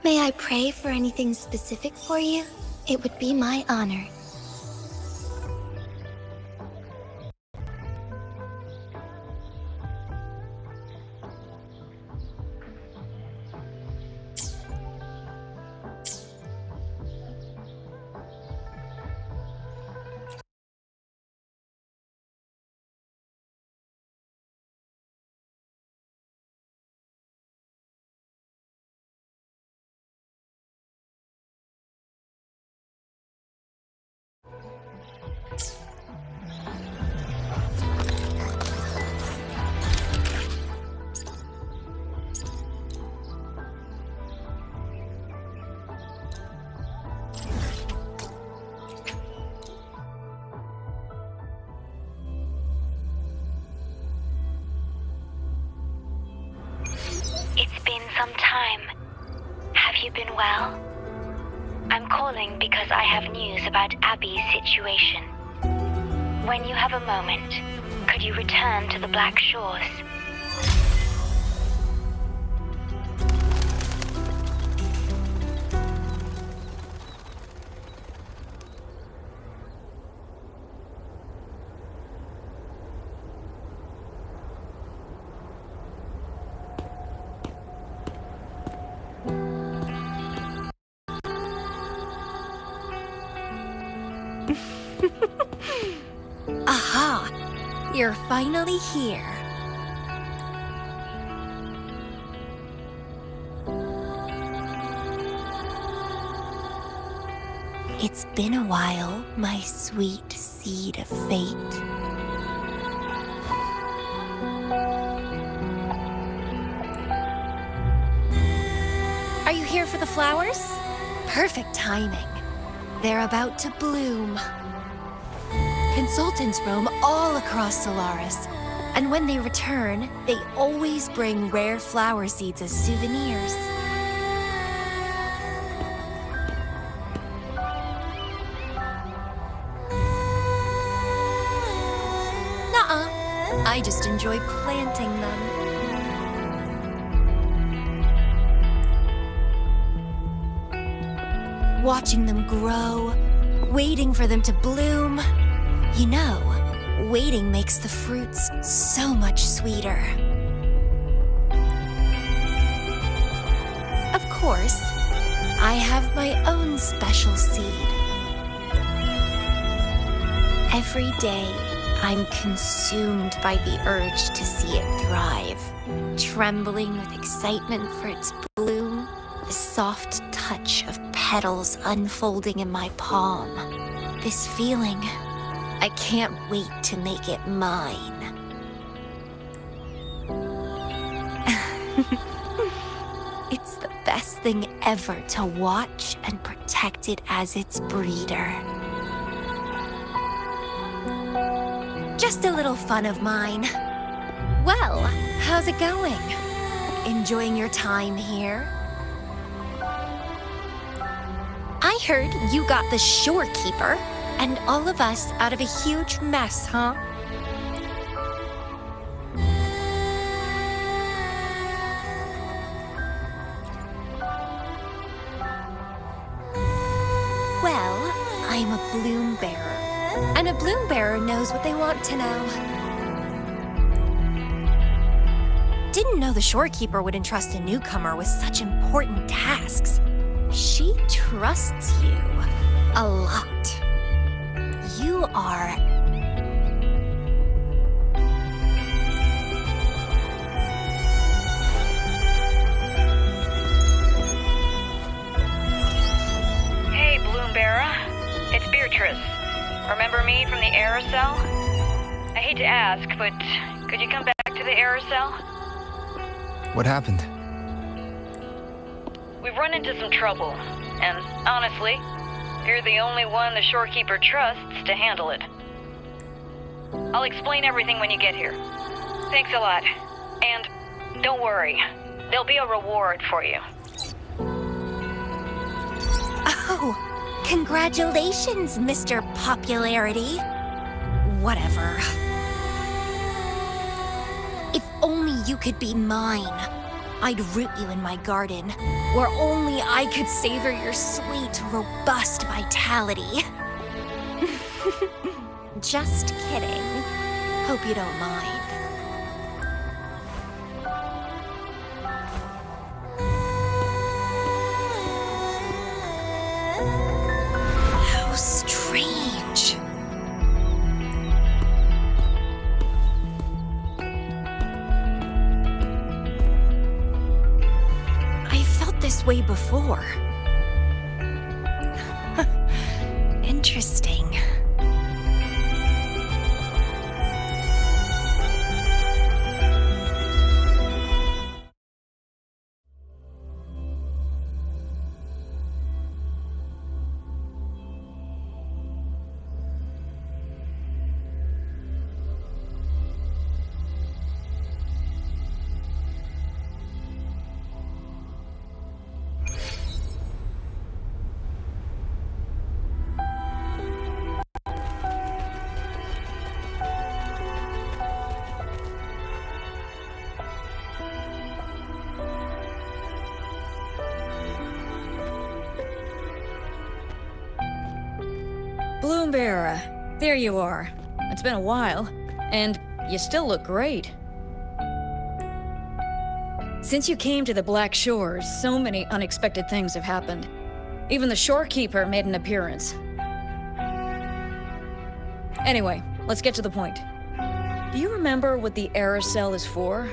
May I pray for anything specific for you? It would be my honor. It's been some time. Have you been well? I'm calling because I have news about Abby's situation. When you have a moment, could you return to the Black Shores? Aha! You're finally here. It's been a while, my sweet seed of fate. Are you here for the flowers? Perfect timing. They're about to bloom. Consultants roam all across Solaris, and when they return, they always bring rare flower seeds as souvenirs. Nuh-uh. I just enjoy planting them. Watching them grow, waiting for them to bloom. You know, waiting makes the fruits so much sweeter. Of course, I have my own special seed. Every day, I'm consumed by the urge to see it thrive, trembling with excitement for its bloom, the soft touch of petals unfolding in my palm. This feeling, I can't wait to make it mine. It's the best thing ever to watch and protect it as its breeder. Just a little fun of mine. Well, how's it going? Enjoying your time here? I heard you got the shorekeeper and all of us out of a huge mess, huh? Well, I'm a bloom bearer, and a bloom bearer knows what they want to know. Didn't know the shorekeeper would entrust a newcomer with such important tasks. She trusts you a lot. You are... Hey, Bloombearer. It's Beatrice. Remember me from the aerosol? I hate to ask, but could you come back to the aerosol? What happened? We've run into some trouble, and honestly, you're the only one the shorekeeper trusts to handle it. I'll explain everything when you get here. Thanks a lot. And don't worry, there'll be a reward for you. Oh, congratulations, Mr. Popularity. Whatever. If only you could be mine. I'd root you in my garden, where only I could savor your sweet, robust vitality. Just kidding. Hope you don't mind. How strange. I felt this way before. Interesting. Bloombearer, there you are. It's been a while, and you still look great. Since you came to the Black Shores, so many unexpected things have happened. Even the shorekeeper made an appearance. Anyway, let's get to the point. Do you remember what the aerosol is for?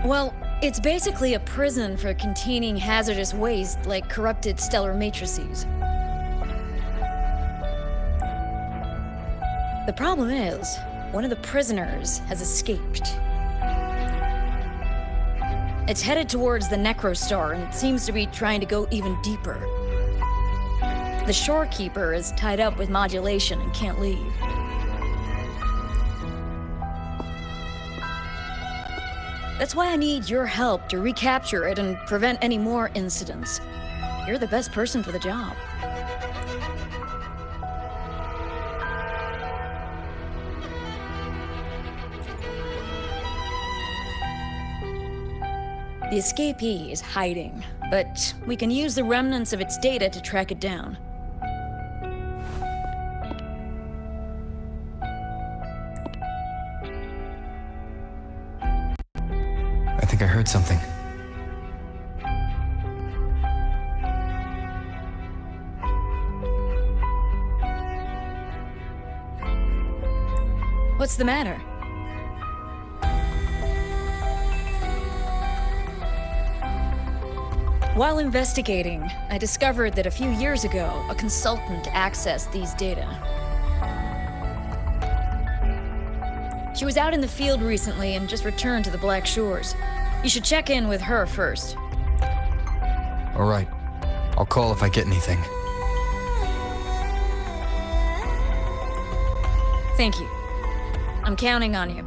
Well, it's basically a prison for containing hazardous waste like corrupted stellar matrices. The problem is, one of the prisoners has escaped. It's headed towards the Necrostar and seems to be trying to go even deeper. The shorekeeper is tied up with modulation and can't leave. That's why I need your help to recapture it and prevent any more incidents. You're the best person for the job. The escapee is hiding, but we can use the remnants of its data to track it down. I think I heard something. What's the matter? While investigating, I discovered that a few years ago, a consultant accessed these data. She was out in the field recently and just returned to the Black Shores. You should check in with her first. All right. I'll call if I get anything. Thank you. I'm counting on you.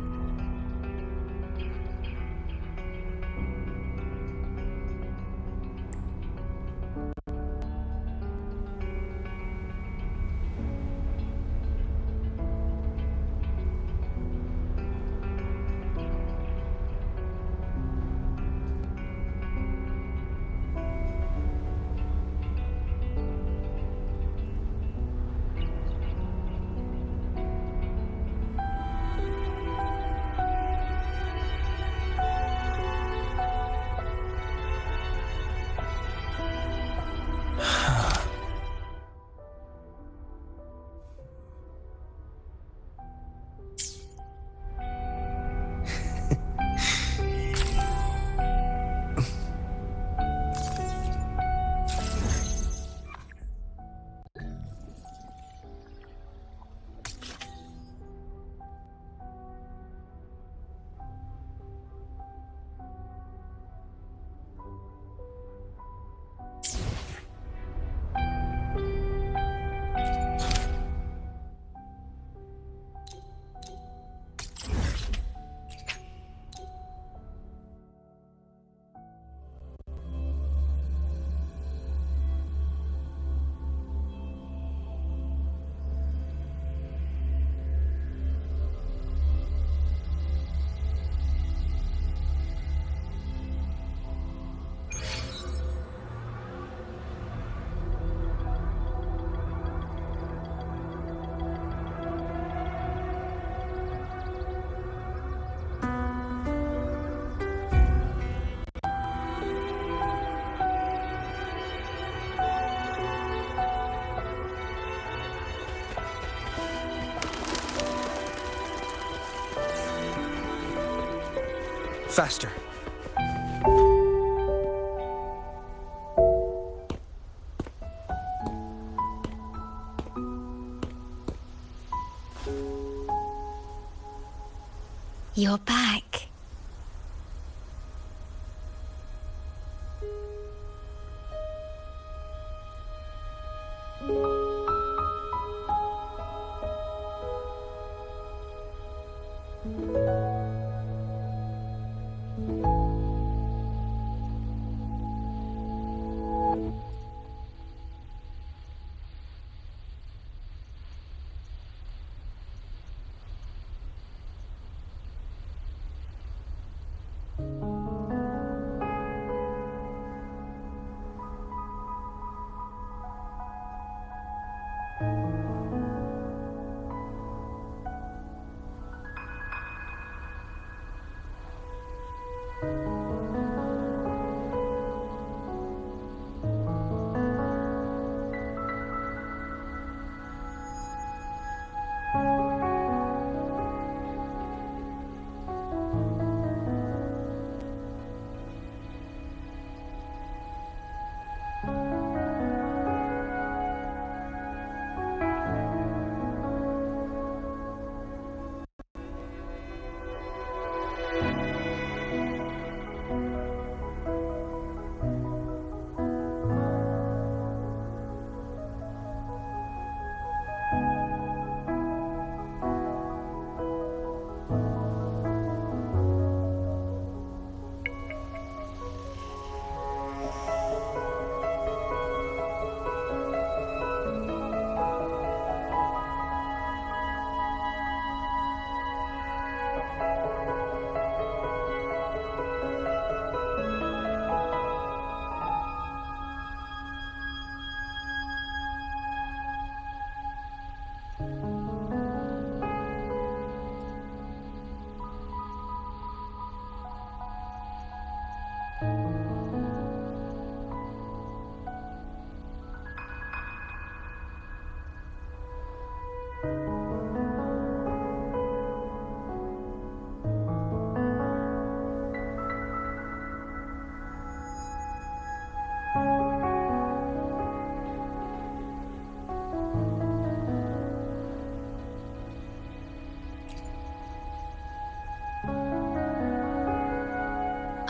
Faster. You're back.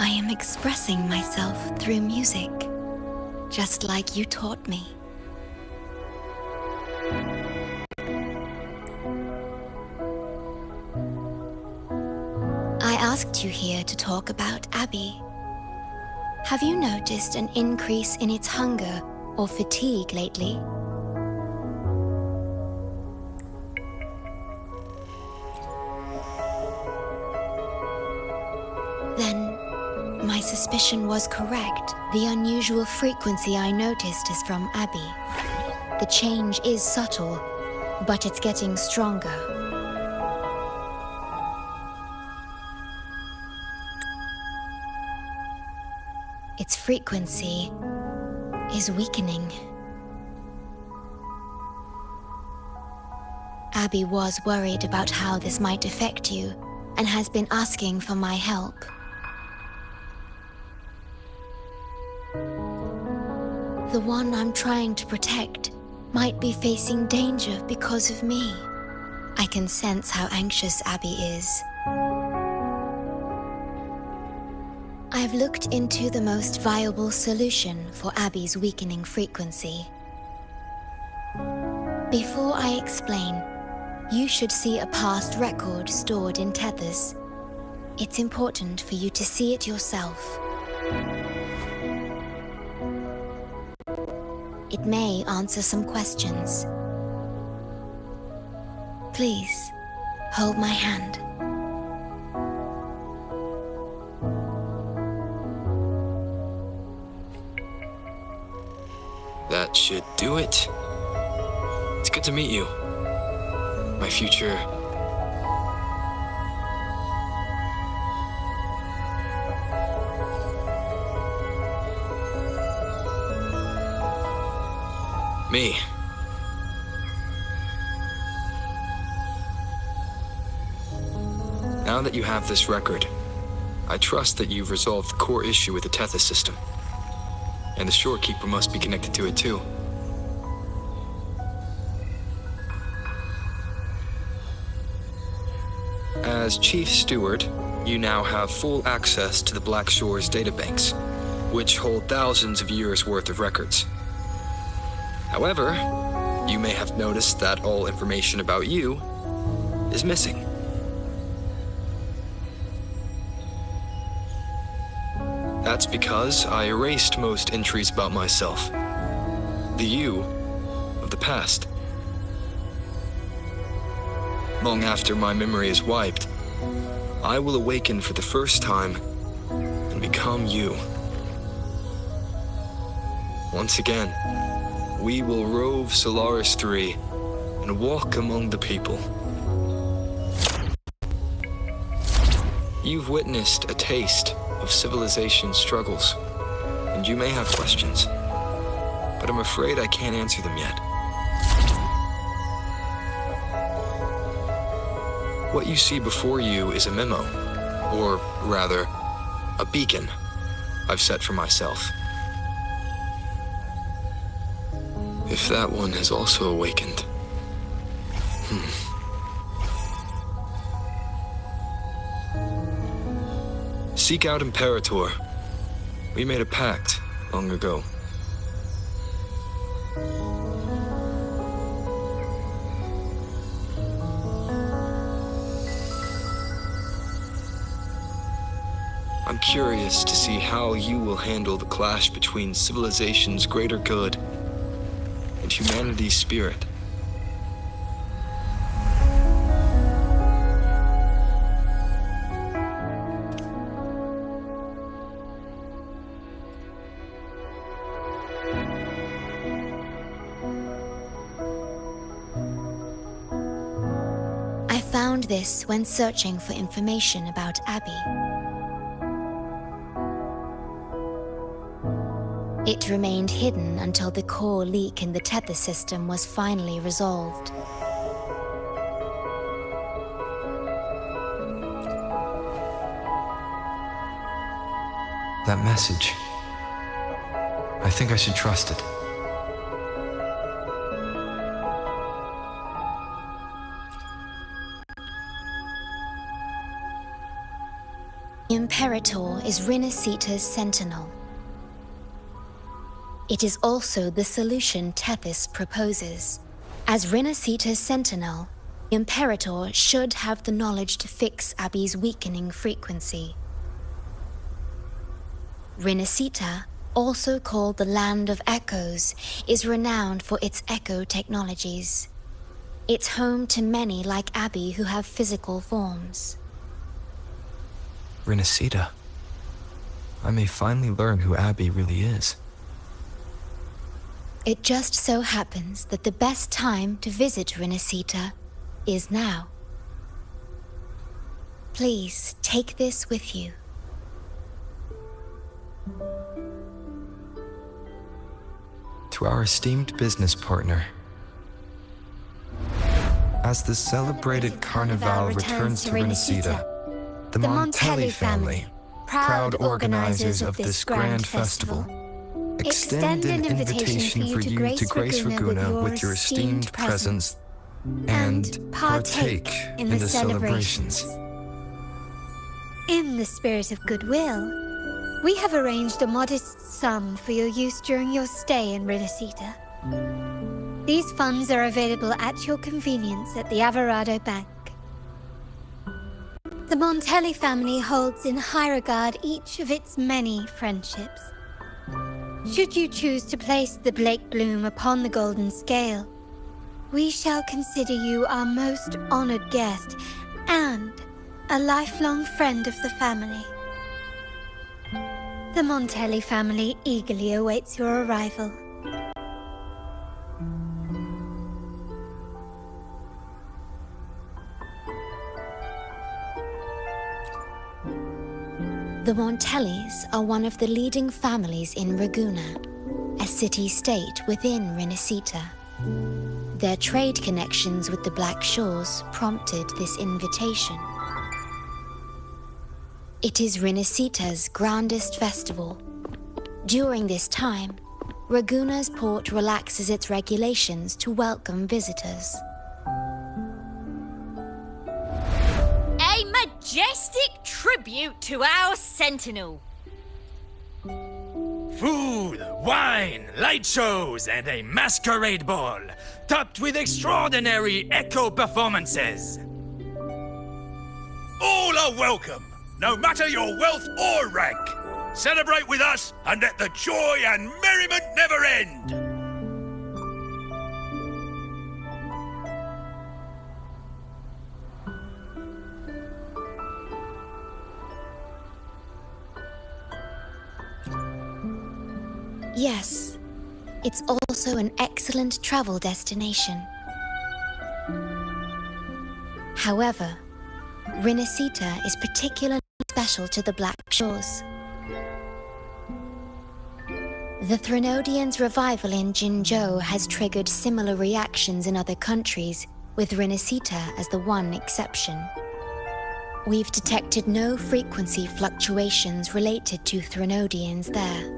I am expressing myself through music, just like you taught me. I asked you here to talk about Abby. Have you noticed an increase in its hunger or fatigue lately? Then, my suspicion was correct. The unusual frequency I noticed is from Abby. The change is subtle, but it's getting stronger. Its frequency is weakening. Abby was worried about how this might affect you and has been asking for my help. The one I'm trying to protect might be facing danger because of me. I can sense how anxious Abby is. I've looked into the most viable solution for Abby's weakening frequency. Before I explain, you should see a past record stored in tethers. It's important for you to see it yourself. It may answer some questions. Please, hold my hand. That should do it. It's good to meet you. My future... me. Now that you have this record, I trust that you've resolved the core issue with the Tethys system. And the Shorekeeper must be connected to it too. As Chief Steward, you now have full access to the Black Shore's databanks, which hold thousands of years' worth of records. However, you may have noticed that all information about you is missing. That's because I erased most entries about myself. The you of the past. Long after my memory is wiped, I will awaken for the first time and become you. Once again, we will rove Solaris 3 and walk among the people. You've witnessed a taste of civilization's struggles, and you may have questions, but I'm afraid I can't answer them yet. What you see before you is a memo, or rather, a beacon I've set for myself. If that one has also awakened. Seek out Imperator. We made a pact long ago. I'm curious to see how you will handle the clash between civilization's greater good and humanity's spirit. I found this when searching for information about Abby. It remained hidden until the core leak in the Tethys system was finally resolved. That message. I think I should trust it. Imperator is RINASCITA's sentinel. It is also the solution Tethys proposes. As RINASCITA's sentinel, Imperator should have the knowledge to fix Abby's weakening frequency. RINASCITA, also called the Land of Echoes, is renowned for its echo technologies. It's home to many like Abby who have physical forms. RINASCITA. I may finally learn who Abby really is. It just so happens that the best time to visit RINASCITA is now. Please take this with you. To our esteemed business partner. As the celebrated Carnival returns to RINASCITA, the Montelli family, proud organizers of this grand festival, extend an invitation for you to grace Ragusa with your esteemed presence and partake in the celebrations. In the spirit of goodwill, we have arranged a modest sum for your use during your stay in RINASCITA. These funds are available at your convenience at the Averado Bank. The Montelli family holds in high regard each of its many friendships. Should you choose to place the Blake Bloom upon the golden scale, we shall consider you our most honored guest and a lifelong friend of the family. The Montelli family eagerly awaits your arrival. The Montellis are one of the leading families in Ragusa, a city-state within RINASCITA. Their trade connections with the Black Shores prompted this invitation. It is RINASCITA's grandest festival. During this time, Raguna's port relaxes its regulations to welcome visitors. A majestic tribute to our sentinel. Food, wine, light shows, and a masquerade ball, topped with extraordinary echo performances. All are welcome, no matter your wealth or rank. Celebrate with us and let the joy and merriment never end. Yes, it's also an excellent travel destination. However, RINASCITA is particularly special to the Black Shores. The Threnodians' revival in Jinzhou has triggered similar reactions in other countries, with RINASCITA as the one exception. We've detected no frequency fluctuations related to Threnodians there.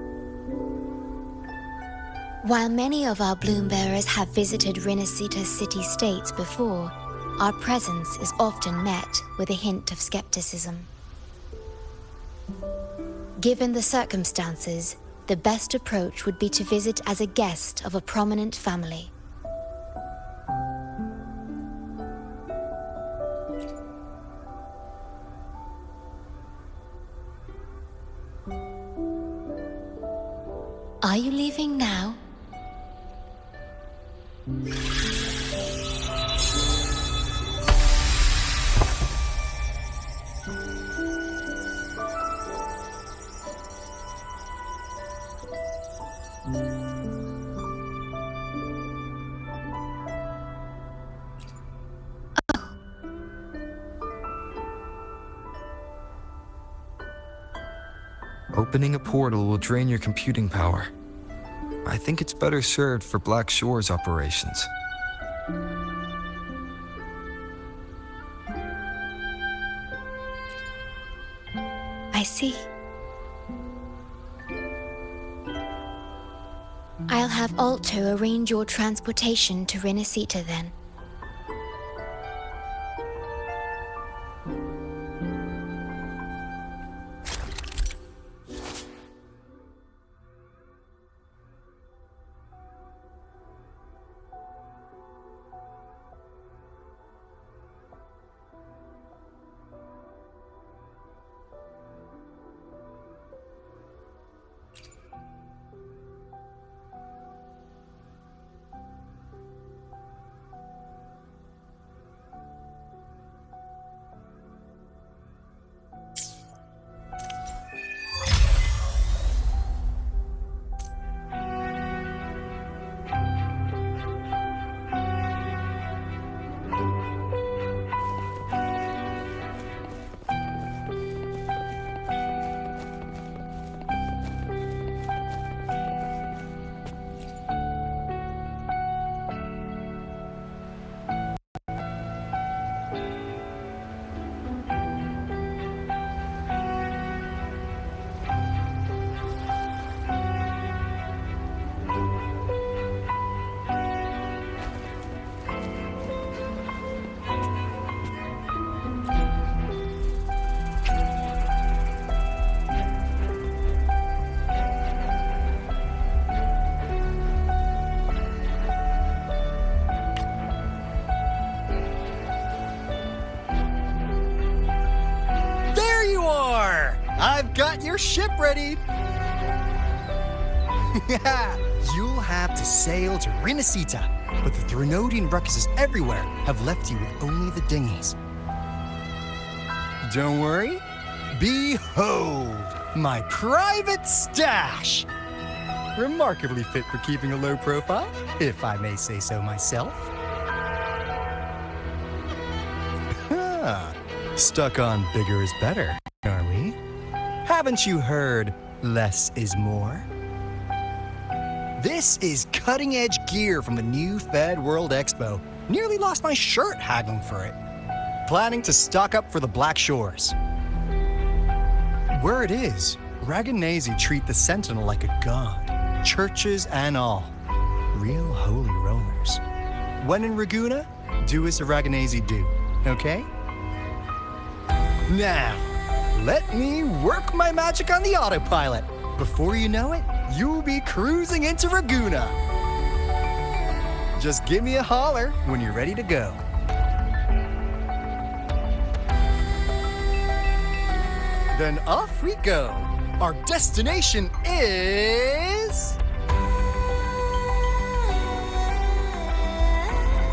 While many of our bloom-bearers have visited RINASCITA city-states before, our presence is often met with a hint of skepticism. Given the circumstances, the best approach would be to visit as a guest of a prominent family. Are you leaving now? Opening a portal will drain your computing power. I think it's better served for Black Shores operations. I see. I'll have Alto arrange your transportation to RINASCITA then. I've got your ship ready! You'll have to sail to RINASCITA, but the Threnodian ruckuses everywhere have left you with only the dinghies. Don't worry. Behold, my private stash! Remarkably fit for keeping a low profile, if I may say so myself. Stuck on bigger is better, are we? Haven't you heard less is more? This is cutting-edge gear from the new Fed World Expo. Nearly lost my shirt haggling for it. Planning to stock up for the Black Shores. Word is, Raganazi treat the Sentinel like a god, churches and all. Real holy rollers. When in Raguna, do as the Raganazi do, okay? Now, let me work my magic on the autopilot. Before you know it, you'll be cruising into Raguna. Just give me a holler when you're ready to go. Then off we go. Our destination is...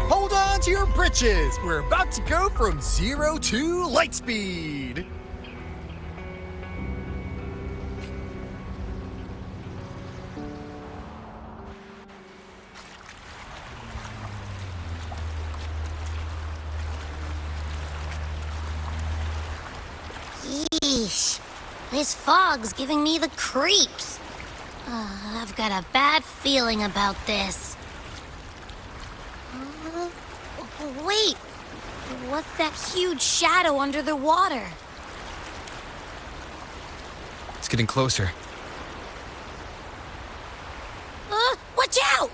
Hold on to your britches. We're about to go from 0 to light speed. Yeesh. This fog's giving me the creeps. I've got a bad feeling about this. Wait! What's that huge shadow under the water? It's getting closer. Watch out!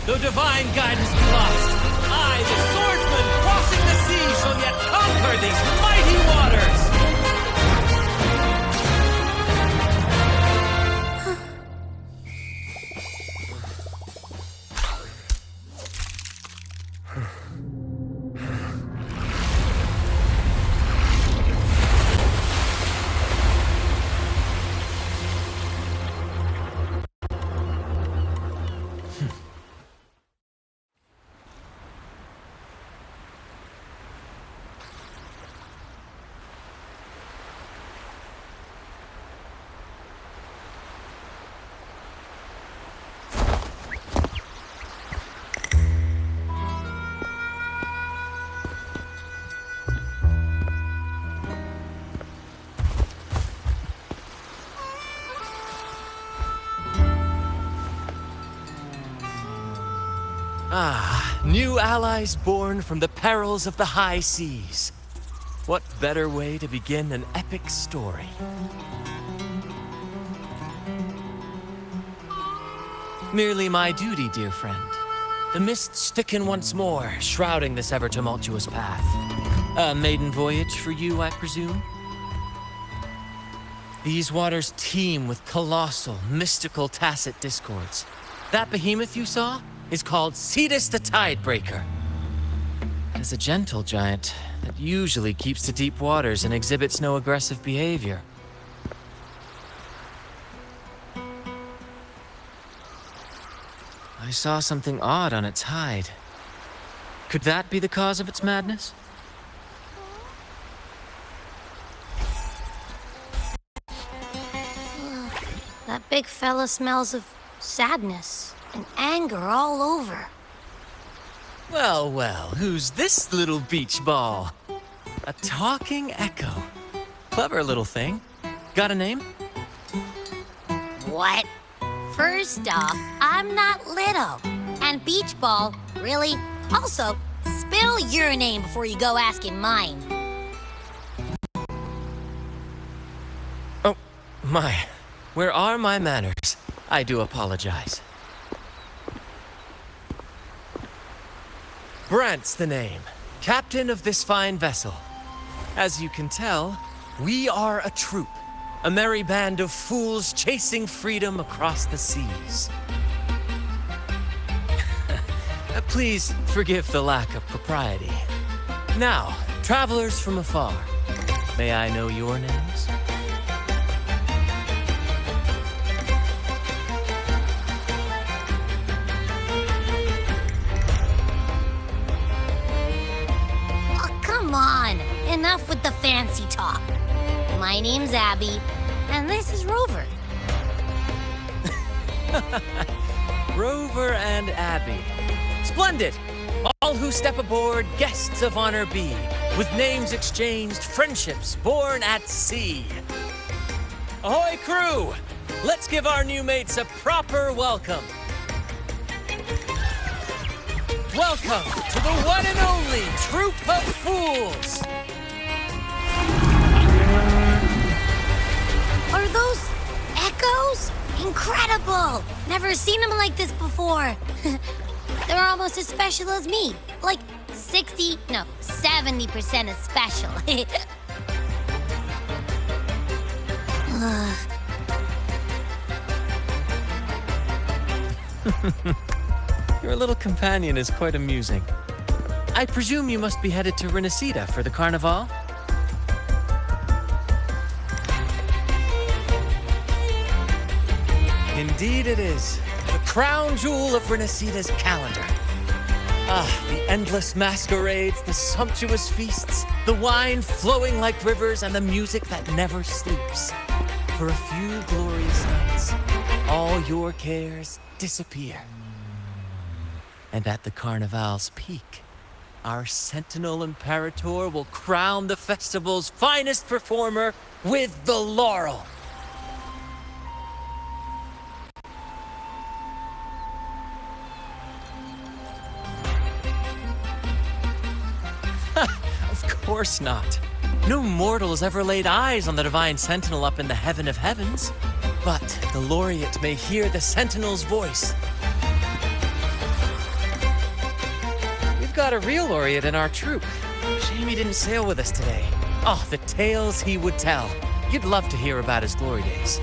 The divine guidance be lost. I, the swordsman, crossing the sea, shall yet conquer these mighty waters. Ah, new allies born from the perils of the high seas. What better way to begin an epic story? Merely my duty, dear friend. The mists thicken once more, shrouding this ever-tumultuous path. A maiden voyage for you, I presume? These waters teem with colossal, mystical, tacit discords. That behemoth you saw is called Cetus the Tidebreaker. It is a gentle giant that usually keeps to deep waters and exhibits no aggressive behavior. I saw something odd on its hide. Could that be the cause of its madness? That big fella smells of sadness and anger all over. Well, well, who's this little beach ball? A talking echo. Clever little thing. Got a name? What? First off, I'm not little. And beach ball, really? Also, spill your name before you go asking mine. Oh, my. Where are my manners? I do apologize. Brant's the name, captain of this fine vessel. As you can tell, we are a troop, a merry band of fools chasing freedom across the seas. Please forgive the lack of propriety. Now, travelers from afar, may I know your names? enough with the fancy talk. My name's Abby, and this is Rover. Rover and Abby. Splendid! All who step aboard, guests of honor be. With names exchanged, friendships born at sea. Ahoy, crew! Let's give our new mates a proper welcome. Welcome to the one and only Troop of Fools! Are those echoes? Incredible! Never seen them like this before. They're almost as special as me. Like 70% as special. Your little companion is quite amusing. I presume you must be headed to RINASCITA for the Carnival? Indeed it is. The crown jewel of RINASCITA's calendar. Ah, the endless masquerades, the sumptuous feasts, the wine flowing like rivers, and the music that never sleeps. For a few glorious nights, all your cares disappear. And at the Carnival's peak, our Sentinel Imperator will crown the festival's finest performer with the laurel. Of course not. No mortal has ever laid eyes on the Divine Sentinel up in the heaven of heavens. But the laureate may hear the Sentinel's voice. We've got a real laureate in our troop. Shame he didn't sail with us today. Oh, the tales he would tell. You'd love to hear about his glory days.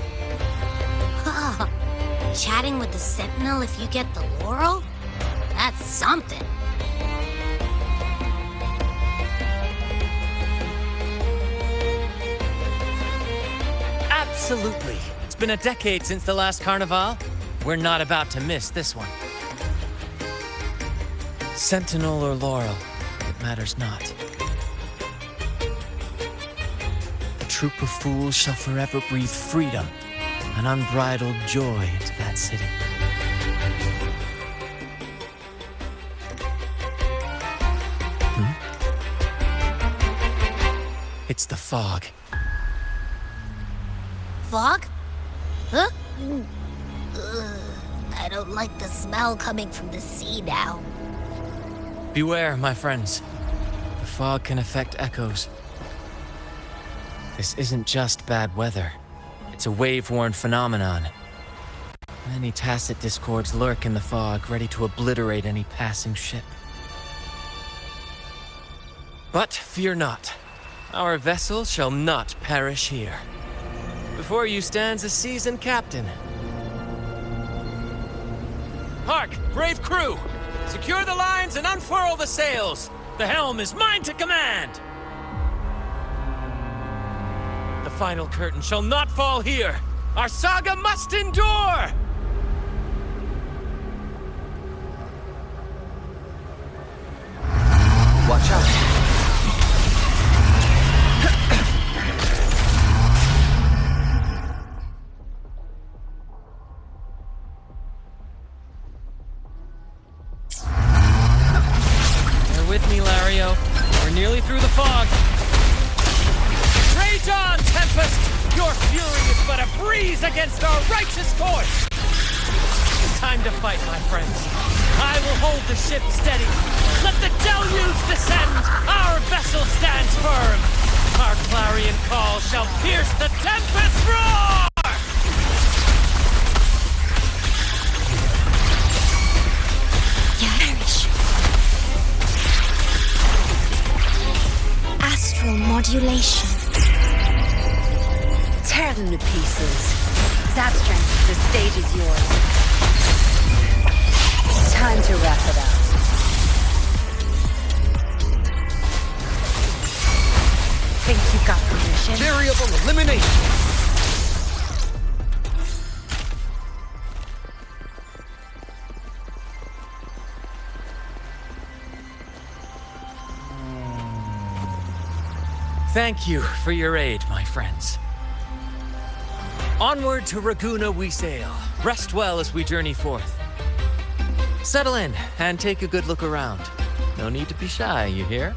Chatting with the Sentinel if you get the laurel? That's something. Absolutely. It's been a decade since the last Carnival. We're not about to miss this one. Sentinel or laurel, it matters not. The troop of fools shall forever breathe freedom and unbridled joy into that city. It's the fog. Fog? Huh? I don't like the smell coming from the sea now. Beware, my friends. The fog can affect echoes. This isn't just bad weather. It's a wave-worn phenomenon. Many tacit discords lurk in the fog, ready to obliterate any passing ship. But fear not. Our vessel shall not perish here. Before you stands a seasoned captain. Hark, brave crew! Secure the lines and unfurl the sails! The helm is mine to command! The final curtain shall not fall here! Our saga must endure! Watch out! With me, Lario. We're nearly through the fog. Rage on, Tempest! Your fury is but a breeze against our righteous force! It's time to fight, my friends. I will hold the ship steady. Let the deluge descend! Our vessel stands firm! Our clarion call shall pierce the tempest roar! Perish. Astral modulation. Tear them to pieces. Zapstrength, the stage is yours. Time to wrap it up. Think you got permission? Variable elimination! Thank you for your aid, my friends. Onward to Raguna we sail. Rest well as we journey forth. Settle in and take a good look around. No need to be shy, you hear?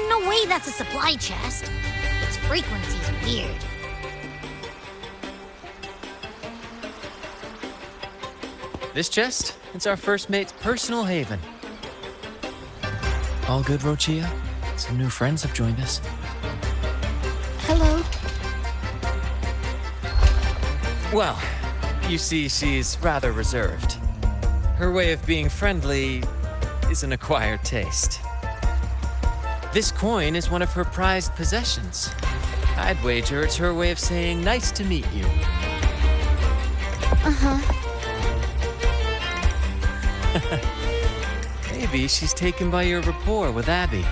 No way that's a supply chest. Its frequency's weird. This chest, it's our first mate's personal haven. All good, Rochia? Some new friends have joined us. Hello. Well, you see, she's rather reserved. Her way of being friendly is an acquired taste. This coin is one of her prized possessions. I'd wager it's her way of saying nice to meet you. Maybe she's taken by your rapport with Abby.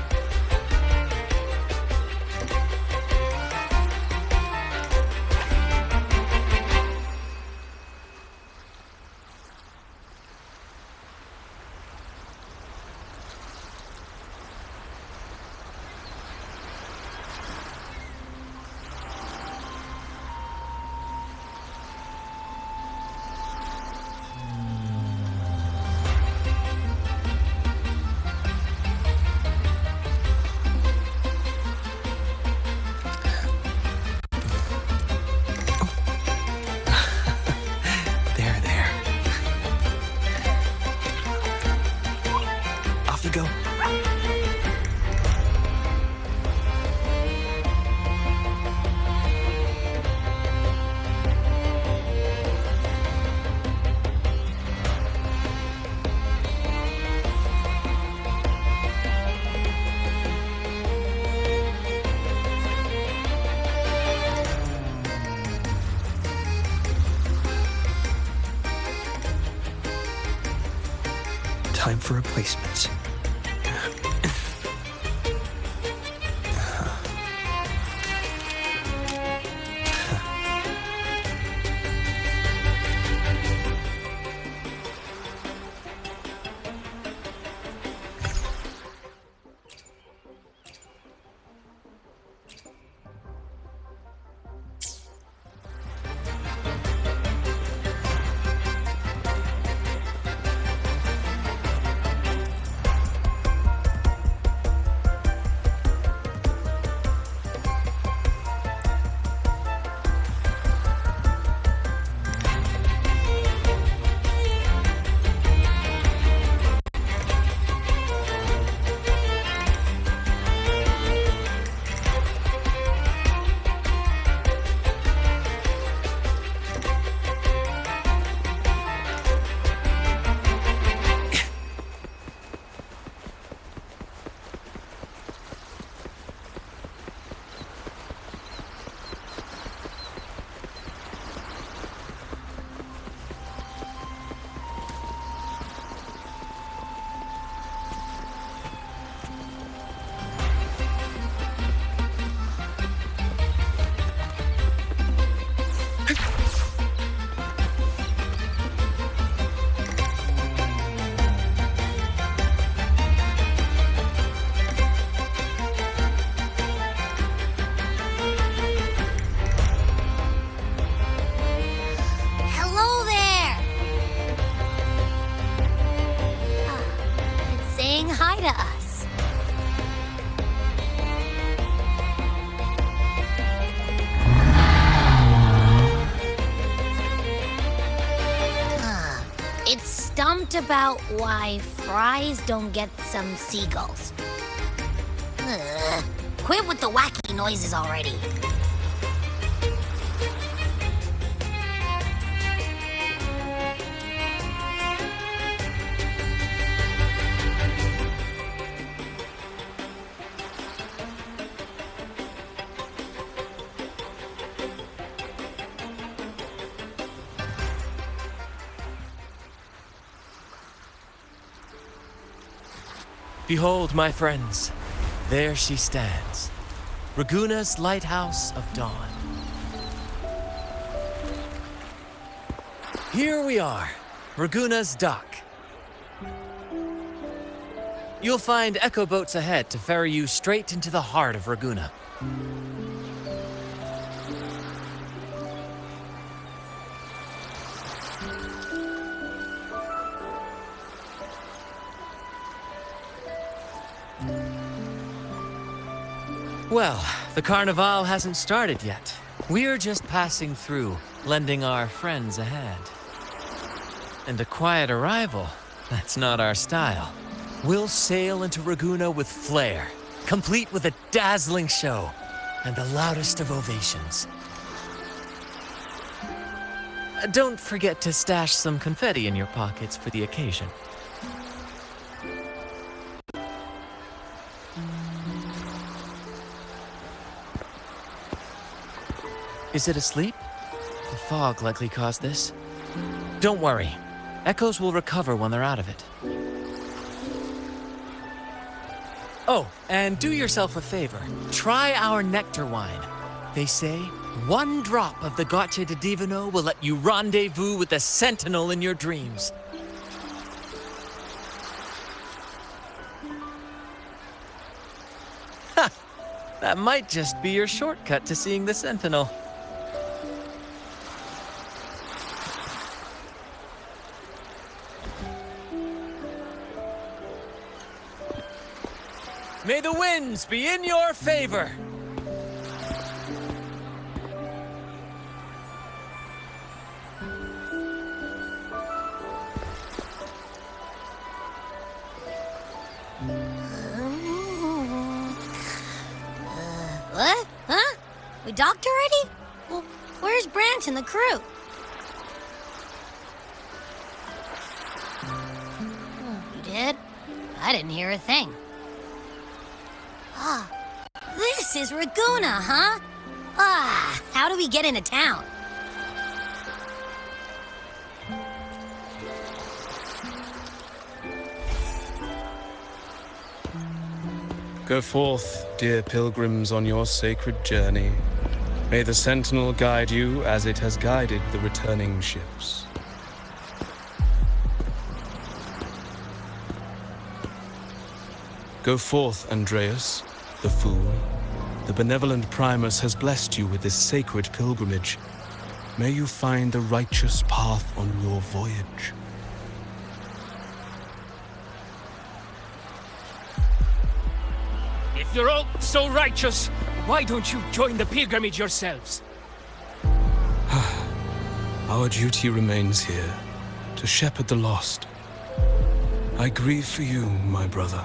Go. Time for replacements. Stumped about why fries don't get some seagulls. Ugh. Quit with the wacky noises already. Behold, my friends, there she stands, Raguna's Lighthouse of Dawn. Here we are, Raguna's dock. You'll find echo boats ahead to ferry you straight into the heart of Raguna. Well, the Carnival hasn't started yet. We're just passing through, lending our friends a hand. And a quiet arrival, that's not our style. We'll sail into Raguna with flair, complete with a dazzling show and the loudest of ovations. Don't forget to stash some confetti in your pockets for the occasion. Is it asleep? The fog likely caused this. Don't worry. Echoes will recover when they're out of it. Oh, and do yourself a favor. Try our nectar wine. They say one drop of the Gocce di Divino will let you rendezvous with the Sentinel in your dreams. Ha! That might just be your shortcut to seeing the Sentinel. May the winds be in your favor! What? Huh? We docked already? Well, where's Brant and the crew? You did? I didn't hear a thing. Ah, this is Raguna, huh? Ah, how do we get into town? Go forth, dear pilgrims, on your sacred journey. May the Sentinel guide you as it has guided the returning ships. Go forth, Andreas, the fool. The benevolent Primus has blessed you with this sacred pilgrimage. May you find the righteous path on your voyage. If you're all so righteous, why don't you join the pilgrimage yourselves? Our duty remains here, to shepherd the lost. I grieve for you, my brother,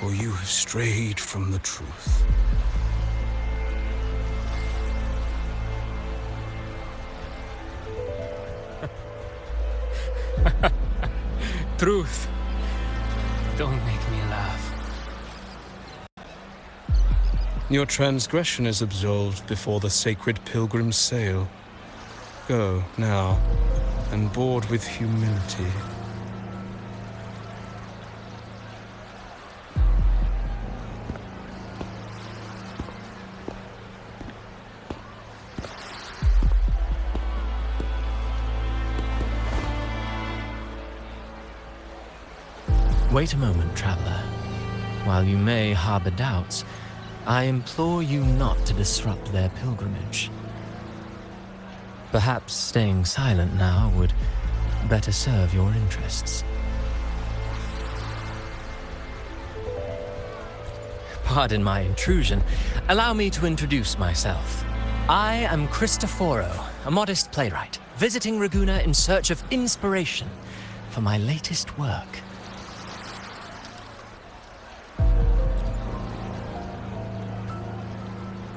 for you have strayed from the truth. Truth. Don't make me laugh. Your transgression is absolved before the sacred pilgrims sail. Go, now, and board with humility. Wait a moment, traveler. While you may harbor doubts, I implore you not to disrupt their pilgrimage. Perhaps staying silent now would better serve your interests. Pardon my intrusion. Allow me to introduce myself. I am Cristoforo, a modest playwright, visiting Raguna in search of inspiration for my latest work.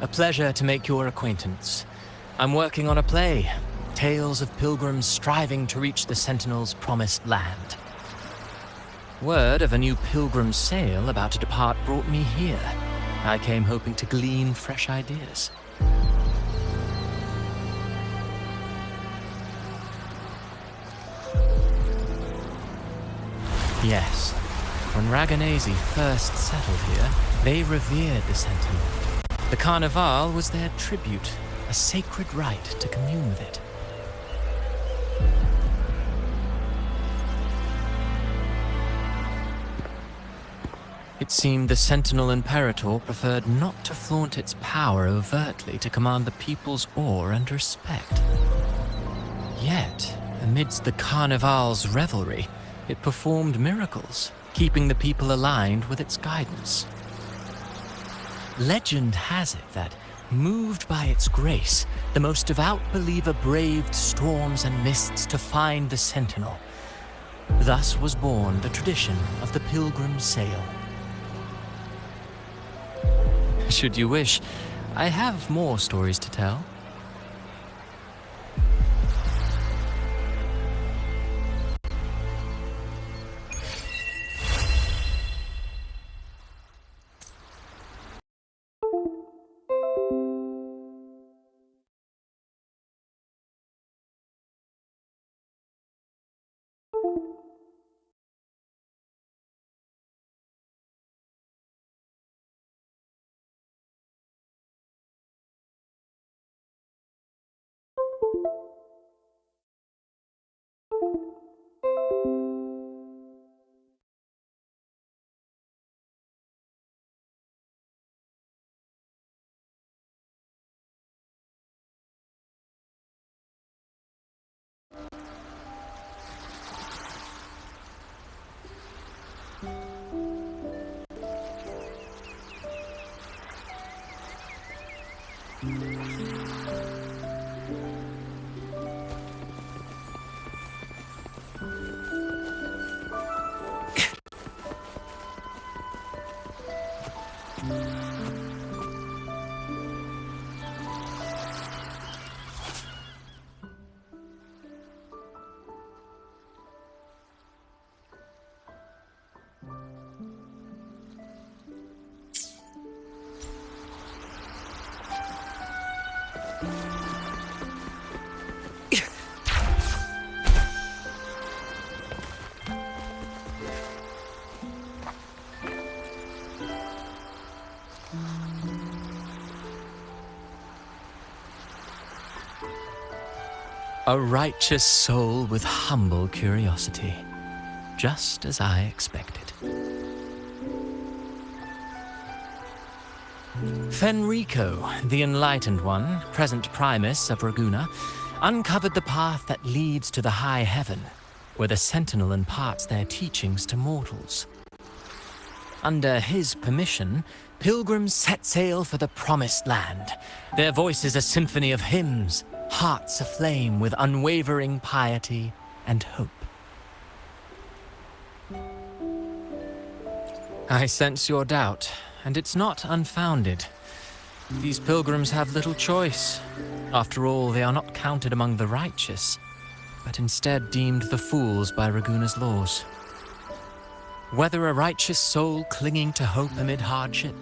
A pleasure to make your acquaintance. I'm working on a play, tales of pilgrims striving to reach the Sentinel's promised land. Word of a new pilgrim sail about to depart brought me here. I came hoping to glean fresh ideas. Yes, when Raganese first settled here, they revered the Sentinel. The Carnival was their tribute, a sacred right to commune with it. It seemed the Sentinel Imperator preferred not to flaunt its power overtly to command the people's awe and respect. Yet, amidst the Carnival's revelry, it performed miracles, keeping the people aligned with its guidance. Legend has it that, moved by its grace, the most devout believer braved storms and mists to find the Sentinel. Thus was born the tradition of the pilgrim sail. Should you wish, I have more stories to tell. A righteous soul with humble curiosity, just as I expected. Fenrico, the Enlightened One, present Primus of Raguna, uncovered the path that leads to the high heaven, where the Sentinel imparts their teachings to mortals. Under his permission, pilgrims set sail for the Promised Land, their voices a symphony of hymns, hearts aflame with unwavering piety and hope. I sense your doubt, and it's not unfounded. These pilgrims have little choice. After all, they are not counted among the righteous, but instead deemed the fools by Raguna's laws. Whether a righteous soul clinging to hope amid hardship,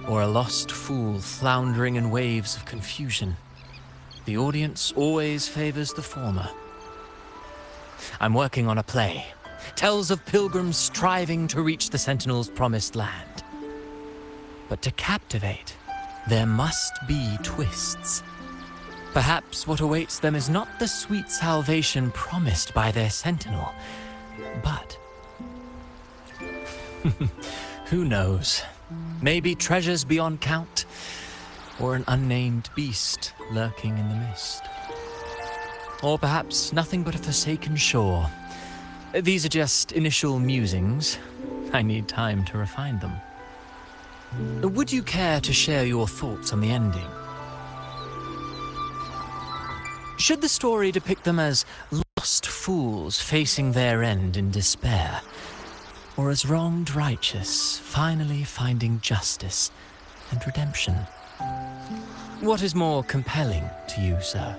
or a lost fool floundering in waves of confusion, the audience always favors the former. I'm working on a play. Tells of pilgrims striving to reach the Sentinel's promised land. But to captivate, there must be twists. Perhaps what awaits them is not the sweet salvation promised by their Sentinel, but... who knows? Maybe treasures beyond count, or an unnamed beast lurking in the mist. Or perhaps nothing but a forsaken shore. These are just initial musings. I need time to refine them. Would you care to share your thoughts on the ending? Should the story depict them as lost fools facing their end in despair, or as wronged righteous finally finding justice and redemption? What is more compelling to you, sir?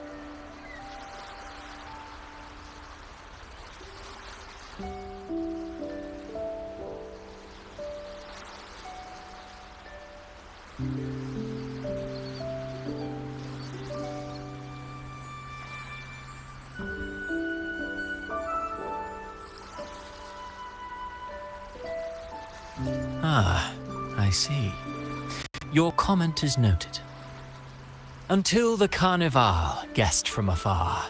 Ah, I see. Your comment is noted. Until the Carnival, guest from afar,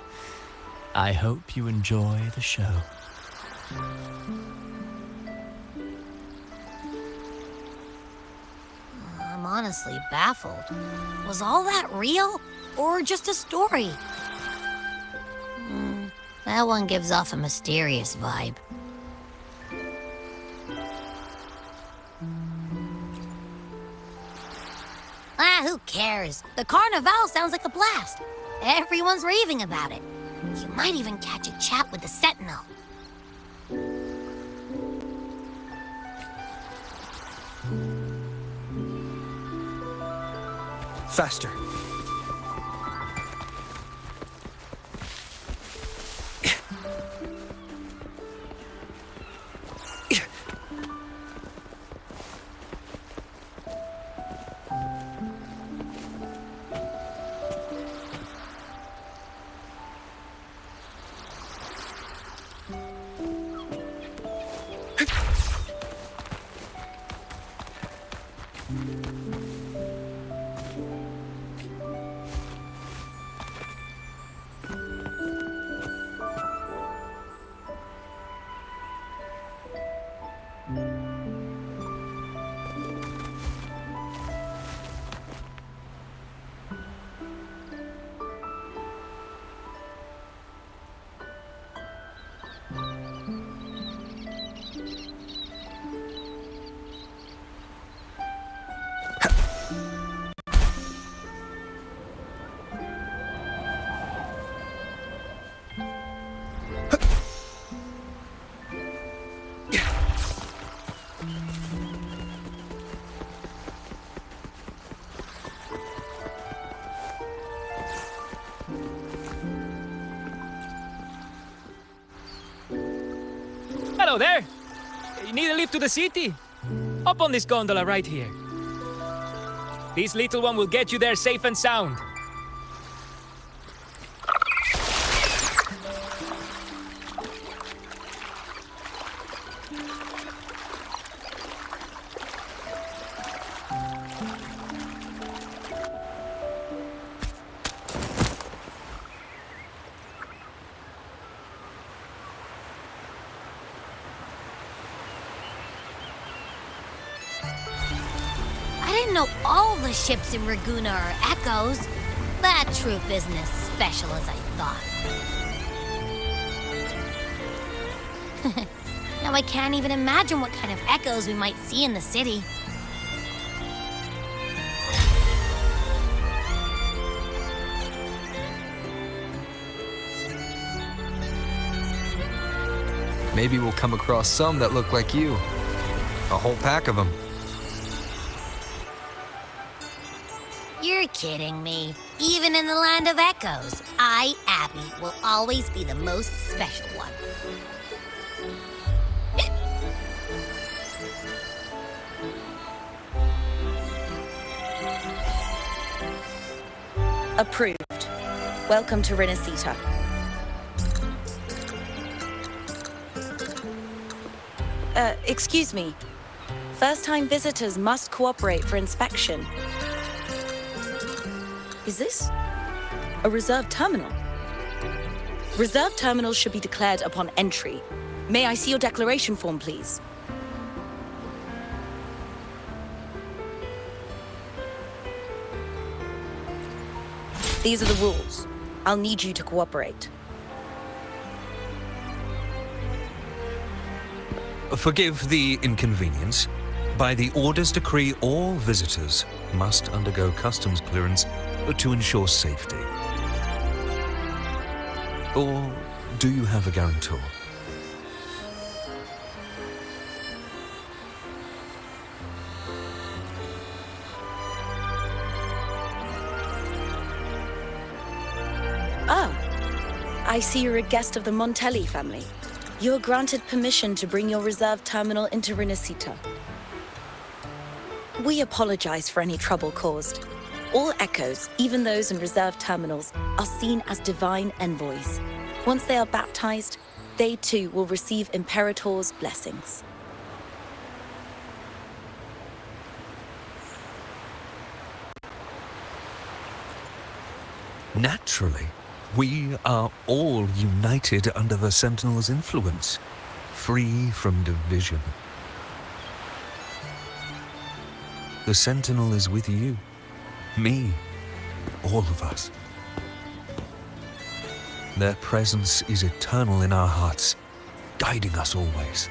I hope you enjoy the show. I'm honestly baffled. Was all that real, or just a story? That one gives off a mysterious vibe. Who cares? The Carnival sounds like a blast. Everyone's raving about it. You might even catch a chat with the Sentinel. Faster. Hello there! You need a lift to the city? Hop on this gondola right here. This little one will get you there safe and sound. I didn't know all the ships in Raguna are echoes. That troop isn't as special as I thought. Now I can't even imagine what kind of echoes we might see in the city. Maybe we'll come across some that look like you. A whole pack of them. You're kidding me. Even in the land of echoes, I, Abby, will always be the most special one. Approved. Welcome to RINASCITA. Excuse me. First-time visitors must cooperate for inspection. Is this a reserved terminal? Reserved terminals should be declared upon entry. May I see your declaration form, please? These are the rules. I'll need you to cooperate. Forgive the inconvenience. By the Order's decree, all visitors must undergo customs clearance to ensure safety. Or do you have a guarantor? I see you're a guest of the Montelli family. You're granted permission to bring your reserve terminal into RINASCITA. We apologize for any trouble caused. All echoes, even those in reserve terminals, are seen as divine envoys. Once they are baptized, they too will receive Imperator's blessings. Naturally, we are all united under the Sentinel's influence, free from division. The Sentinel is with you, me, all of us. Their presence is eternal in our hearts, guiding us always.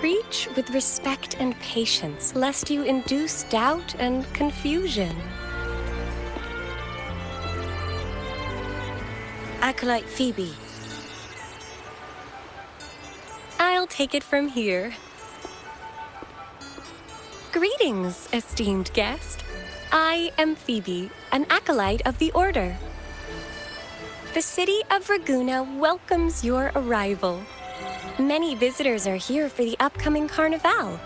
Preach with respect and patience, lest you induce doubt and confusion. Acolyte Phoebe. I'll take it from here. Greetings, esteemed guest. I am Phoebe, an acolyte of the Order. The city of Raguena welcomes your arrival. Many visitors are here for the upcoming Carnival.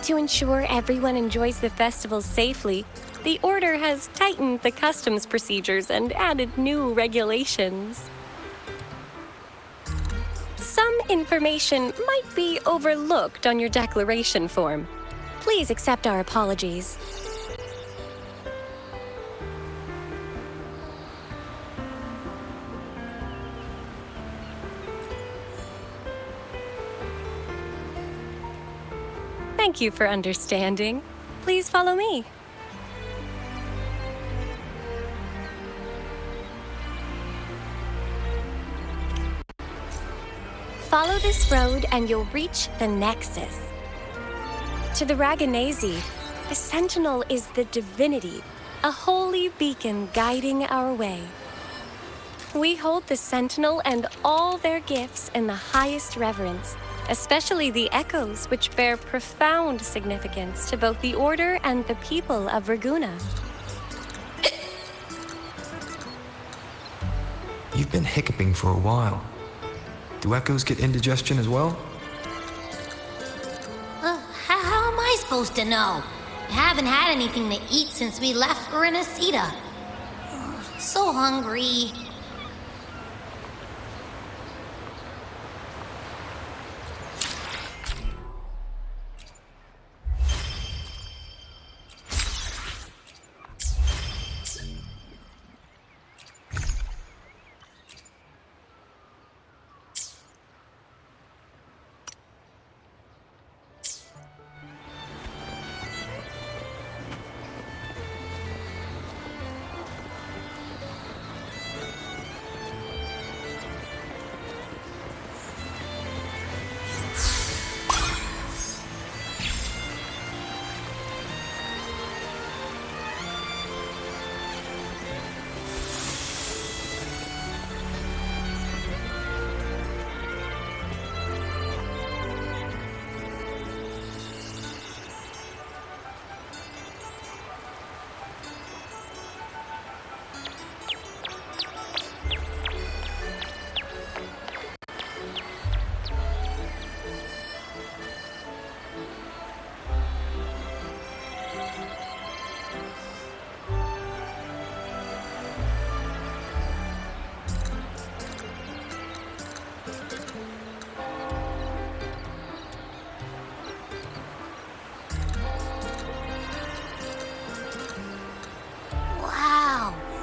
To ensure everyone enjoys the festival safely, the Order has tightened the customs procedures and added new regulations. Some information might be overlooked on your declaration form. Please accept our apologies. Thank you for understanding. Please follow me. Follow this road and you'll reach the Nexus. To the Raganese, a sentinel is the divinity, a holy beacon guiding our way. We hold the sentinel and all their gifts in the highest reverence, especially the echoes, which bear profound significance to both the Order and the people of Raguena. You've been hiccuping for a while. Do echoes get indigestion as well? How am I supposed to know? I haven't had anything to eat since we left for RINASCITA. So hungry.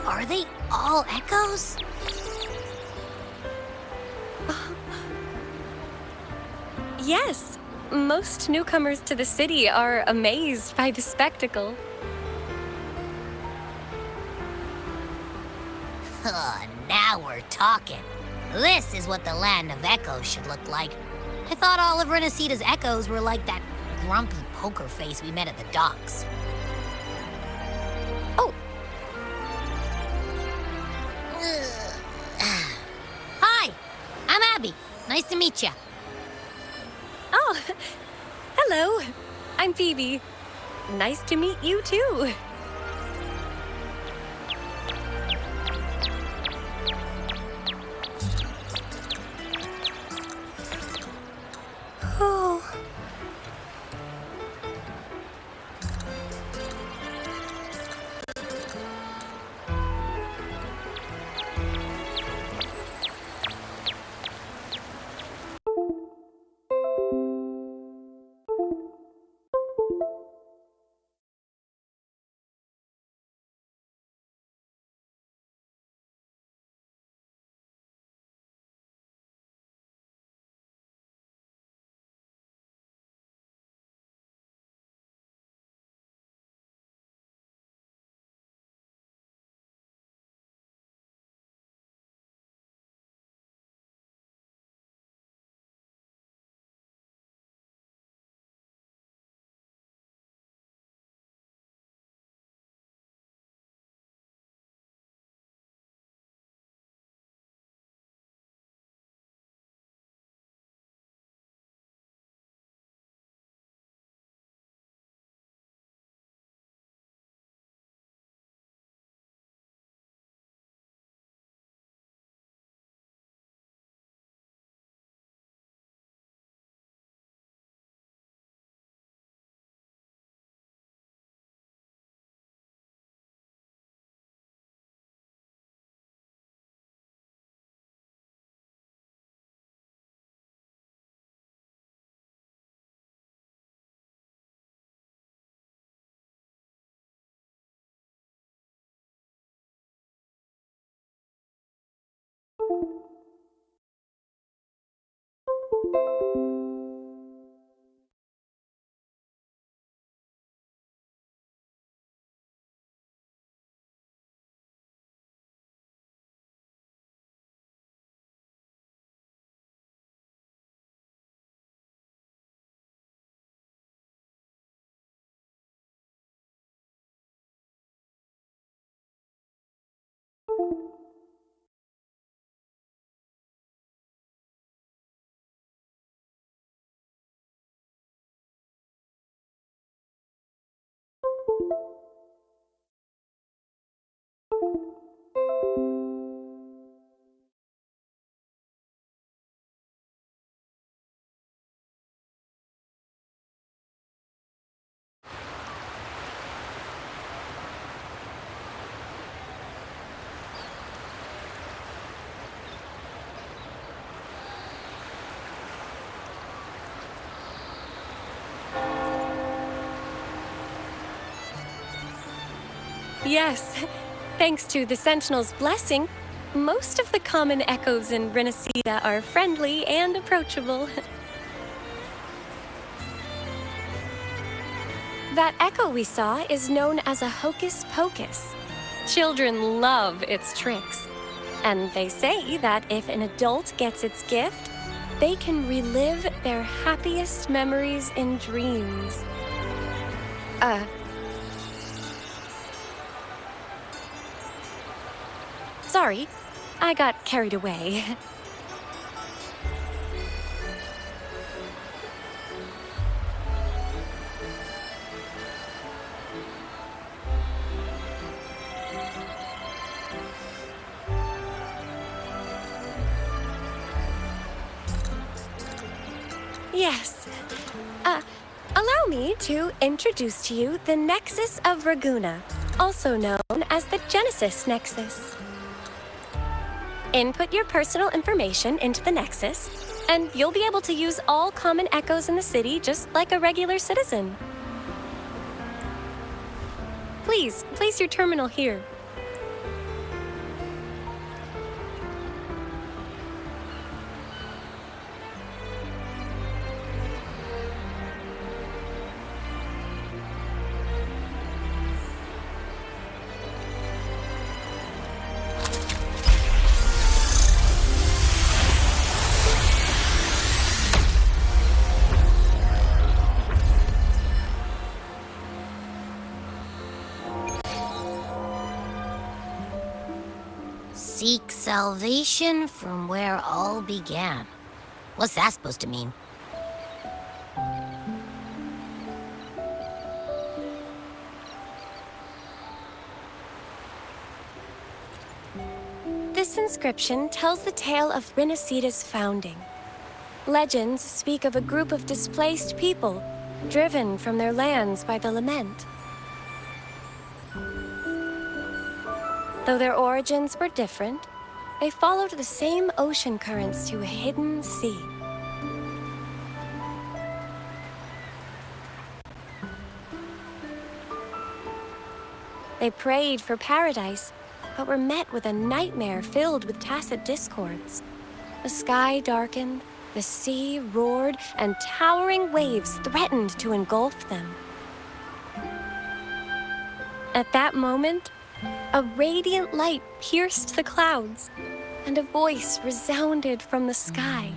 Are they all echoes? Yes, most newcomers to the city are amazed by the spectacle. Now we're talking. This is what the land of echoes should look like. I thought all of RINASCITA's echoes were like that grumpy poker face we met at the docks. Oh! Hi, I'm Abby. Nice to meet you. Oh, hello. I'm Phoebe. nice to meet you too. Oh. Yes, thanks to the Sentinel's blessing, most of the common echoes in RINASCITA are friendly and approachable. That echo we saw is known as a hocus pocus. Children love its tricks. And they say that if an adult gets its gift, they can relive their happiest memories in dreams. Sorry, I got carried away. Yes. Allow me to introduce to you the Nexus of Raguna, also known as the Genesis Nexus. Input your personal information into the Nexus, and you'll be able to use all common echoes in the city just like a regular citizen. Please, place your terminal here. Seek salvation from where all began. What's that supposed to mean? This inscription tells the tale of RINASCITA's founding. Legends speak of a group of displaced people, driven from their lands by the lament. Though their origins were different, they followed the same ocean currents to a hidden sea. They prayed for paradise, but were met with a nightmare filled with tacit discords. The sky darkened, the sea roared, and towering waves threatened to engulf them. At that moment, a radiant light pierced the clouds, and a voice resounded from the sky.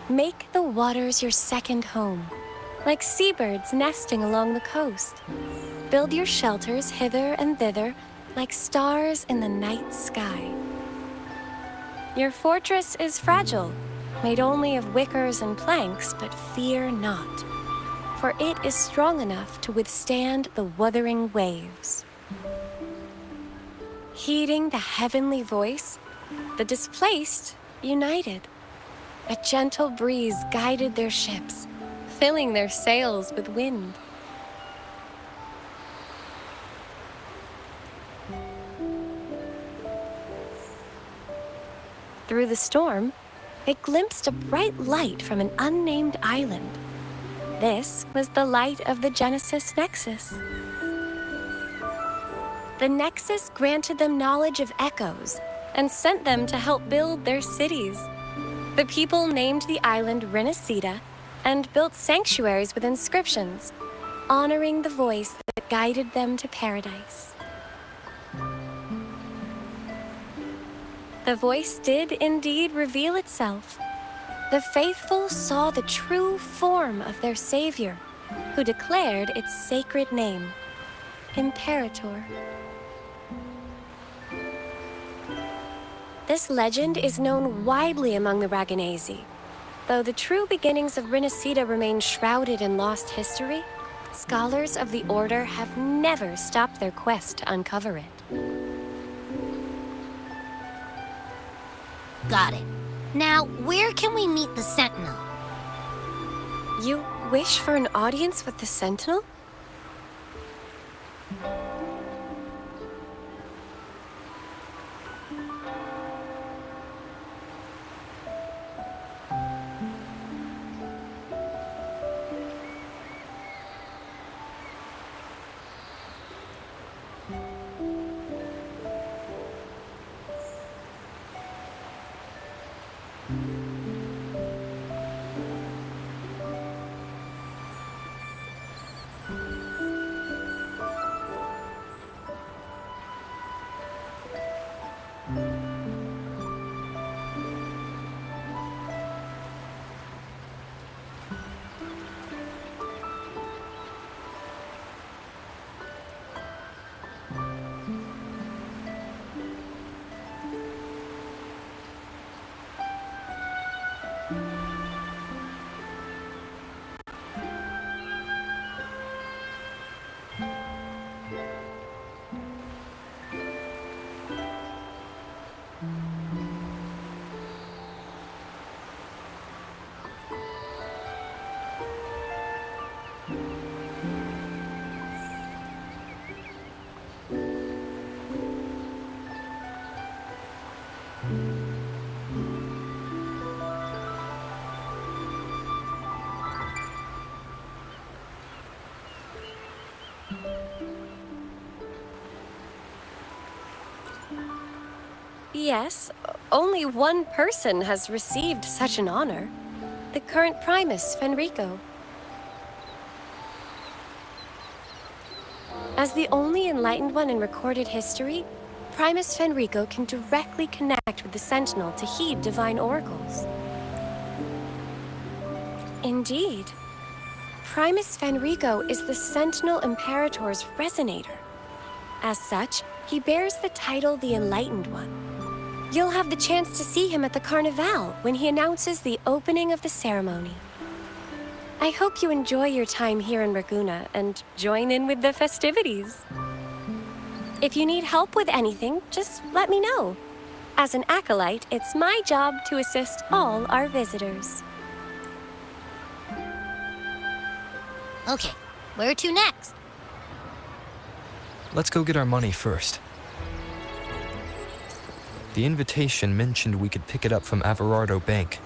Make the waters your second home, like seabirds nesting along the coast. Build your shelters hither and thither, like stars in the night sky. Your fortress is fragile, made only of wickers and planks, but fear not, for it is strong enough to withstand the wuthering waves. Heeding the heavenly voice, the displaced united. A gentle breeze guided their ships, filling their sails with wind. Through the storm, they glimpsed a bright light from an unnamed island. This was the light of the Genesis Nexus. The Nexus granted them knowledge of echoes and sent them to help build their cities. The people named the island RINASCITA and built sanctuaries with inscriptions, honoring the voice that guided them to paradise. The voice did indeed reveal itself. The faithful saw the true form of their savior, who declared its sacred name, Imperator. This legend is known widely among the Raganesi. Though the true beginnings of RINASCITA remain shrouded in lost history, scholars of the Order have never stopped their quest to uncover it. Got it. Now, where can we meet the Sentinel? You wish for an audience with the Sentinel? Yes, only one person has received such an honor. The current Primus, Fenrico. As the only enlightened one in recorded history, Primus Fenrico can directly connect with the Sentinel to heed divine oracles. Indeed, Primus Fenrico is the Sentinel Imperator's resonator. As such, he bears the title the Enlightened One. You'll have the chance to see him at the Carnival when he announces the opening of the ceremony. I hope you enjoy your time here in Raguna and join in with the festivities. If you need help with anything, just let me know. As an acolyte, it's my job to assist all our visitors. Okay, where to next? Let's go get our money first. The invitation mentioned we could pick it up from Averardo Bank.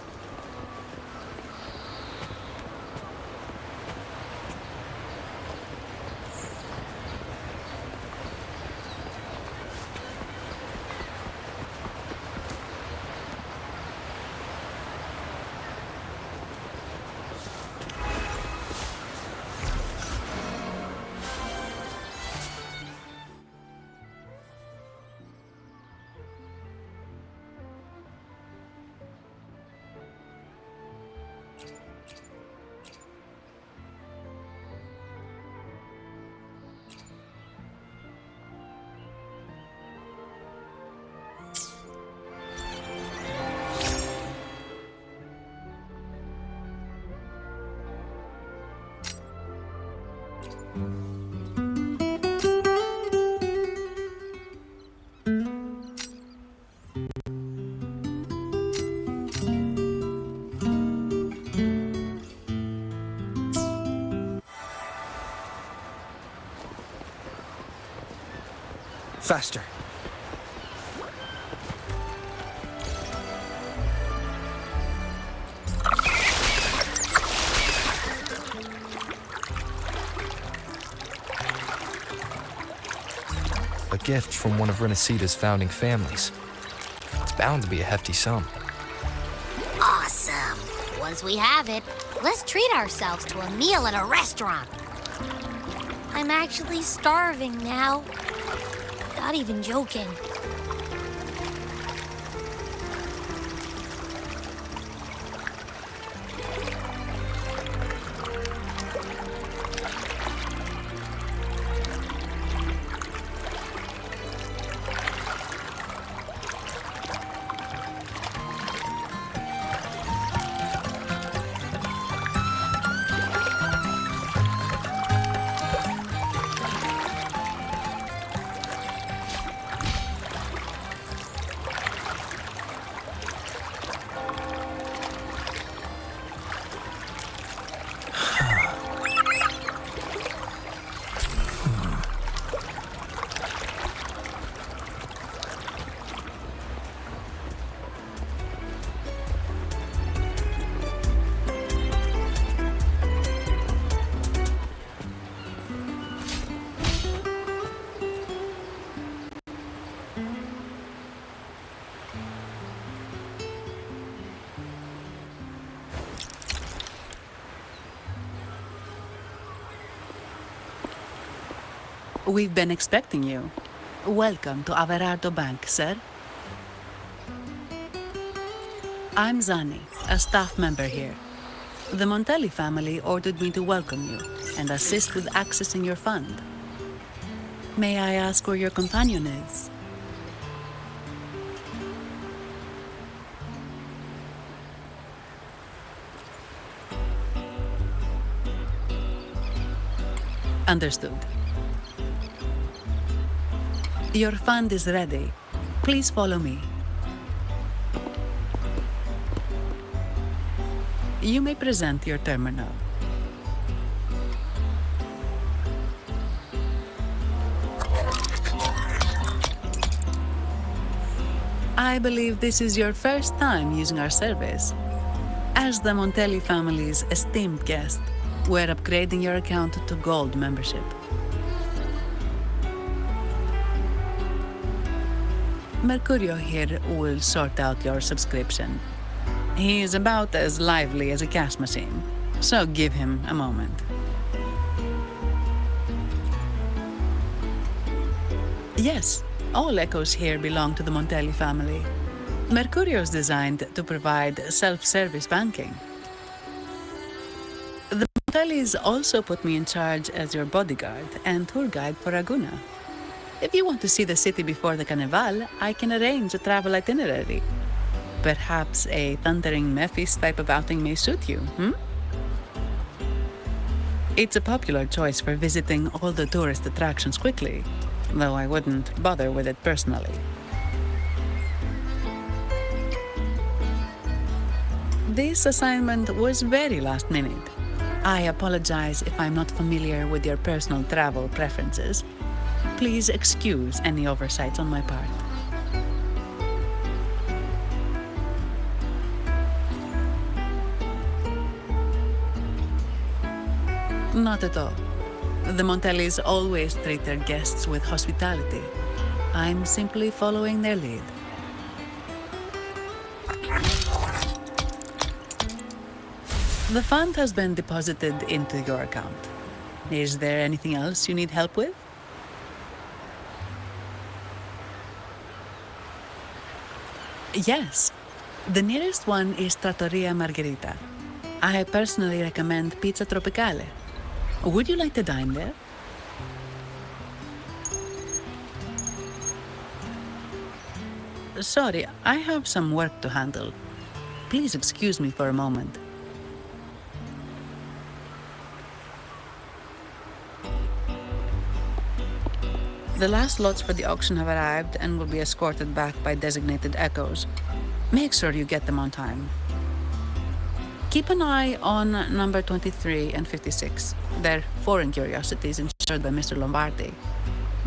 Faster. A gift from one of RINASCITA's founding families. It's bound to be a hefty sum. Awesome. Once we have it, let's treat ourselves to a meal at a restaurant. I'm actually starving now. Not even joking. We've been expecting you. Welcome to Averardo Bank, sir. I'm Zani, a staff member here. The Montelli family ordered me to welcome you and assist with accessing your fund. May I ask where your companion is? Understood. Your fund is ready. Please follow me. You may present your terminal. I believe this is your first time using our service. As the Montelli family's esteemed guest, we're upgrading your account to Gold membership. Mercurio here will sort out your subscription. He is about as lively as a cash machine, so give him a moment. Yes, all echoes here belong to the Montelli family. Mercurio is designed to provide self-service banking. The Montellis also put me in charge as your bodyguard and tour guide for Ragusa. If you want to see the city before the Carnival, I can arrange a travel itinerary. Perhaps a thundering Memphis type of outing may suit you, It's a popular choice for visiting all the tourist attractions quickly. though I wouldn't bother with it personally. This assignment was very last minute. I apologize if I'm not familiar with your personal travel preferences. Please excuse any oversights on my part. Not at all. The Montellis always treat their guests with hospitality. I'm simply following their lead. The fund has been deposited into your account. Is there anything else you need help with? Yes. The nearest one is Trattoria Margherita. I personally recommend Pizza Tropicale. Would you like to dine there? Sorry, I have some work to handle. Please excuse me for a moment. The last lots for the auction have arrived and will be escorted back by designated echoes. Make sure you get them on time. Keep an eye on number 23 and 56. They're foreign curiosities insured by Mr. Lombardi.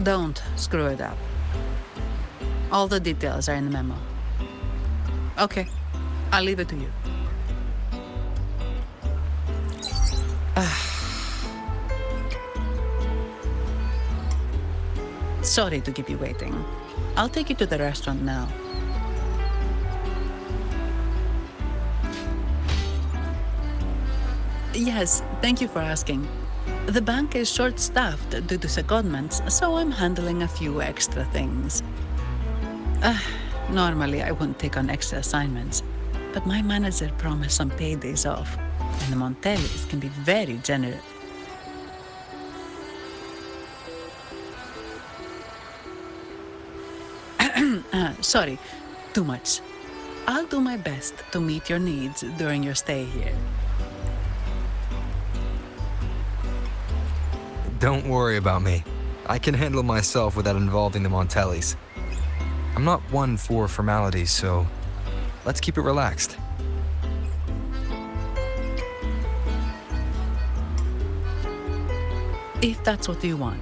Don't screw it up. All the details are in the memo. Okay, I'll leave it to you. Sorry to keep you waiting. I'll take you to the restaurant now. Yes, thank you for asking. The bank is short-staffed due to secondments, so I'm handling a few extra things. Normally, I wouldn't take on extra assignments, but my manager promised some paid days off, and the Montellis can be very generous. Sorry, too much. I'll do my best to meet your needs during your stay here. Don't worry about me. I can handle myself without involving the Montellis. I'm not one for formalities, so let's keep it relaxed. If that's what you want.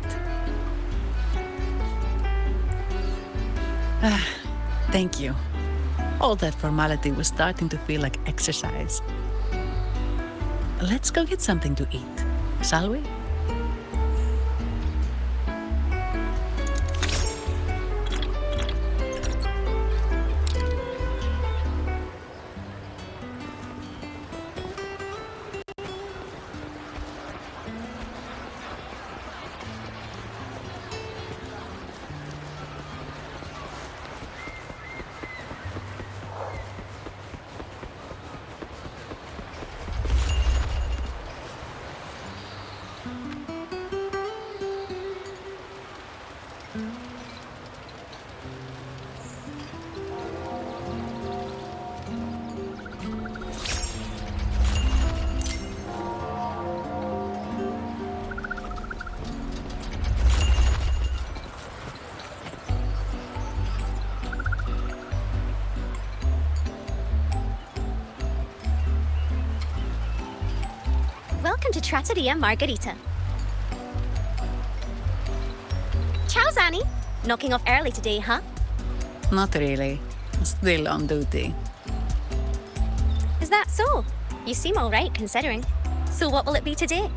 Thank you. All that formality was starting to feel like exercise. Let's go get something to eat, shall we? Welcome to Trattoria Margherita. Ciao, Zanni. Knocking off early today, huh? Not really. Still on duty. Is that so? You seem all right, considering. So what will it be today?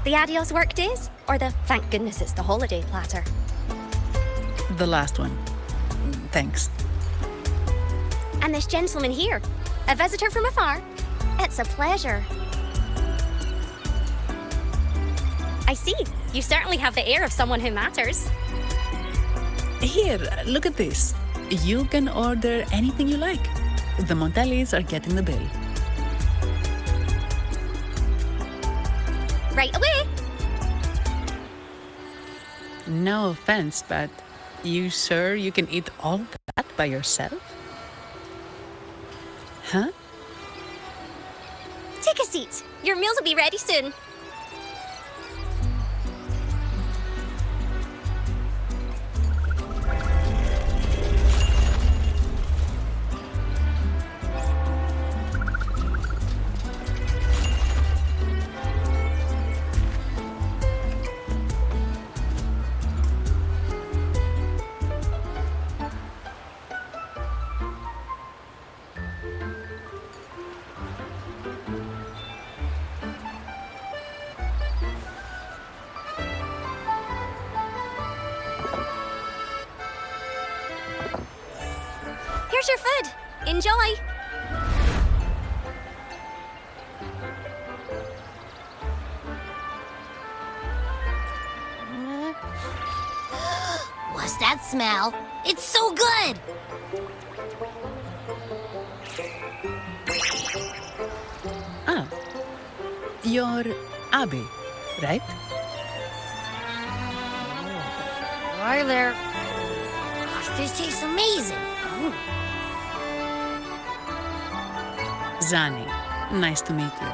The adios work days? Or the thank goodness it's the holiday platter? The last one. Thanks. And this gentleman here, a visitor from afar? It's a pleasure. I see. You certainly have the air of someone who matters. Here, look at this. You can order anything you like. The Montellis are getting the bill. Right away. No offense, but you sure you can eat all that by yourself? Huh? Take a seat. Your meals will be ready soon. Here's your food. Enjoy. What's that smell? It's so good! Ah, you're Abby, right? Hi there. Gosh, this tastes amazing. Zani, nice to meet you.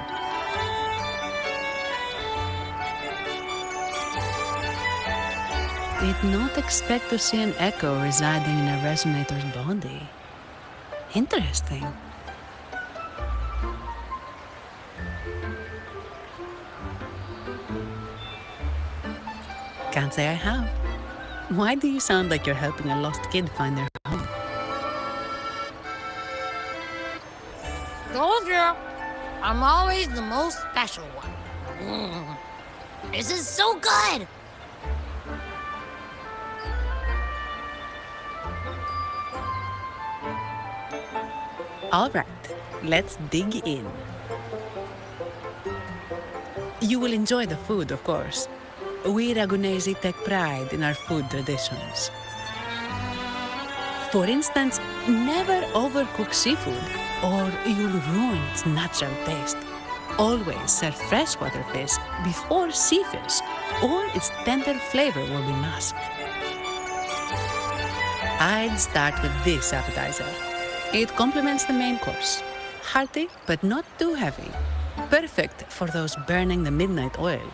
Did not expect to see an echo residing in a resonator's body. Interesting. Can't say I have. Why do you sound like you're helping a lost kid find their home? Told you. I'm always the most special one. This is so good! All right, let's dig in. You will enjoy the food, of course. We Ragunesi take pride in our food traditions. For instance, never overcook seafood, or you'll ruin its natural taste. Always serve freshwater fish before sea fish, or its tender flavor will be masked. I'd start with this appetizer. It complements the main course. Hearty, but not too heavy. Perfect for those burning the midnight oil.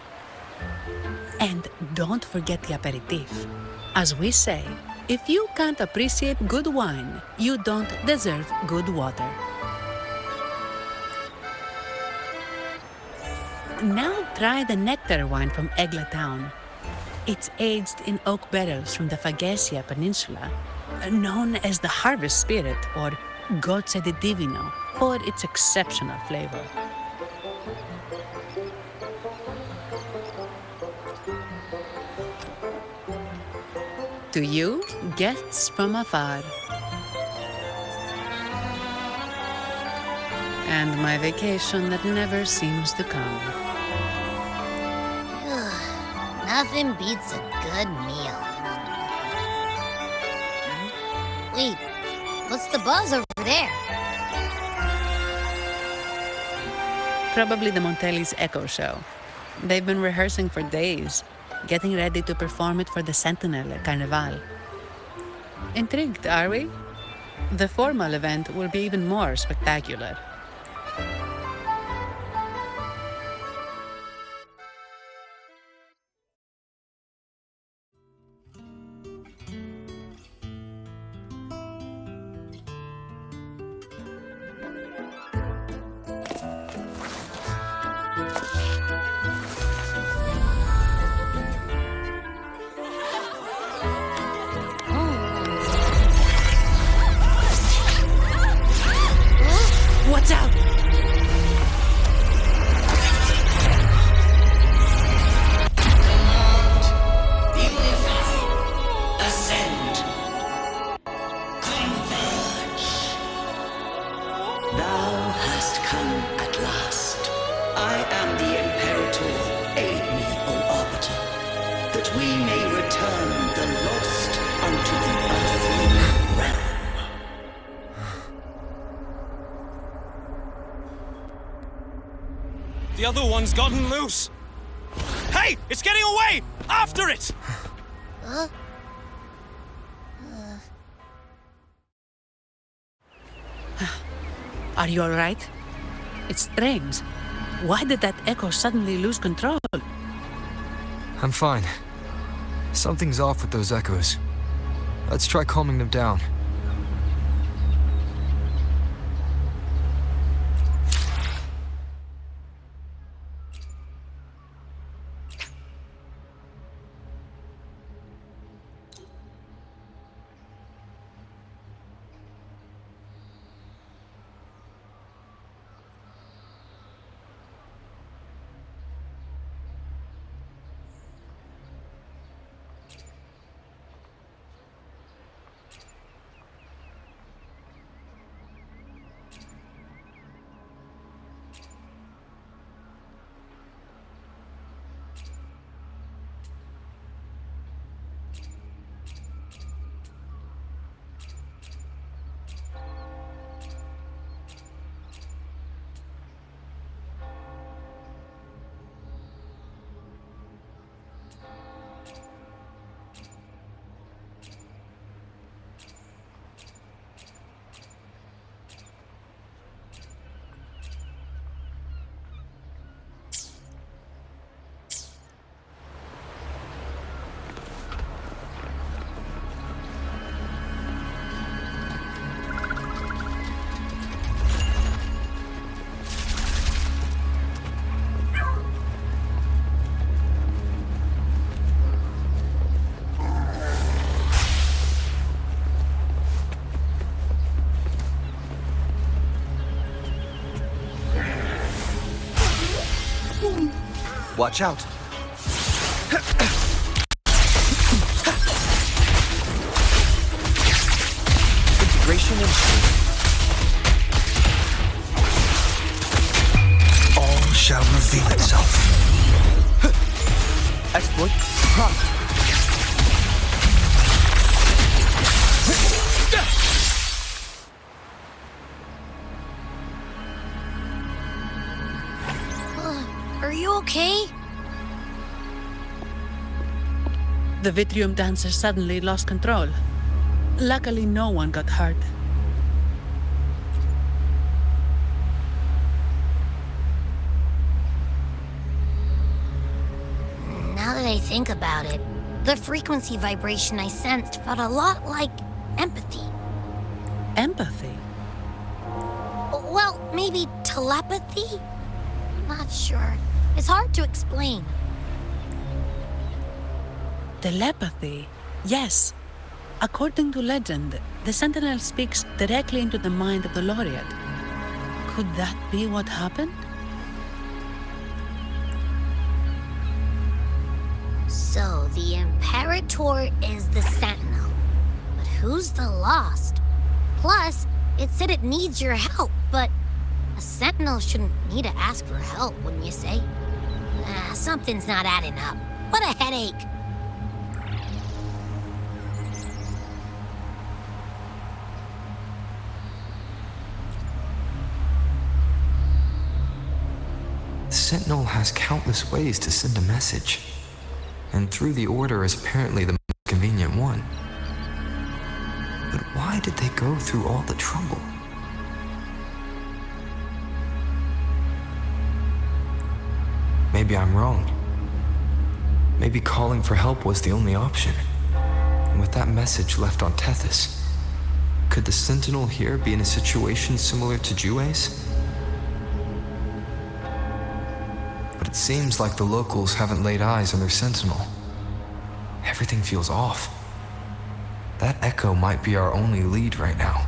And don't forget the aperitif. As we say, if you can't appreciate good wine, you don't deserve good water. Now try the nectar wine from Egla Town. It's aged in oak barrels from the Fagacia Peninsula, known as the Harvest Spirit or Goce di Divino for its exceptional flavor. To you, guests from afar. And my vacation that never seems to come. Nothing beats a good meal. Wait, what's the buzz over there? Probably the Montelli's Echo Show. They've been rehearsing for days, getting ready to perform it for the Sentinel at Carnival. Intrigued, are we? The formal event will be even more spectacular. Watch out! Ascend. Converge. Thou hast come at last. I am the Imperator. Aid me, O Arbiter, that we may return the lost unto the earthly realm. The other one's gotten loose. Hey, it's getting away! After it! Huh? Are you all right? It's strange. Why did that echo suddenly lose control? I'm fine. Something's off with those echoes. Let's try calming them down. Watch out. Integration and All shall reveal itself. exploit. Prompt. Are you okay? The Vitrium dancer suddenly lost control. Luckily, no one got hurt. Now that I think about it, the frequency vibration I sensed felt a lot like empathy. Empathy? Well, maybe telepathy? Not sure. It's hard to explain. Telepathy? Yes. According to legend, the Sentinel speaks directly into the mind of the Laureate. Could that be what happened? So, the Imperator is the Sentinel. But who's the Lost? Plus, it said it needs your help, but a Sentinel shouldn't need to ask for help, wouldn't you say? Something's not adding up. What a headache! The Sentinel has countless ways to send a message, and through the Order is apparently the most convenient one. But why did they go through all the trouble? Maybe I'm wrong. Maybe calling for help was the only option. And with that message left on Tethys, could the Sentinel here be in a situation similar to Jue's? But it seems like the locals haven't laid eyes on their Sentinel. Everything feels off. That Echo might be our only lead right now.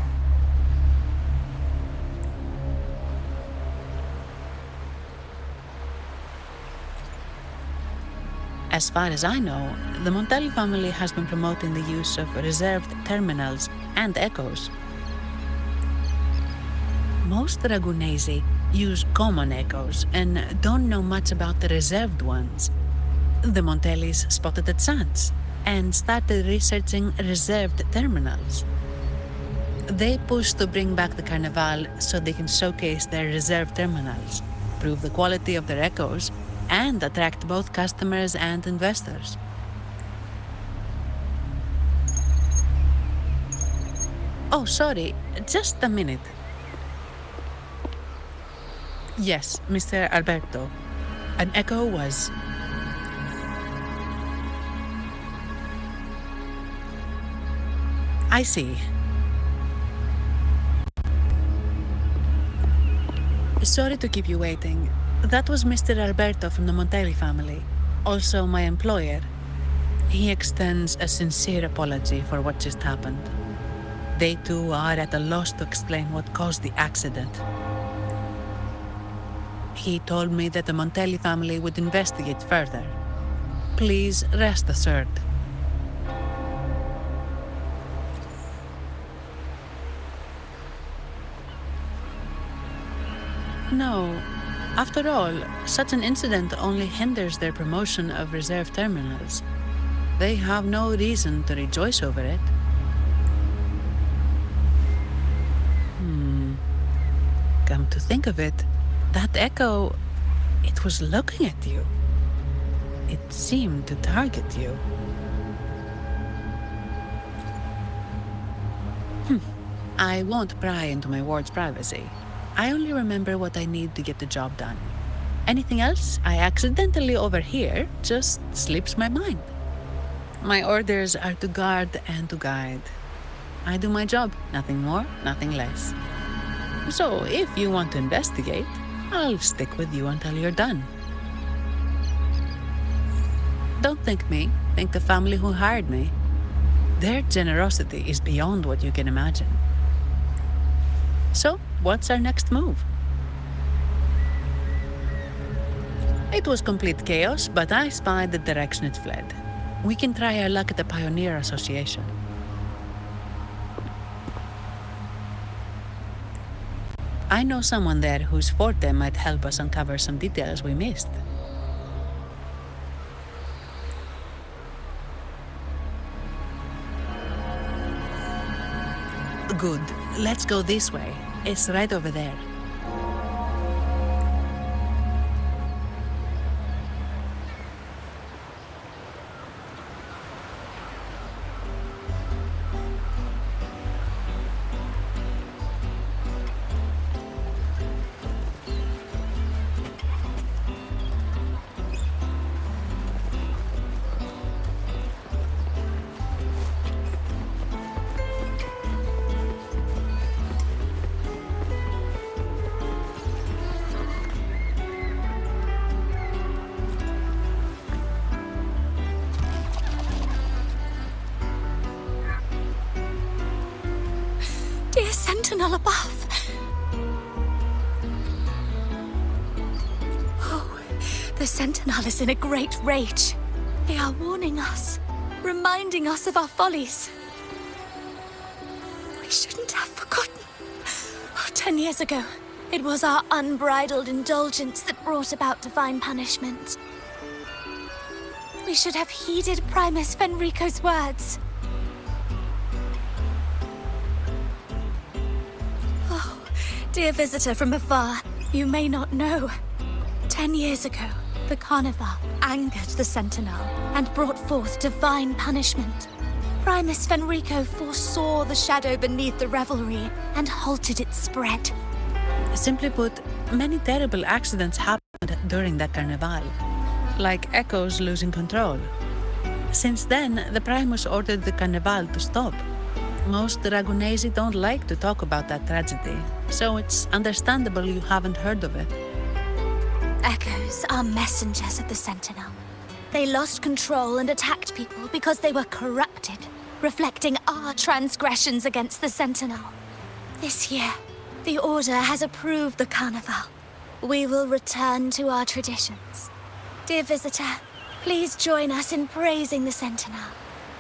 As far as I know, the Montelli family has been promoting the use of reserved terminals and echoes. Most Ragunesi use common echoes and don't know much about the reserved ones. The Montellis spotted a chance and started researching reserved terminals. They pushed to bring back the Carnival so they can showcase their reserved terminals, prove the quality of their echoes, and attract both customers and investors. Oh, sorry, just a minute. Yes, Mr. Alberto. An echo was... I see. Sorry to keep you waiting. That was Mr. Alberto from the Montelli family, also my employer. He extends a sincere apology for what just happened. They too are at a loss to explain what caused the accident. He told me that the Montelli family would investigate further. Please rest assured. No. After all, such an incident only hinders their promotion of reserve terminals. They have no reason to rejoice over it. Come to think of it, that echo, it was looking at you. It seemed to target you. I won't pry into my ward's privacy. I only remember what I need to get the job done. Anything else I accidentally overhear just slips my mind. My orders are to guard and to guide. I do my job, nothing more, nothing less. So if you want to investigate, I'll stick with you until you're done. Don't thank me, thank the family who hired me. Their generosity is beyond what you can imagine. So, what's our next move? It was complete chaos, but I spied the direction it fled. We can try our luck at the Pioneer Association. I know someone there whose forte might help us uncover some details we missed. Good. Let's go this way. It's right over there. Dear Sentinel above. Oh, the Sentinel is in a great rage. They are warning us, reminding us of our follies. We shouldn't have forgotten. 10 years ago, it was our unbridled indulgence that brought about divine punishment. We should have heeded Primus Fenrico's words. Dear visitor from afar, you may not know. 10 years ago, the Carnival angered the Sentinel and brought forth divine punishment. Primus Fenrico foresaw the shadow beneath the revelry and halted its spread. Simply put, many terrible accidents happened during that Carnival, like Echoes losing control. Since then, the Primus ordered the Carnival to stop. Most Dragonesi don't like to talk about that tragedy, so it's understandable you haven't heard of it. Echoes are messengers of the Sentinel. They lost control and attacked people because they were corrupted, reflecting our transgressions against the Sentinel. This year, the Order has approved the Carnival. We will return to our traditions. Dear visitor, please join us in praising the Sentinel.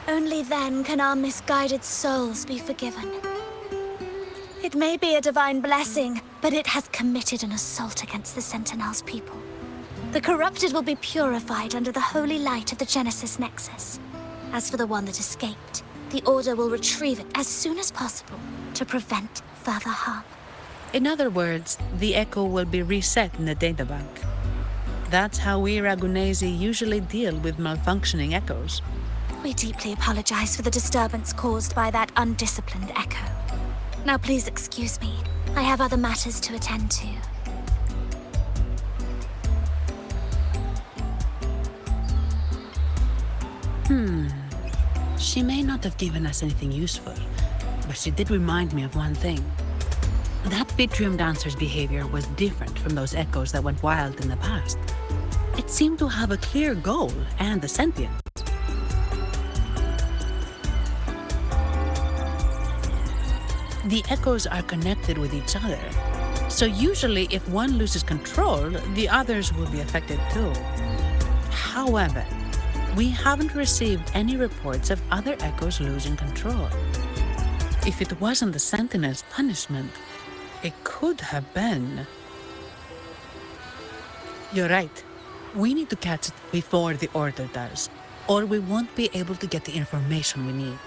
Only then can our misguided souls be forgiven. It may be a divine blessing, but it has committed an assault against the Sentinel's people. The corrupted will be purified under the holy light of the Genesis Nexus. As for the one that escaped, the Order will retrieve it as soon as possible to prevent further harm. In other words, the Echo will be reset in the databank. That's how we Ragunesi usually deal with malfunctioning Echoes. We deeply apologize for the disturbance caused by that undisciplined Echo. Now please excuse me. I have other matters to attend to. She may not have given us anything useful, but she did remind me of one thing. That Vitrium dancer's behavior was different from those Echoes that went wild in the past. It seemed to have a clear goal and a sentience. The Echoes are connected with each other, so usually if one loses control, the others will be affected too. However, we haven't received any reports of other Echoes losing control. If it wasn't the Sentinel's punishment, it could have been. You're right. We need to catch it before the Order does, or we won't be able to get the information we need.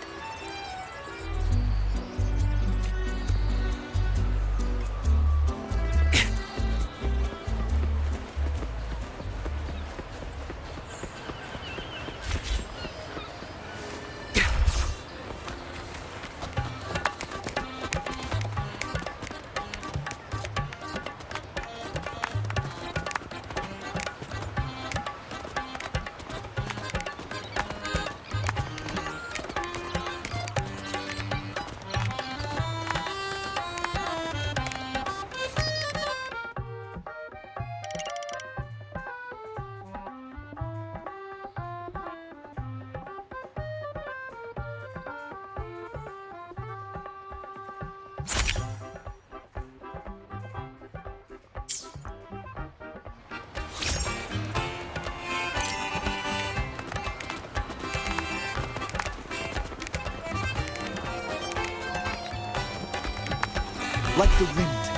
like the wind.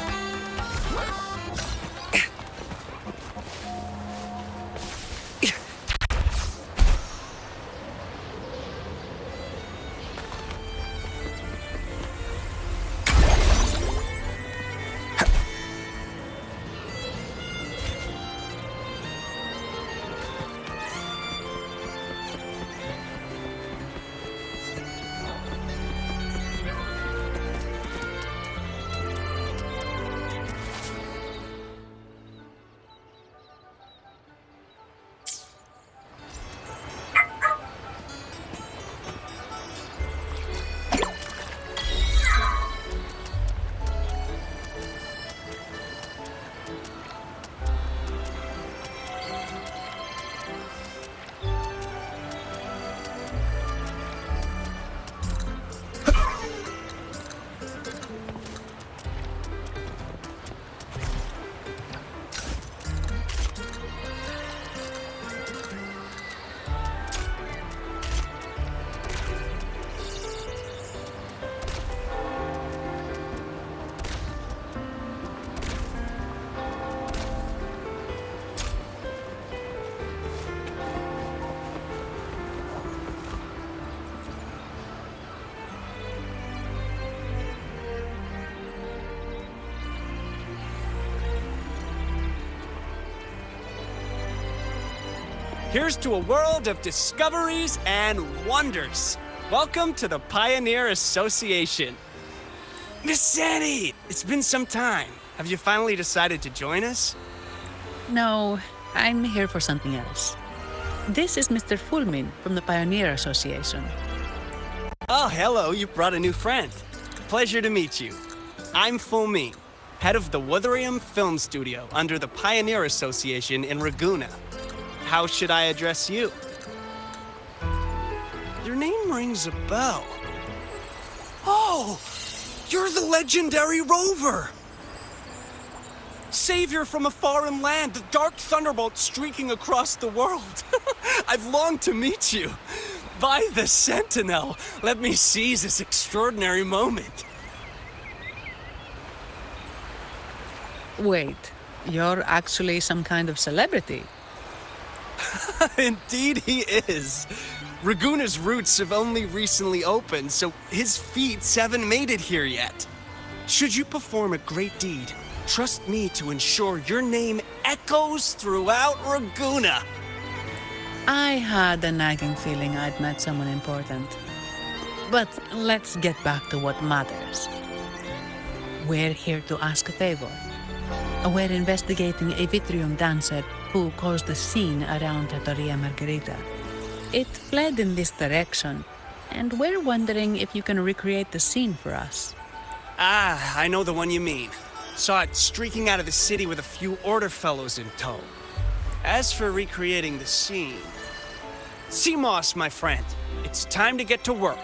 Here's to a world of discoveries and wonders. Welcome to the Pioneer Association. Miss Sandy, it's been some time. Have you finally decided to join us? No, I'm here for something else. This is Mr. Fulmin from the Pioneer Association. Oh, hello, you brought a new friend. Pleasure to meet you. I'm Fulmin, head of the Wuthering Film Studio under the Pioneer Association in Raguna. How should I address you? Your name rings a bell. Oh, you're the legendary Rover! Savior from a foreign land, the dark thunderbolt streaking across the world. I've longed to meet you. By the Sentinel, let me seize this extraordinary moment. Wait, you're actually some kind of celebrity. Indeed he is. Raguna's roots have only recently opened, so his feats haven't made it here yet. Should you perform a great deed, trust me to ensure your name echoes throughout Raguna. I had a nagging feeling I'd met someone important. But let's get back to what matters. We're here to ask a favor. We're investigating a Vitrium dancer who caused a scene around Trattoria Margherita. It fled in this direction, and we're wondering if you can recreate the scene for us. Ah, I know the one you mean. Saw it streaking out of the city with a few order fellows in tow. As for recreating the scene... CMOS, my friend, it's time to get to work.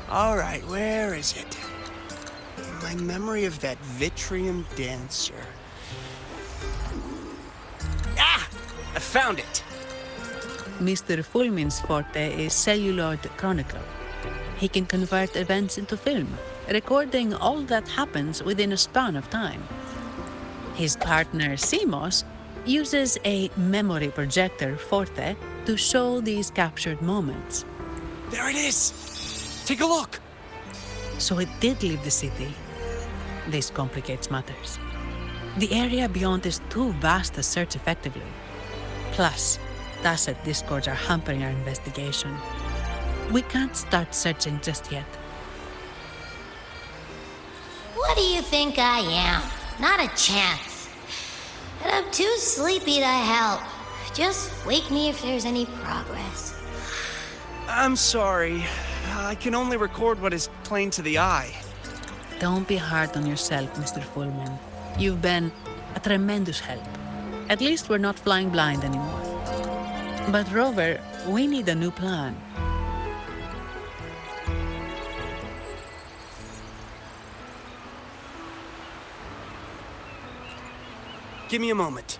All right, where is it? My memory of that Vitrium dancer. Ah! I found it! Mr. Fulmin's forte is celluloid chronicle. He can convert events into film, recording all that happens within a span of time. His partner, CMOS, uses a memory projector forte to show these captured moments. There it is! Take a look! So it did leave the city. This complicates matters. The area beyond is too vast to search effectively. Plus, Tacet discords are hampering our investigation. We can't start searching just yet. What do you think I am? Not a chance. And I'm too sleepy to help. Just wake me if there's any progress. I'm sorry. I can only record what is plain to the eye. Don't be hard on yourself, Mr. Fulmin. You've been a tremendous help. At least we're not flying blind anymore. But Rover, we need a new plan. Give me a moment.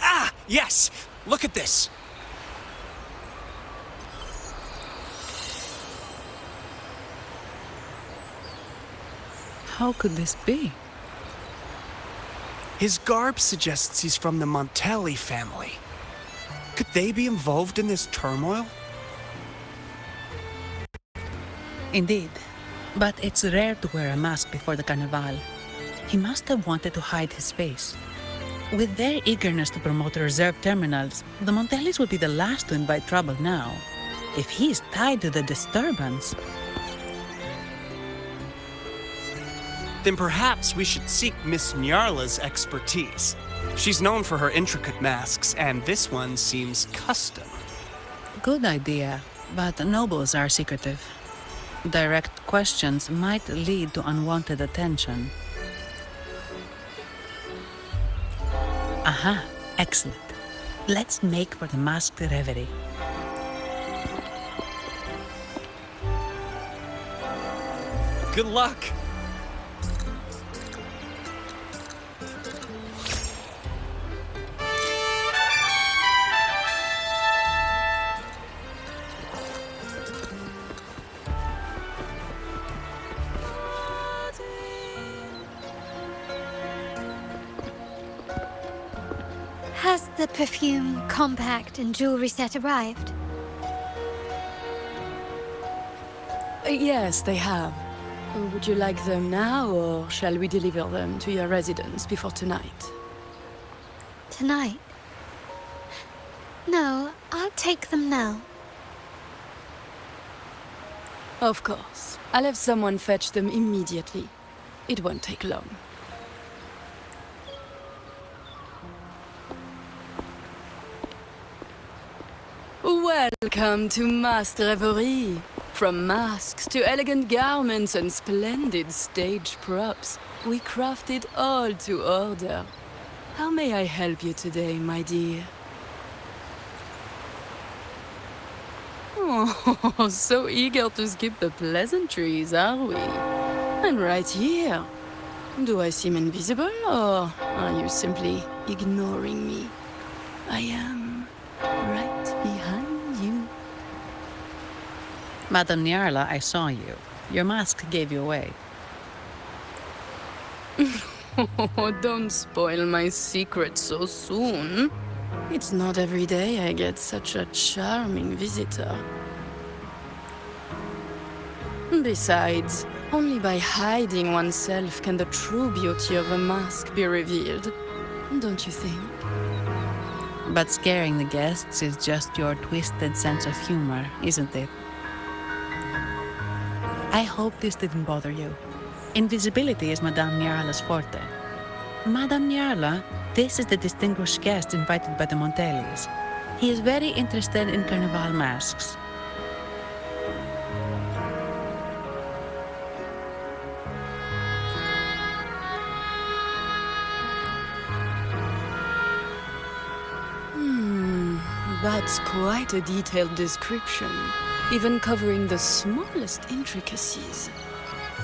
Ah, yes! Look at this! How could this be? His garb suggests he's from the Montelli family. Could they be involved in this turmoil? Indeed. But it's rare to wear a mask before the Carnival. He must have wanted to hide his face. With their eagerness to promote reserved terminals, the Montellis would be the last to invite trouble now. If he is tied to the disturbance... Then perhaps we should seek Miss Nyarla's expertise. She's known for her intricate masks, and this one seems custom. Good idea, but nobles are secretive. Direct questions might lead to unwanted attention. Aha, excellent. Let's make for the masked reverie. Good luck! Has the perfume, compact, and jewelry set arrived? Yes, they have. Would you like them now, or shall we deliver them to your residence before tonight? Tonight? No, I'll take them now. Of course. I'll have someone fetch them immediately. It won't take long. Welcome to Masked Reverie. From masks to elegant garments and splendid stage props, we crafted all to order. How may I help you today, my dear? Oh, so eager to skip the pleasantries, are we? I'm right here. Do I seem invisible, or are you simply ignoring me? I am right behind you. Madame Nyarla, I saw you. Your mask gave you away. Oh, don't spoil my secret so soon. It's not every day I get such a charming visitor. Besides, only by hiding oneself can the true beauty of a mask be revealed. Don't you think? But scaring the guests is just your twisted sense of humor, isn't it? I hope this didn't bother you. Invisibility is Madame Nyarla's forte. Madame Nyarla, this is the distinguished guest invited by the Montellis. He is very interested in Carnival masks. That's quite a detailed description, even covering the smallest intricacies.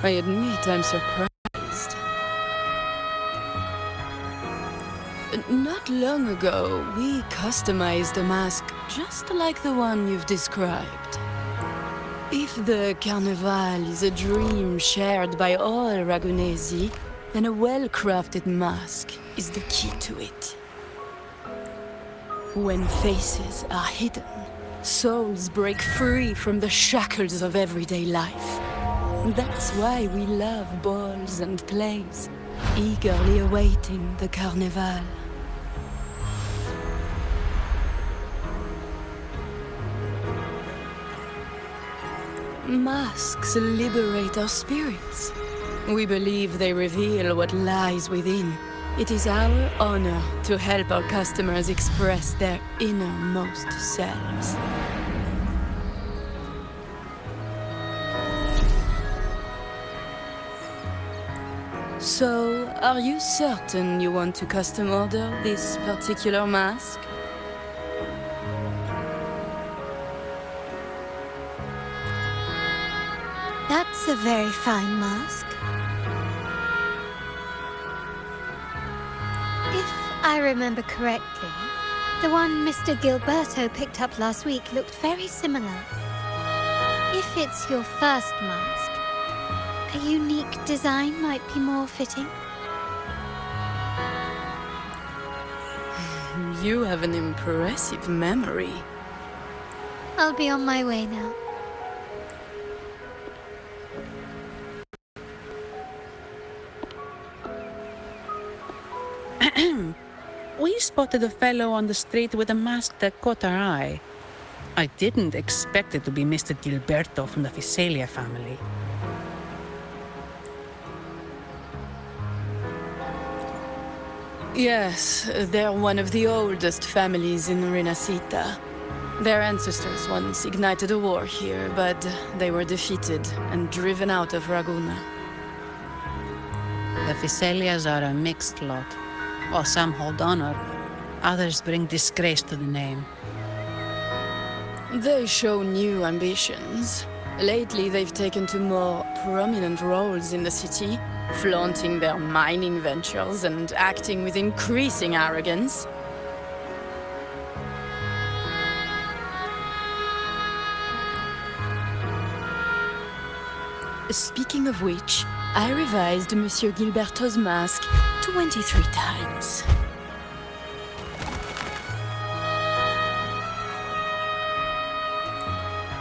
I admit I'm surprised. Not long ago, we customized a mask just like the one you've described. If the Carnival is a dream shared by all Ragunesi, then a well-crafted mask is the key to it. When faces are hidden, souls break free from the shackles of everyday life. That's why we love balls and plays, eagerly awaiting the Carnival. Masks liberate our spirits. We believe they reveal what lies within. It is our honor to help our customers express their innermost selves. So, are you certain you want to custom order this particular mask? That's a very fine mask. If I remember correctly, the one Mr. Gilberto picked up last week looked very similar. If it's your first mask, A unique design might be more fitting. You have an impressive memory. I'll be on my way now. We spotted a fellow on the street with a mask that caught our eye. I didn't expect it to be Mr. Gilberto from the Visalia family. Yes, they're one of the oldest families in RINASCITA. Their ancestors once ignited a war here, but they were defeated and driven out of Raguna. The Visalias are a mixed lot. While some hold honor, others bring disgrace to the name. They show new ambitions. Lately, they've taken to more prominent roles in the city, flaunting their mining ventures and acting with increasing arrogance. Speaking of which, I revised Monsieur Gilberto's mask 23 times.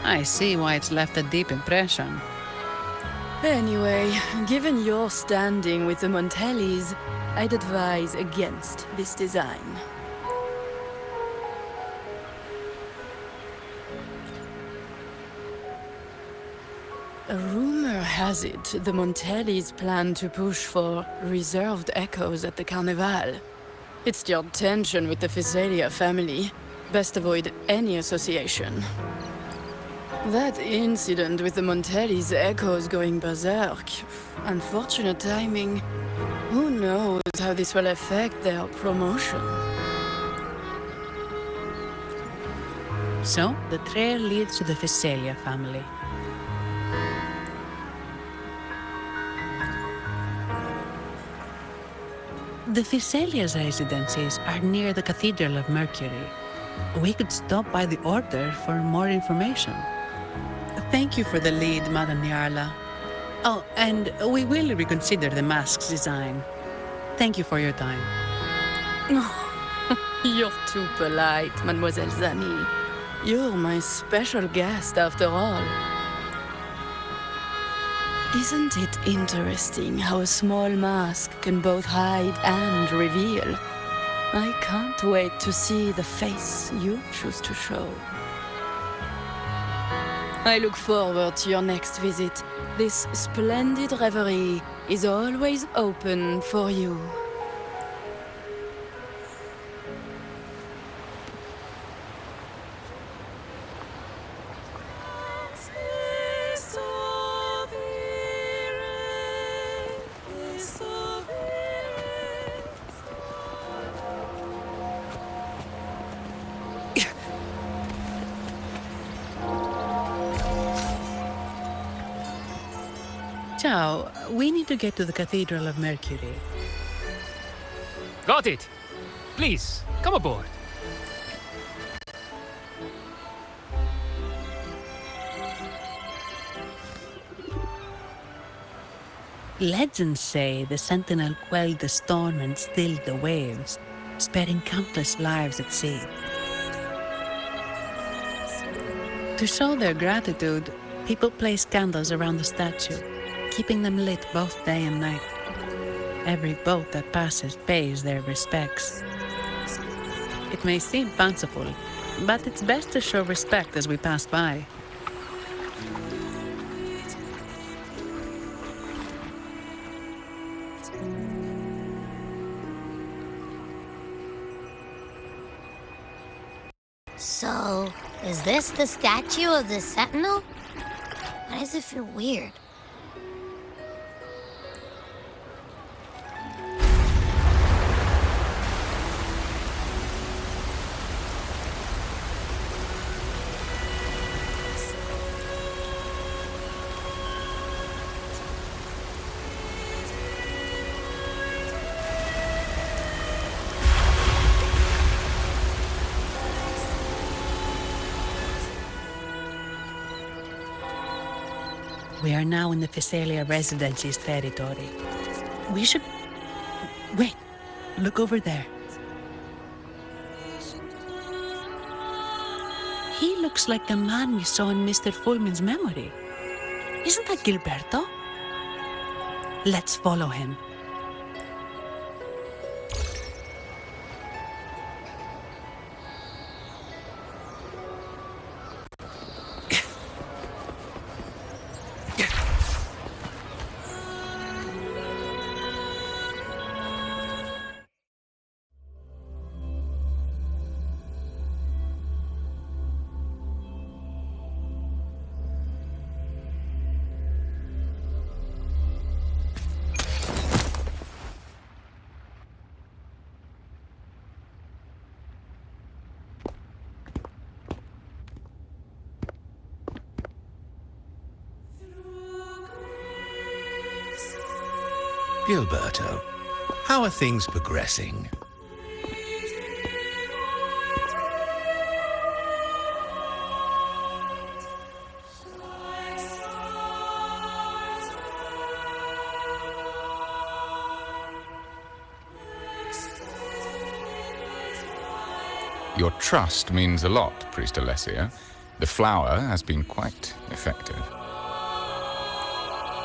I see why it's left a deep impression. Anyway, given your standing with the Montellis, I'd advise against this design. A rumor has it the Montellis plan to push for reserved echoes at the Carnival. It's stirred tension with the Visalia family. Best avoid any association. That incident with the Montellis' echoes going berserk. Unfortunate timing. Who knows how this will affect their promotion? So, the trail leads to the Visalia family. The Visalia's residences are near the Cathedral of Mercury. We could stop by the Order for more information. Thank you for the lead, Madame Niarla. Oh, and we will reconsider the mask's design. Thank you for your time. You're too polite, Mademoiselle Zani. You're my special guest, after all. Isn't it interesting how a small mask can both hide and reveal? I can't wait to see the face you choose to show. I look forward to your next visit. This splendid reverie is always open for you. Ciao, we need to get to the Cathedral of Mercury. Got it! Please, come aboard. Legends say the Sentinel quelled the storm and stilled the waves, sparing countless lives at sea. To show their gratitude, people place candles around the statue, keeping them lit both day and night. Every boat that passes pays their respects. It may seem fanciful, but it's best to show respect as we pass by. So, is this the statue of the Sentinel? Why does it feel weird? We are now in the Physalia Residency's territory. We should... Wait, look over there. He looks like the man we saw in Mr. Fulmin's memory. Isn't that Gilberto? Let's follow him. Gilberto, how are things progressing? Your trust means a lot, Priest Alessia. The flower has been quite effective.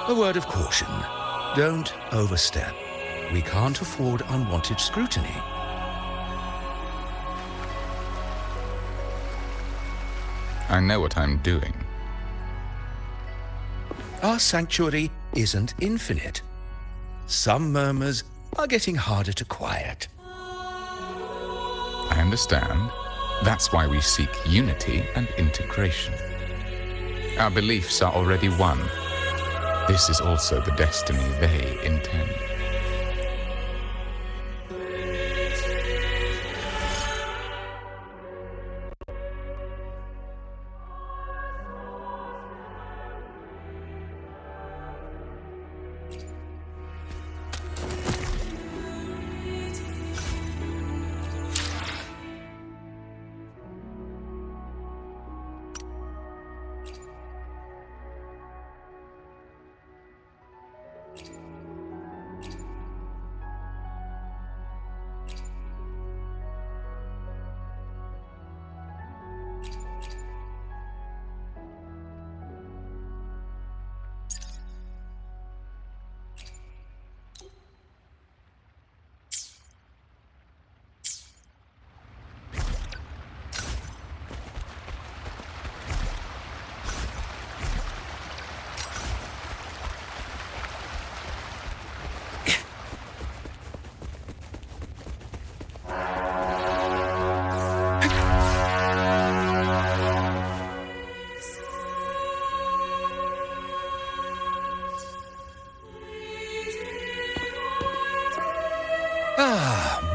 A word of caution. Don't overstep. We can't afford unwanted scrutiny. I know what I'm doing. Our sanctuary isn't infinite. Some murmurs are getting harder to quiet. I understand. That's why we seek unity and integration. Our beliefs are already one. This is also the destiny they intend.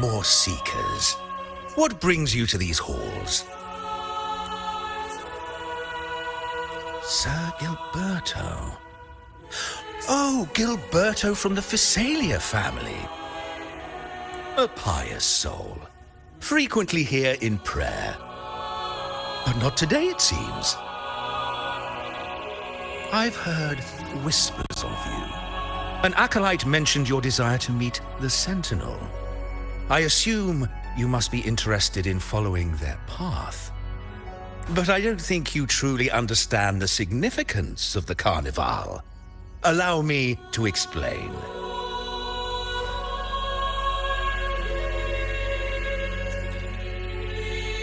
More seekers. What brings you to these halls? Sir Gilberto. Oh, Gilberto from the Physalia family. A pious soul. Frequently here in prayer. But not today, it seems. I've heard whispers of you. An acolyte mentioned your desire to meet the Sentinel. I assume you must be interested in following their path. But I don't think you truly understand the significance of the Carnival. Allow me to explain.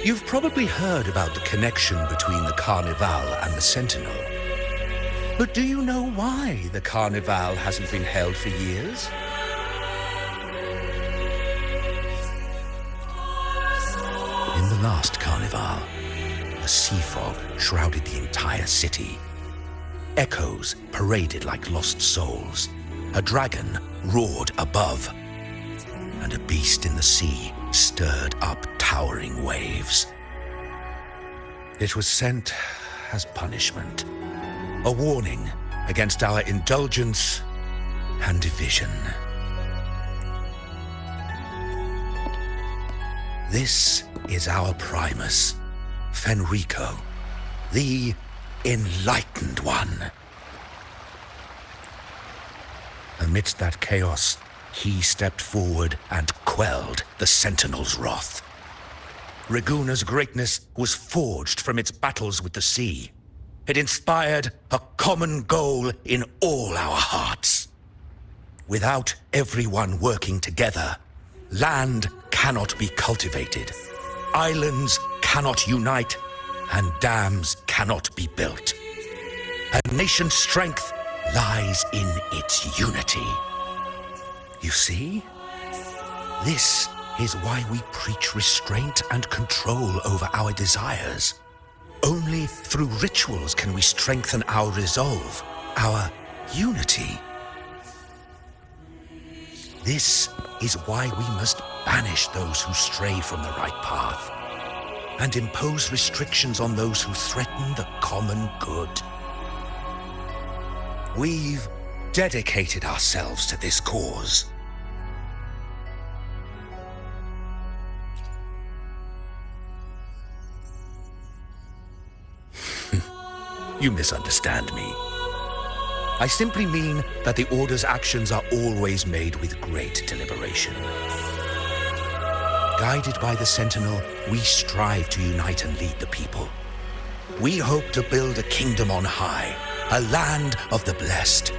You've probably heard about the connection between the Carnival and the Sentinel. But do you know why the Carnival hasn't been held for years? In the last Carnival, a sea fog shrouded the entire city. Echoes paraded like lost souls. A dragon roared above. And a beast in the sea stirred up towering waves. It was sent as punishment. A warning against our indulgence and division. This is our Primus, Fenrico, the Enlightened One. Amidst that chaos, he stepped forward and quelled the Sentinel's wrath. Raguna's greatness was forged from its battles with the sea. It inspired a common goal in all our hearts. Without everyone working together, land cannot be cultivated, islands cannot unite, and dams cannot be built. A nation's strength lies in its unity. You see? This is why we preach restraint and control over our desires. Only through rituals can we strengthen our resolve, our unity. This is why we must banish those who stray from the right path and impose restrictions on those who threaten the common good. We've dedicated ourselves to this cause. You misunderstand me. I simply mean that the Order's actions are always made with great deliberation. Guided by the Sentinel, we strive to unite and lead the people. We hope to build a kingdom on high, a land of the blessed,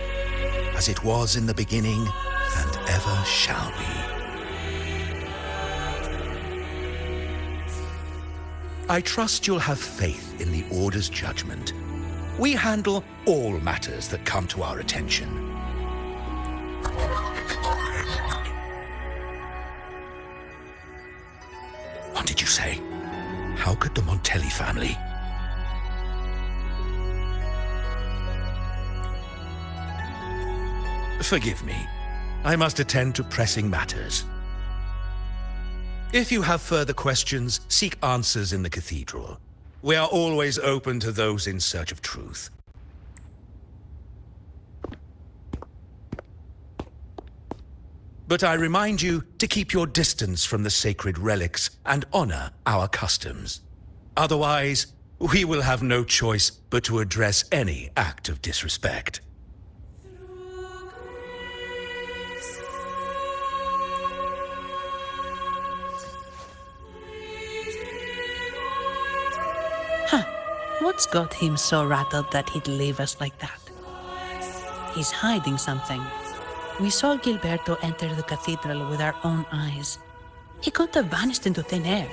as it was in the beginning and ever shall be. I trust you'll have faith in the Order's judgment. We handle all matters that come to our attention. What did you say? How could the Montelli family? Forgive me. I must attend to pressing matters. If you have further questions, seek answers in the cathedral. We are always open to those in search of truth. But I remind you to keep your distance from the sacred relics and honor our customs. Otherwise, we will have no choice but to address any act of disrespect. What's got him so rattled that he'd leave us like that? He's hiding something. We saw Gilberto enter the cathedral with our own eyes. He couldn't have vanished into thin air.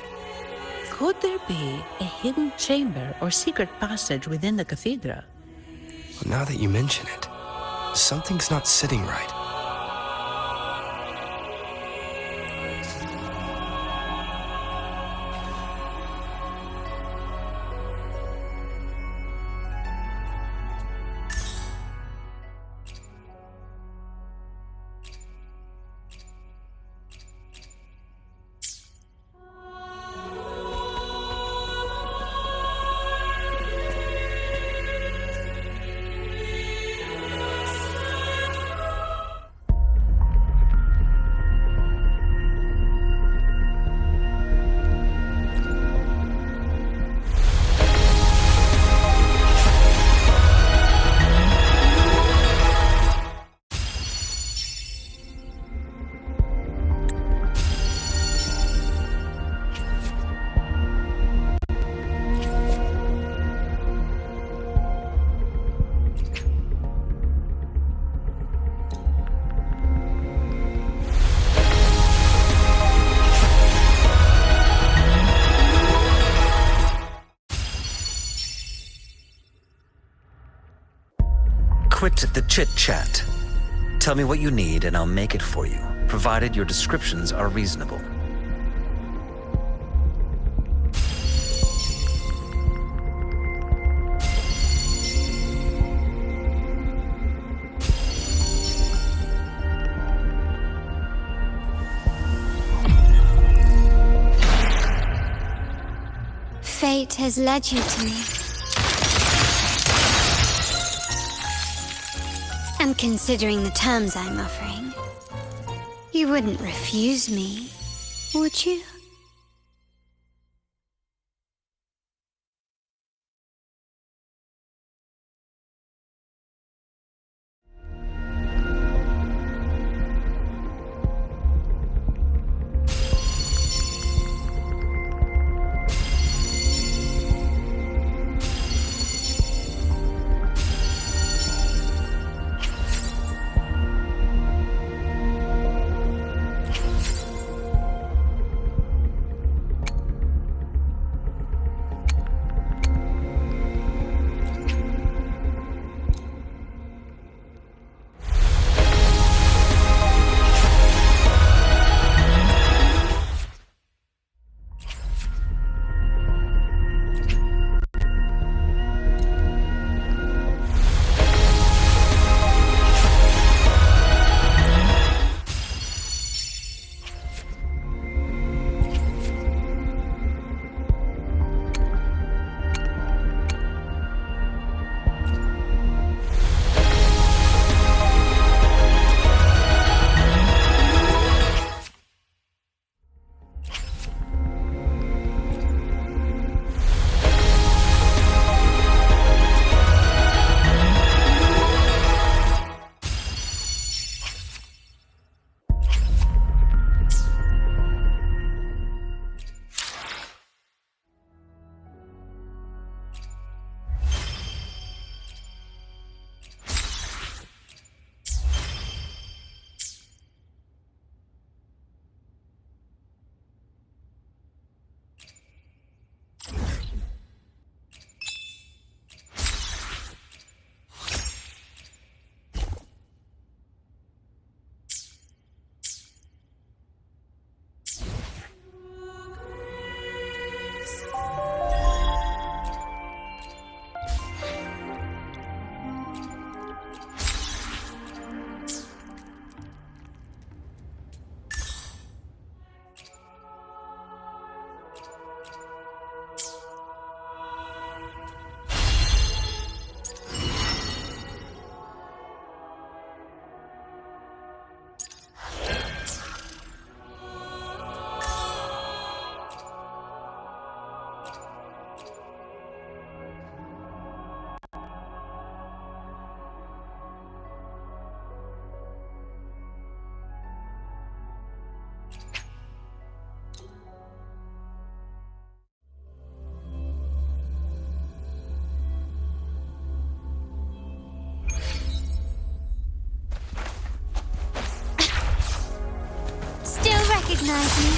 Could there be a hidden chamber or secret passage within the cathedral? Well, now that you mention it, something's not sitting right. Quit the chit-chat. Tell me what you need and I'll make it for you, provided your descriptions are reasonable. Fate has led you to me. And considering the terms I'm offering, you wouldn't refuse me, would you? recognize me?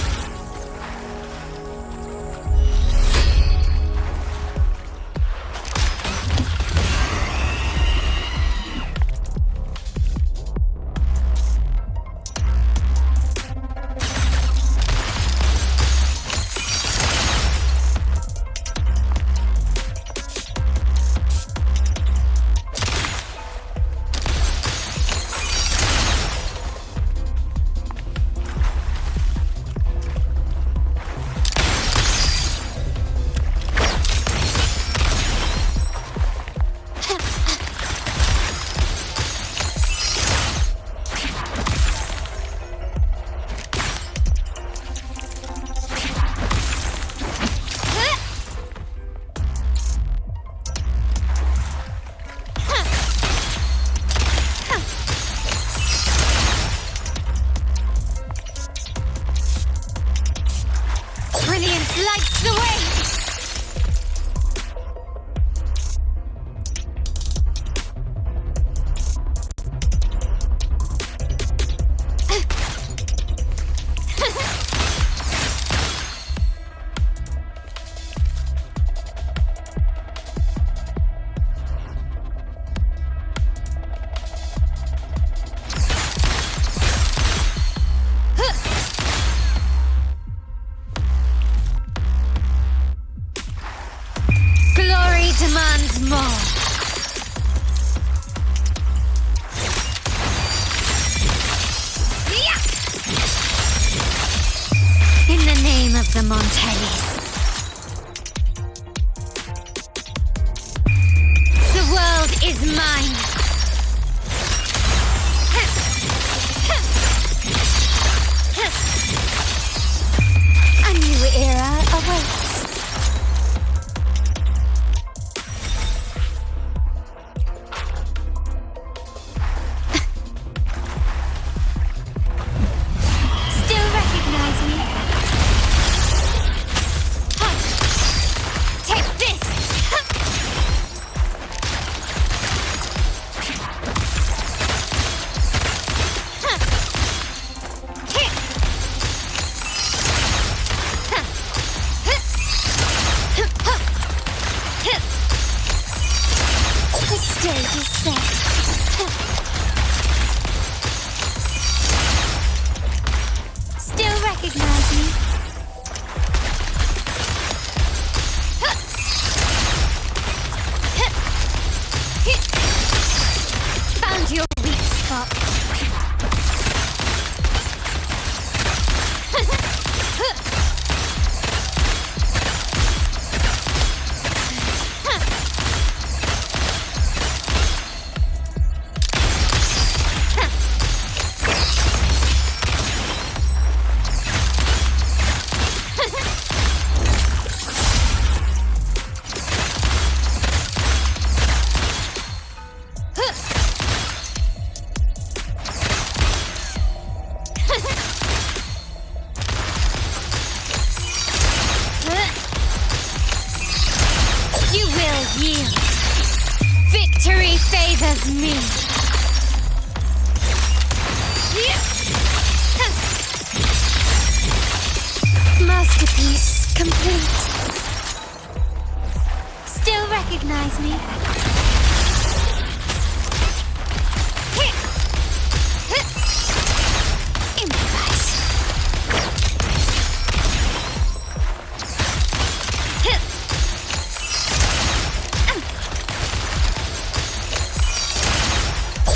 Lights the way! Demands more. In the name of the Montellis. The world is mine. A new era awaits. Victory favors me. Masterpiece complete. Still recognize me? Improvise.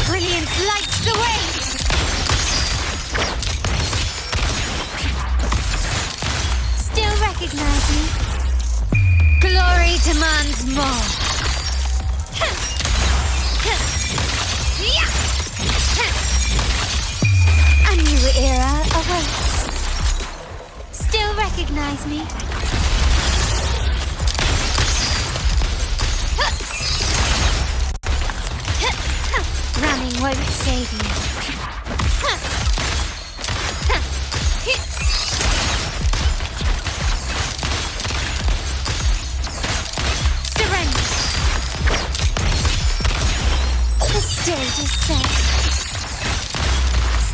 Brilliance lights the way! Still recognize me? Glory demands more. A new era awaits. Still recognize me? Running won't save you. Surrender. The stage is set.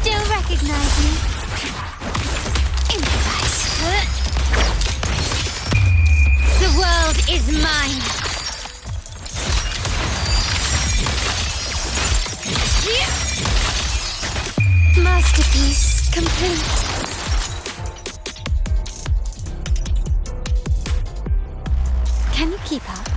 Still recognize me? Improvise. The world is mine. Masterpiece complete. Can you keep up?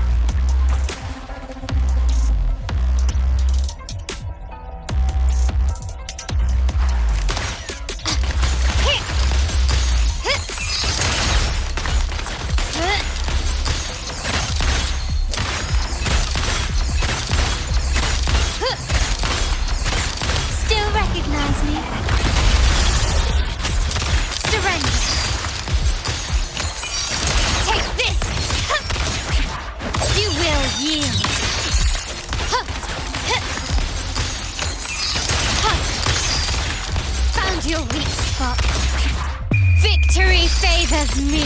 Still recognize me? Surrender. Take this. You will yield. Found your weak spot. Victory favors me.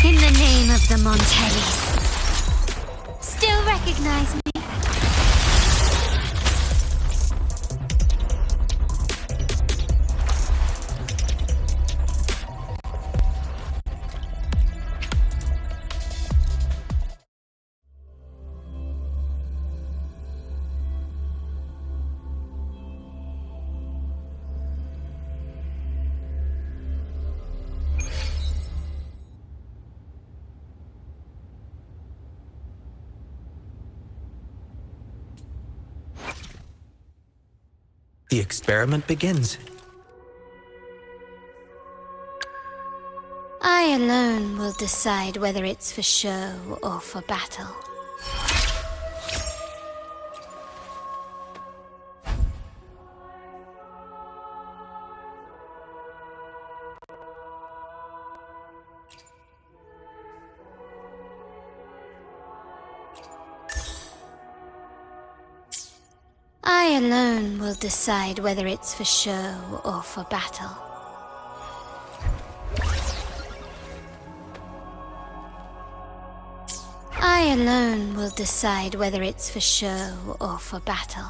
In the name of the Montellis. Still recognize me? The experiment begins. I alone will decide whether it's for show or for battle. I alone will decide whether it's for show or for battle. I alone will decide whether it's for show or for battle.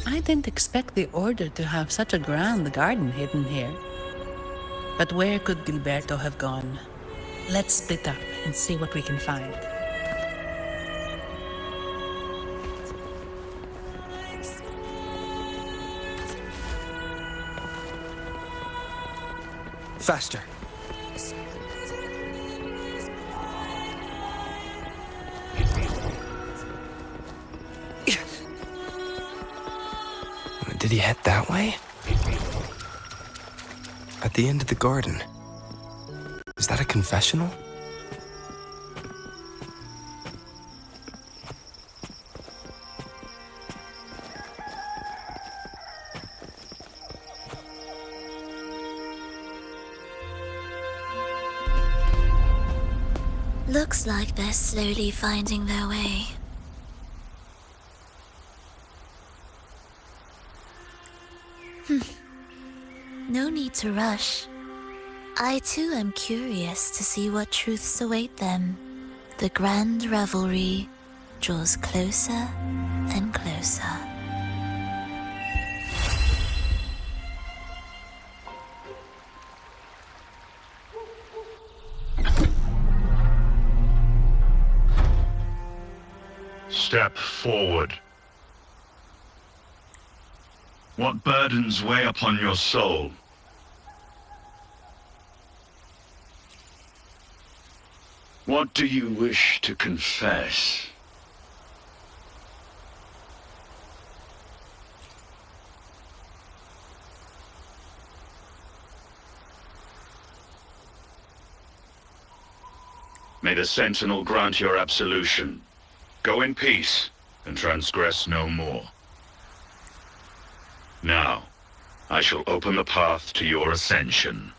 I didn't expect the Order to have such a grand garden hidden here. But where could Gilberto have gone? Let's split up and see what we can find. Faster. Did he head that way? At the end of the garden. Is that a confessional? Looks like they're slowly finding their way. No need to rush. I too am curious to see what truths await them. The grand revelry draws closer and closer. Step forward. What burdens weigh upon your soul? What do you wish to confess? May the Sentinel grant your absolution. Go in peace and transgress no more. Now, I shall open the path to your ascension.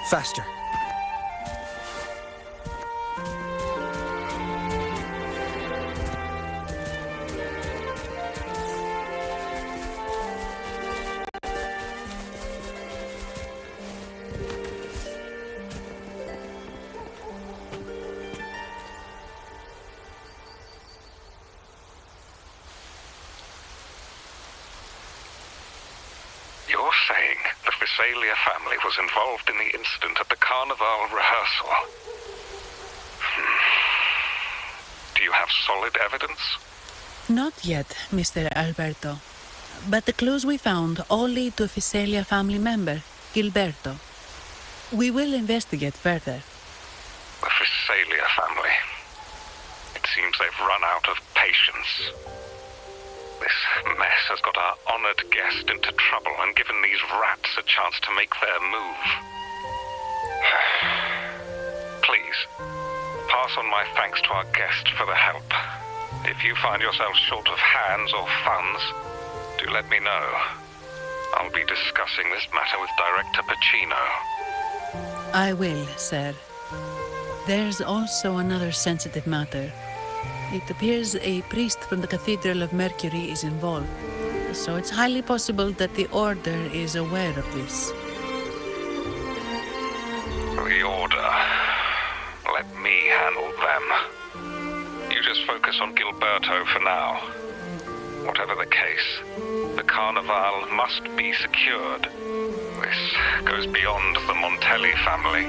Faster. You're saying the Visalia family was involved in the incident at the Carnival rehearsal? Do you have solid evidence? Not yet, Mr. Alberto. But the clues we found all lead to a Visalia family member, Gilberto. We will investigate further. The Visalia family. It seems they've run out of patience. This mess has got our honored guest into trouble and given these rats a chance to make their move. Please, pass on my thanks to our guest for the help. If you find yourself short of hands or funds, do let me know. I'll be discussing this matter with Director Pacino. I will, sir. There's also another sensitive matter. It appears a priest from the Cathedral of Mercury is involved, so it's highly possible that the Order is aware of this. The Order. Let me handle them. You just focus on Gilberto for now. Whatever the case, the Carnival must be secured. This goes beyond the Montelli family.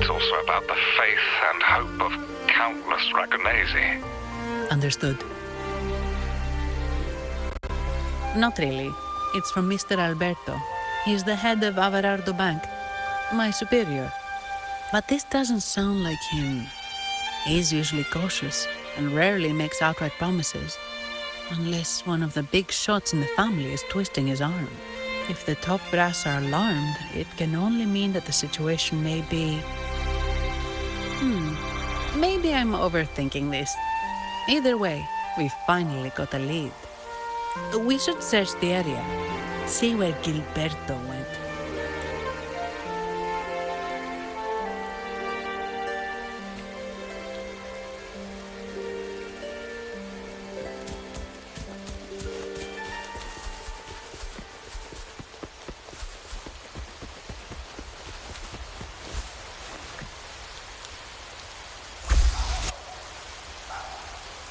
It's also about the faith and hope of countless Raganesi. Understood. Not really. It's from Mr. Alberto. He's the head of Averardo Bank, my superior. But this doesn't sound like him. He's usually cautious and rarely makes outright promises. Unless one of the big shots in the family is twisting his arm. If the top brass are alarmed, it can only mean that the situation may be... Maybe I'm overthinking this. Either way, we've finally got a lead. We should search the area, see where Gilberto went.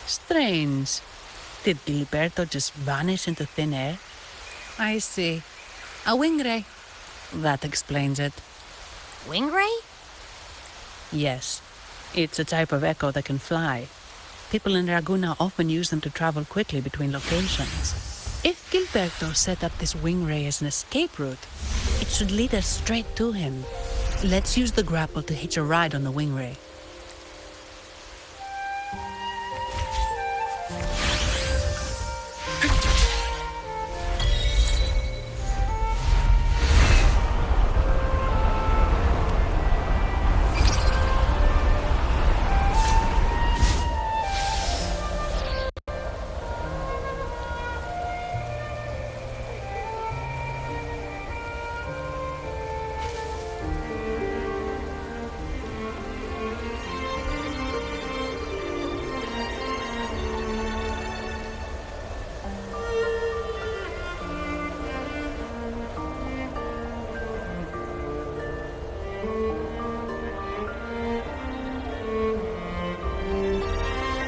Strange. Did Gilberto just vanish into thin air? I see. A wing ray. That explains it. Wing ray? Yes. It's a type of echo that can fly. People in Raguna often use them to travel quickly between locations. If Gilberto set up this wing ray as an escape route, it should lead us straight to him. Let's use the grapple to hitch a ride on the wing ray.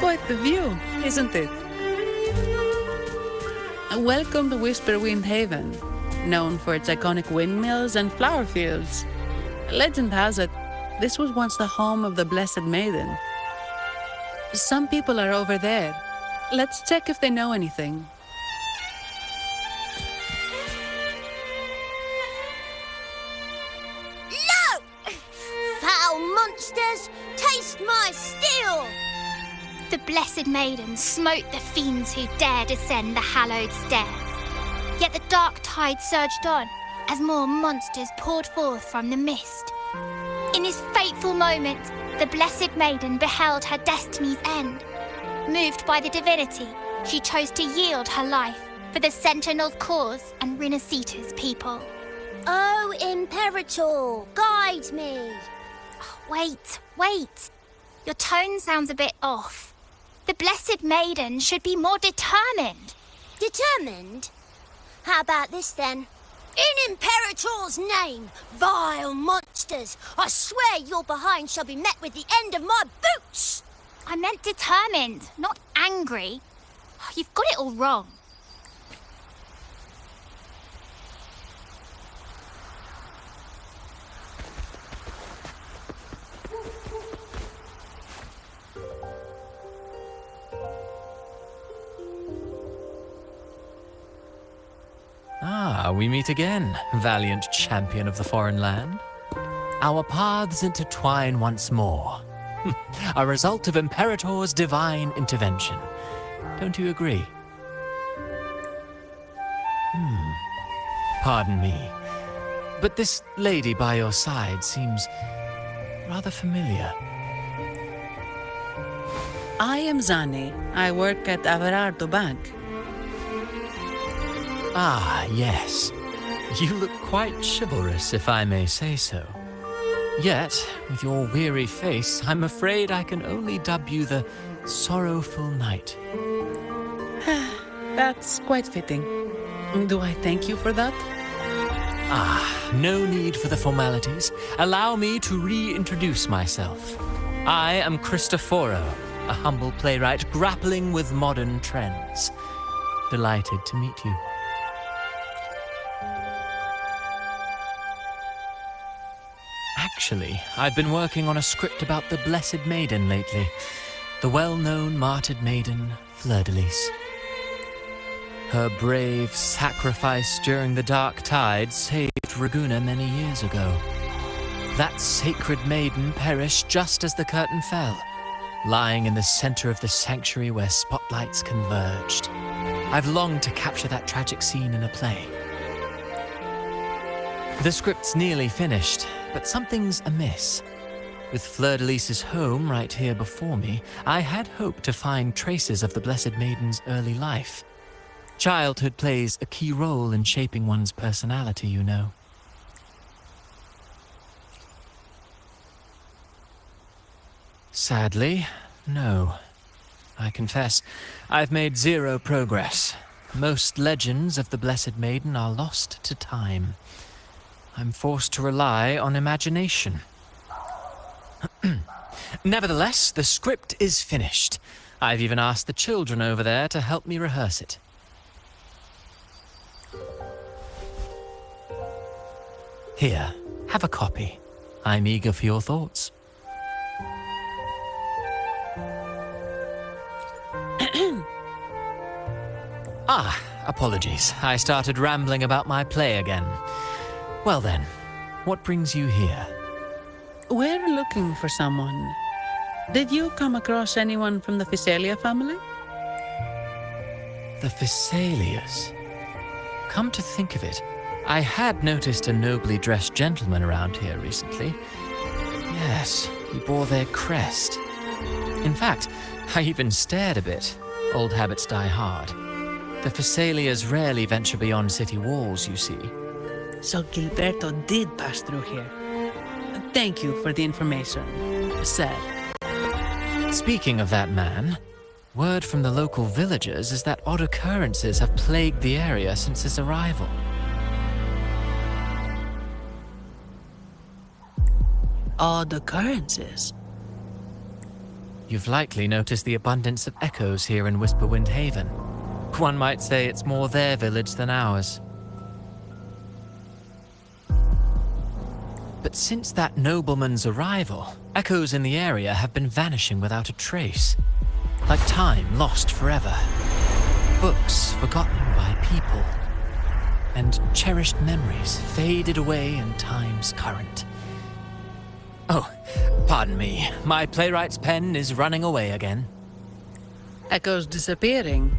Quite the view, isn't it? Welcome to Whisperwind Haven, known for its iconic windmills and flower fields. Legend has it, this was once the home of the Blessed Maiden. Some people are over there. Let's check if they know anything. No! Foul monsters, taste my steel! The Blessed Maiden smote the fiends who dared ascend the hallowed stairs. Yet the dark tide surged on as more monsters poured forth from the mist. In this fateful moment, the Blessed Maiden beheld her destiny's end. Moved by the divinity, she chose to yield her life for the Sentinel's cause and RINASCITA's people. Oh, Imperator, guide me. Wait. Your tone sounds a bit off. The Blessed Maiden should be more determined. Determined? How about this then? In Imperator's name, vile monsters, I swear your behind shall be met with the end of my boots! I meant determined, not angry. You've got it all wrong. Ah, we meet again, valiant champion of the foreign land. Our paths intertwine once more. A result of Imperator's divine intervention. Don't you agree? Pardon me, but this lady by your side seems rather familiar. I am Zani. I work at Averardo Bank. Ah, yes. You look quite chivalrous, if I may say so. Yet, with your weary face, I'm afraid I can only dub you the Sorrowful Knight. That's quite fitting. Do I thank you for that? Ah, no need for the formalities. Allow me to reintroduce myself. I am Cristoforo, a humble playwright grappling with modern trends. Delighted to meet you. Actually, I've been working on a script about the Blessed Maiden lately. The well-known martyred maiden, Fleur-de-Lis. Her brave sacrifice during the Dark Tide saved Raguna many years ago. That sacred maiden perished just as the curtain fell, lying in the center of the sanctuary where spotlights converged. I've longed to capture that tragic scene in a play. The script's nearly finished, but something's amiss. With Fleur-de-Lis's home right here before me, I had hoped to find traces of the Blessed Maiden's early life. Childhood plays a key role in shaping one's personality, you know. Sadly, no. I confess, I've made zero progress. Most legends of the Blessed Maiden are lost to time. I'm forced to rely on imagination. Nevertheless, the script is finished. I've even asked the children over there to help me rehearse it. Here, have a copy. I'm eager for your thoughts. Apologies. I started rambling about my play again. Well then, what brings you here? We're looking for someone. Did you come across anyone from the Physalia family? The Physalias? Come to think of it, I had noticed a nobly dressed gentleman around here recently. Yes, he bore their crest. In fact, I even stared a bit. Old habits die hard. The Physalias rarely venture beyond city walls, you see. So Gilberto did pass through here. Thank you for the information, sir. Speaking of that man, word from the local villagers is that odd occurrences have plagued the area since his arrival. Odd occurrences? You've likely noticed the abundance of echoes here in Whisperwind Haven. One might say it's more their village than ours. But since that nobleman's arrival, echoes in the area have been vanishing without a trace. Like time lost forever. Books forgotten by people. And cherished memories faded away in time's current. Oh, pardon me. My playwright's pen is running away again. Echoes disappearing.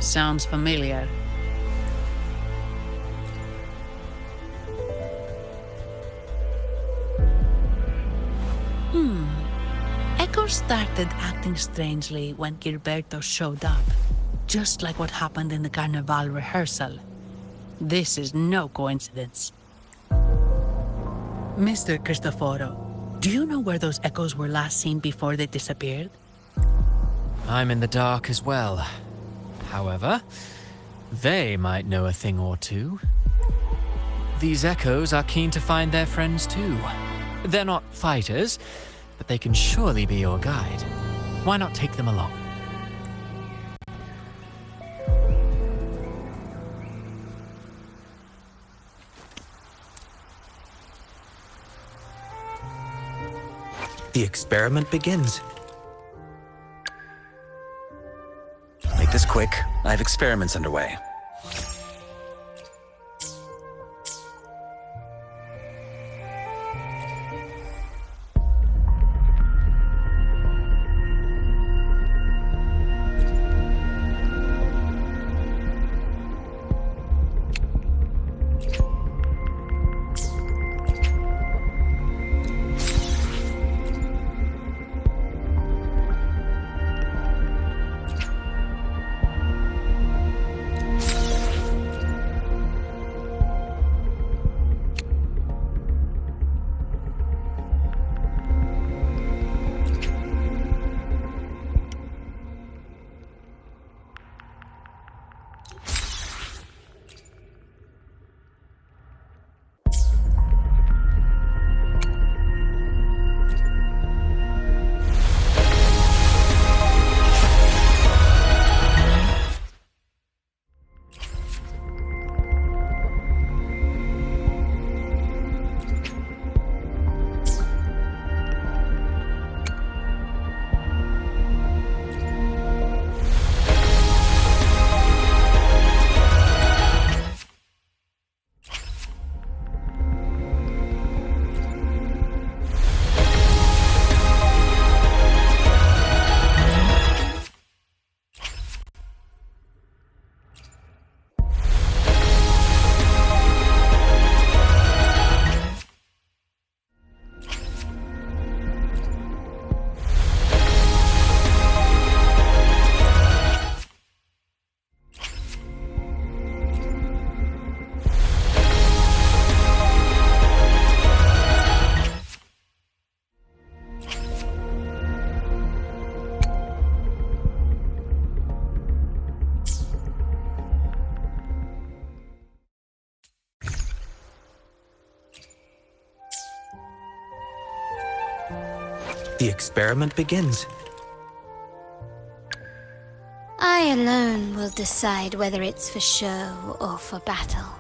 Sounds familiar. Echoes started acting strangely when Gilberto showed up. Just like what happened in the Carnival rehearsal. This is no coincidence. Mr. Cristoforo, do you know where those echoes were last seen before they disappeared? I'm in the dark as well. However, they might know a thing or two. These echoes are keen to find their friends too. They're not fighters, but they can surely be your guide. Why not take them along? The experiment begins. Make this quick. I have experiments underway. The experiment begins. I alone will decide whether it's for show or for battle.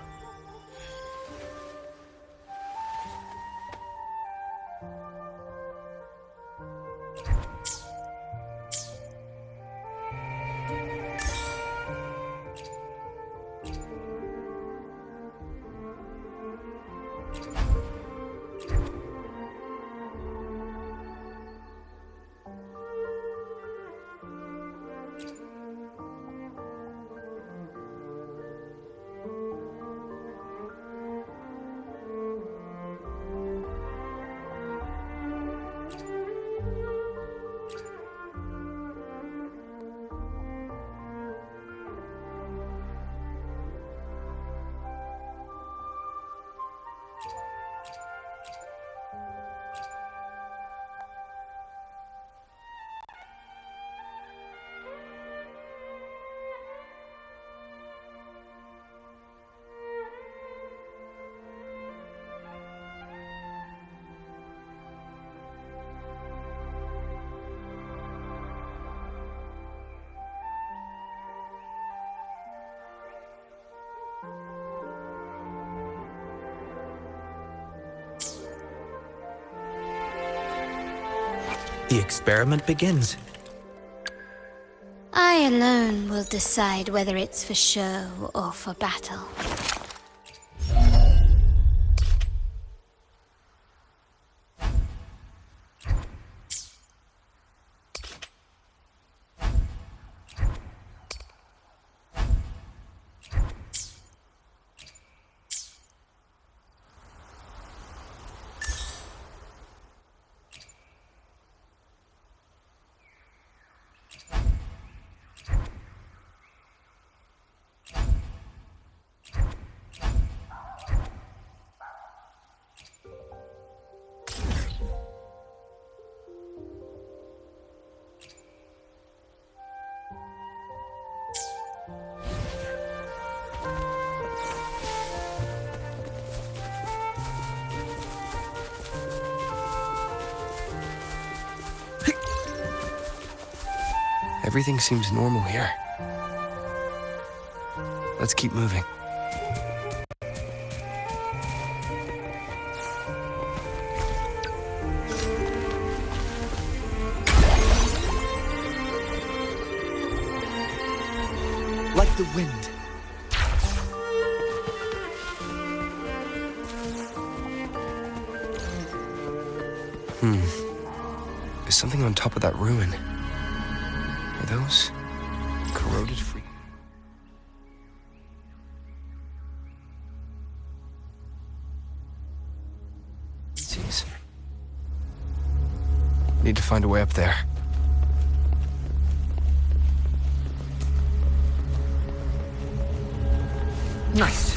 The experiment begins. I alone will decide whether it's for show or for battle. Everything seems normal here. Let's keep moving. Like the wind. There's something on top of that ruin. Are those corroded free? Need to find a way up there. Nice.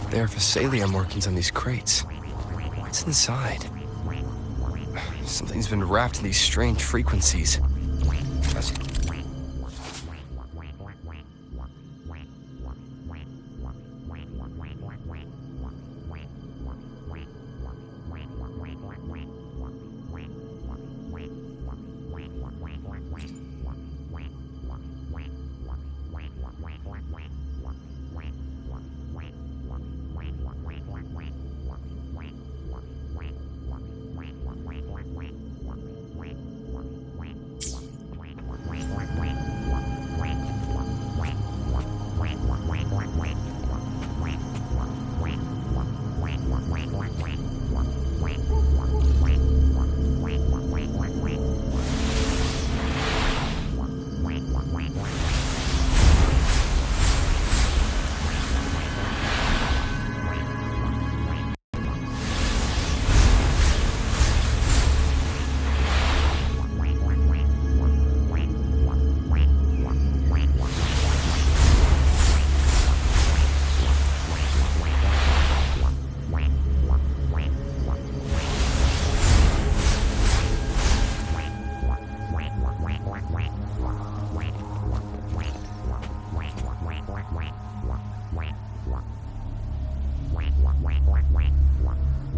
There are Physalia markings on these crates. What's inside? Something's been wrapped in these strange frequencies.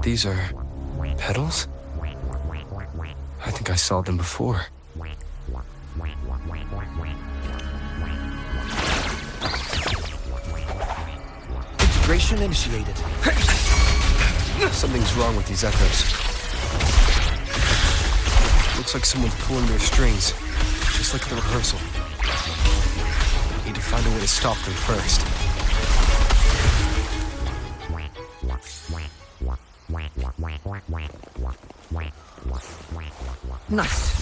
These are petals? I think I saw them before. Integration initiated. Something's wrong with these echoes. Looks like someone's pulling their strings, just like the rehearsal. Need to find a way to stop them first. Nice.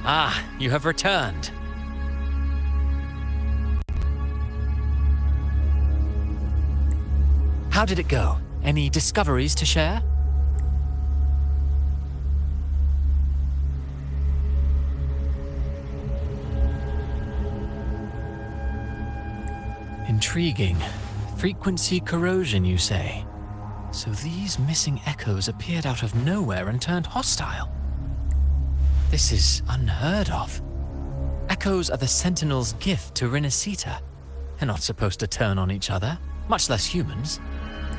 Ah, you have returned. How did it go? Any discoveries to share? Intriguing. Frequency corrosion, you say? So these missing echoes appeared out of nowhere and turned hostile. This is unheard of. Echoes are the Sentinel's gift to RINASCITA. They're not supposed to turn on each other, much less humans.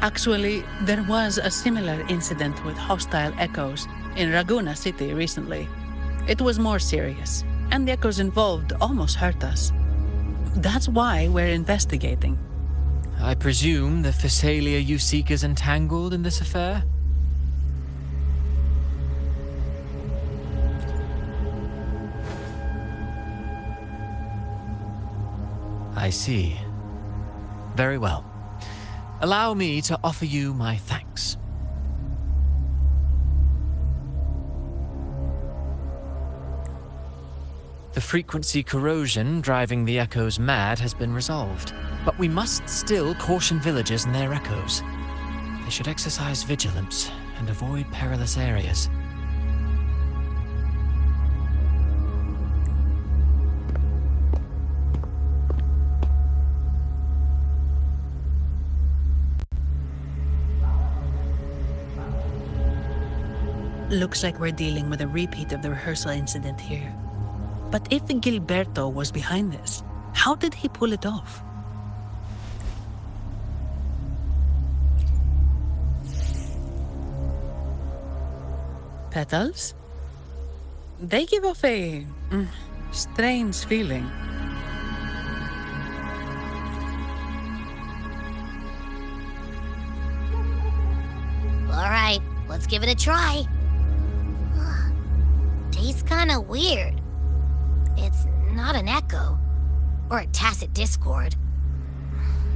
Actually, there was a similar incident with hostile echoes in Raguna City recently. It was more serious, and the echoes involved almost hurt us. That's why we're investigating. I presume the Physalia you seek is entangled in this affair? I see. Very well. Allow me to offer you my thanks. The frequency corrosion driving the echoes mad has been resolved, but we must still caution villagers and their echoes. They should exercise vigilance and avoid perilous areas. Looks like we're dealing with a repeat of the rehearsal incident here. But if Gilberto was behind this, how did he pull it off? Petals? They give off a strange feeling. All right, let's give it a try. Tastes kinda weird. It's not an echo, or a tacit discord.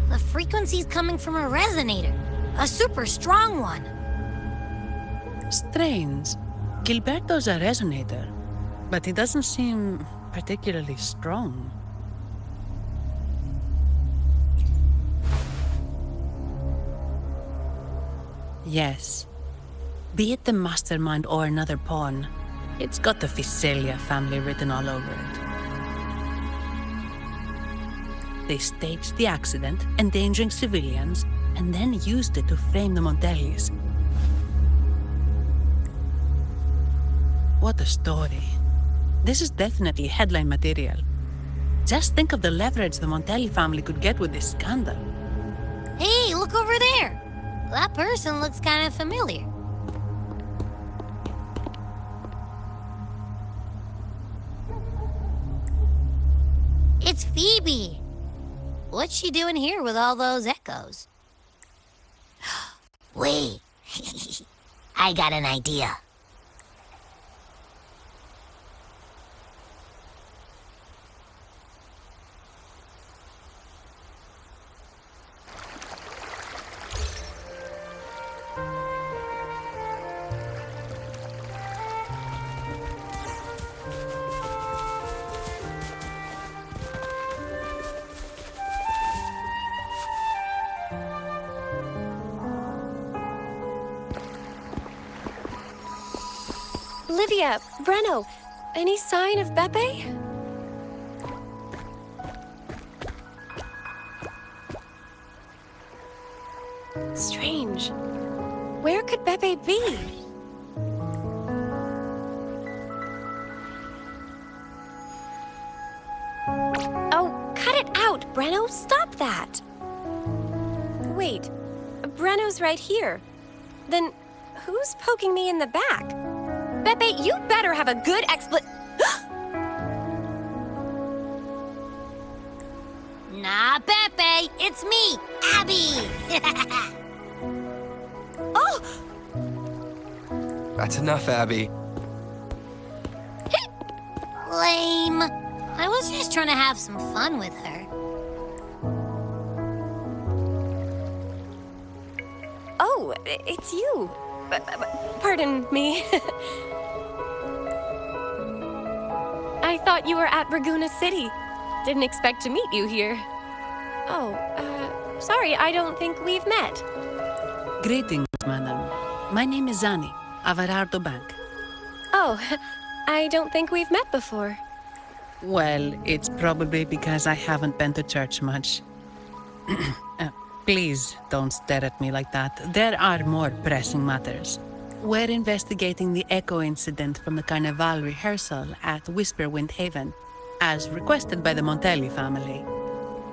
The frequency's coming from a resonator, a super strong one. Strange. Gilberto's a resonator, but he doesn't seem particularly strong. Yes. Be it the mastermind or another pawn, it's got the Visalia family written all over it. They staged the accident, endangering civilians, and then used it to frame the Montellis. What a story. This is definitely headline material. Just think of the leverage the Montelli family could get with this scandal. Hey, look over there! That person looks kind of familiar. It's Phoebe. What's she doing here with all those echoes? Wait, I got an idea. Olivia, Breno, any sign of Beppe? Strange. Where could Beppe be? Oh, cut it out, Breno. Stop that. Wait, Breno's right here. Then who's poking me in the back? Beppe, you better have a good Nah, Beppe, it's me, Abby. Oh! That's enough, Abby. Lame. I was just trying to have some fun with her. Oh, it's you. Pardon me. I thought you were at Raguna City. Didn't expect to meet you here. Oh, sorry, I don't think we've met. Greetings, madam. My name is Zani, Avarardo Bank. Oh, I don't think we've met before. Well, it's probably because I haven't been to church much. Please don't stare at me like that. There are more pressing matters. We're investigating the echo incident from the Carnival rehearsal at Whisperwind Haven, as requested by the Montelli family.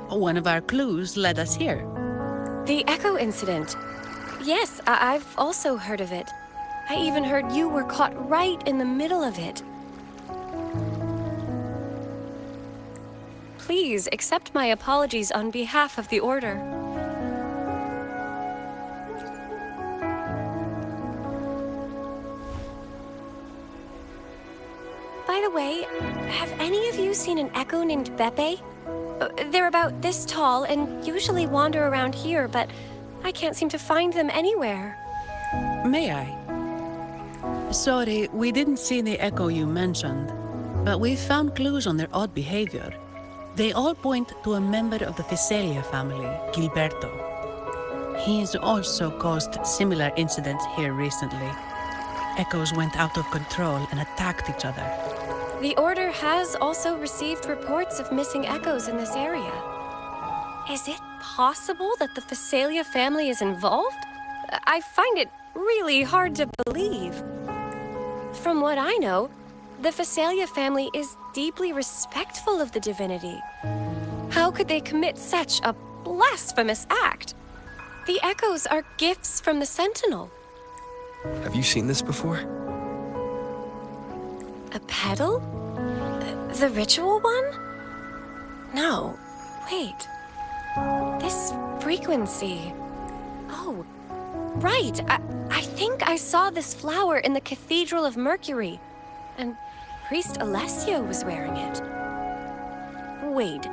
One of our clues led us here. The echo incident. Yes, I've also heard of it. I even heard you were caught right in the middle of it. Please accept my apologies on behalf of the Order. By the way, have any of you seen an echo named Beppe? They're about this tall and usually wander around here, but I can't seem to find them anywhere. May I? Sorry, we didn't see the echo you mentioned, but we found clues on their odd behavior. They all point to a member of the Visalia family, Gilberto. He's also caused similar incidents here recently. Echoes went out of control and attacked each other. The Order has also received reports of missing echoes in this area. Is it possible that the Phasalia family is involved? I find it really hard to believe. From what I know, the Phasalia family is deeply respectful of the divinity. How could they commit such a blasphemous act? The echoes are gifts from the Sentinel. Have you seen this before? A pedal? The ritual one? No, wait. This frequency. Oh, right. I think I saw this flower in the Cathedral of Mercury, and Priest Alessio was wearing it. Wait,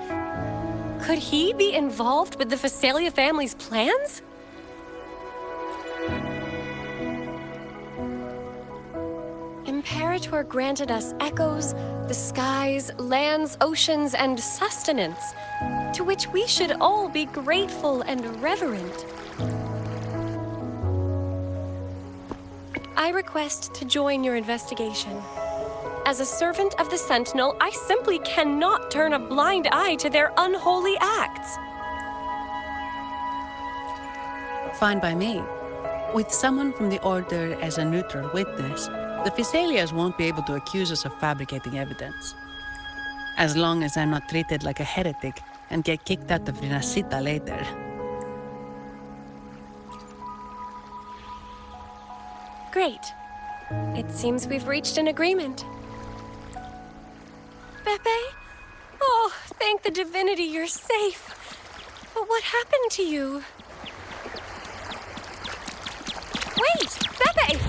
could he be involved with the Phasalia family's plans? Imperator granted us echoes, the skies, lands, oceans, and sustenance, to which we should all be grateful and reverent. I request to join your investigation. As a servant of the Sentinel, I simply cannot turn a blind eye to their unholy acts. Fine by me. With someone from the Order as a neutral witness, the Phasalias won't be able to accuse us of fabricating evidence. As long as I'm not treated like a heretic and get kicked out of RINASCITA later. Great. It seems we've reached an agreement. Pepe? Oh, thank the divinity you're safe. But what happened to you? Wait! Pepe!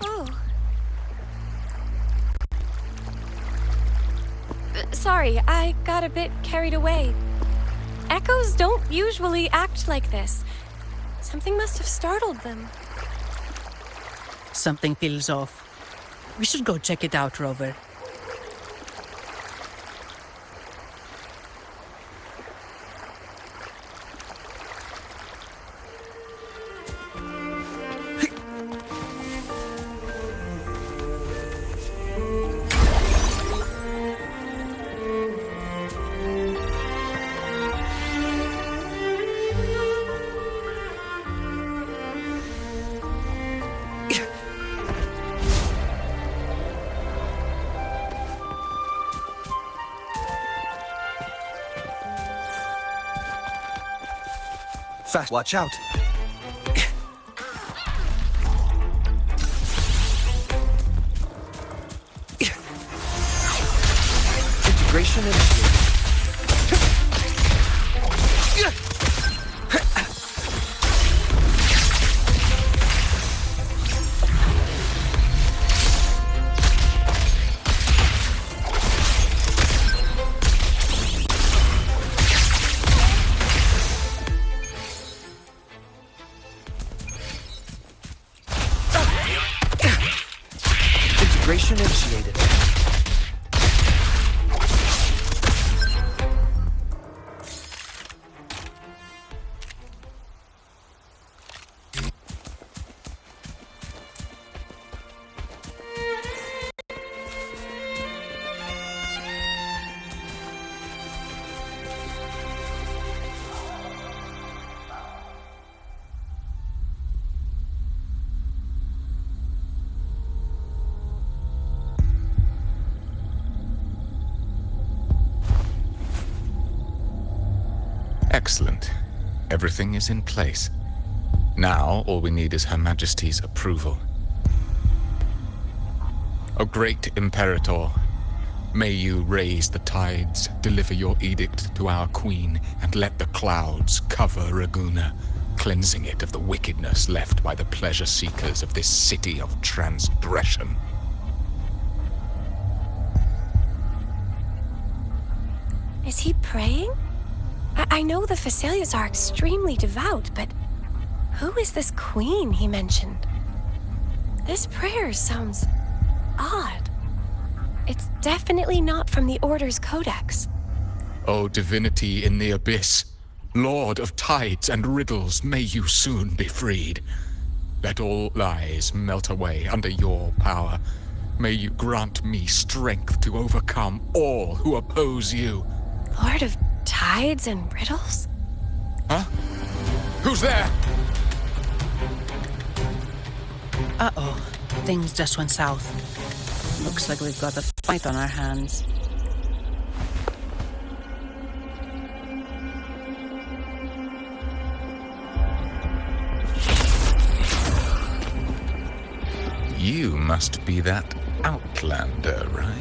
Oh. Sorry, I got a bit carried away. Echoes don't usually act like this. Something must have startled them. Something feels off. We should go check it out, Rover. Fast, watch out. Integration initiated. Integration initiated. Excellent. Everything is in place. Now, all we need is Her Majesty's approval. O great Imperator, may you raise the tides, deliver your edict to our queen, and let the clouds cover Raguna, cleansing it of the wickedness left by the pleasure seekers of this city of transgression. Is he praying? I know the Phasalias are extremely devout, but who is this queen he mentioned? This prayer sounds odd. It's definitely not from the Order's codex. O divinity in the abyss, Lord of tides and riddles, may you soon be freed. Let all lies melt away under your power. May you grant me strength to overcome all who oppose you. Lord of tides and riddles? Huh? Who's there? Uh-oh. Things just went south. Looks like we've got a fight on our hands. You must be that outlander, right?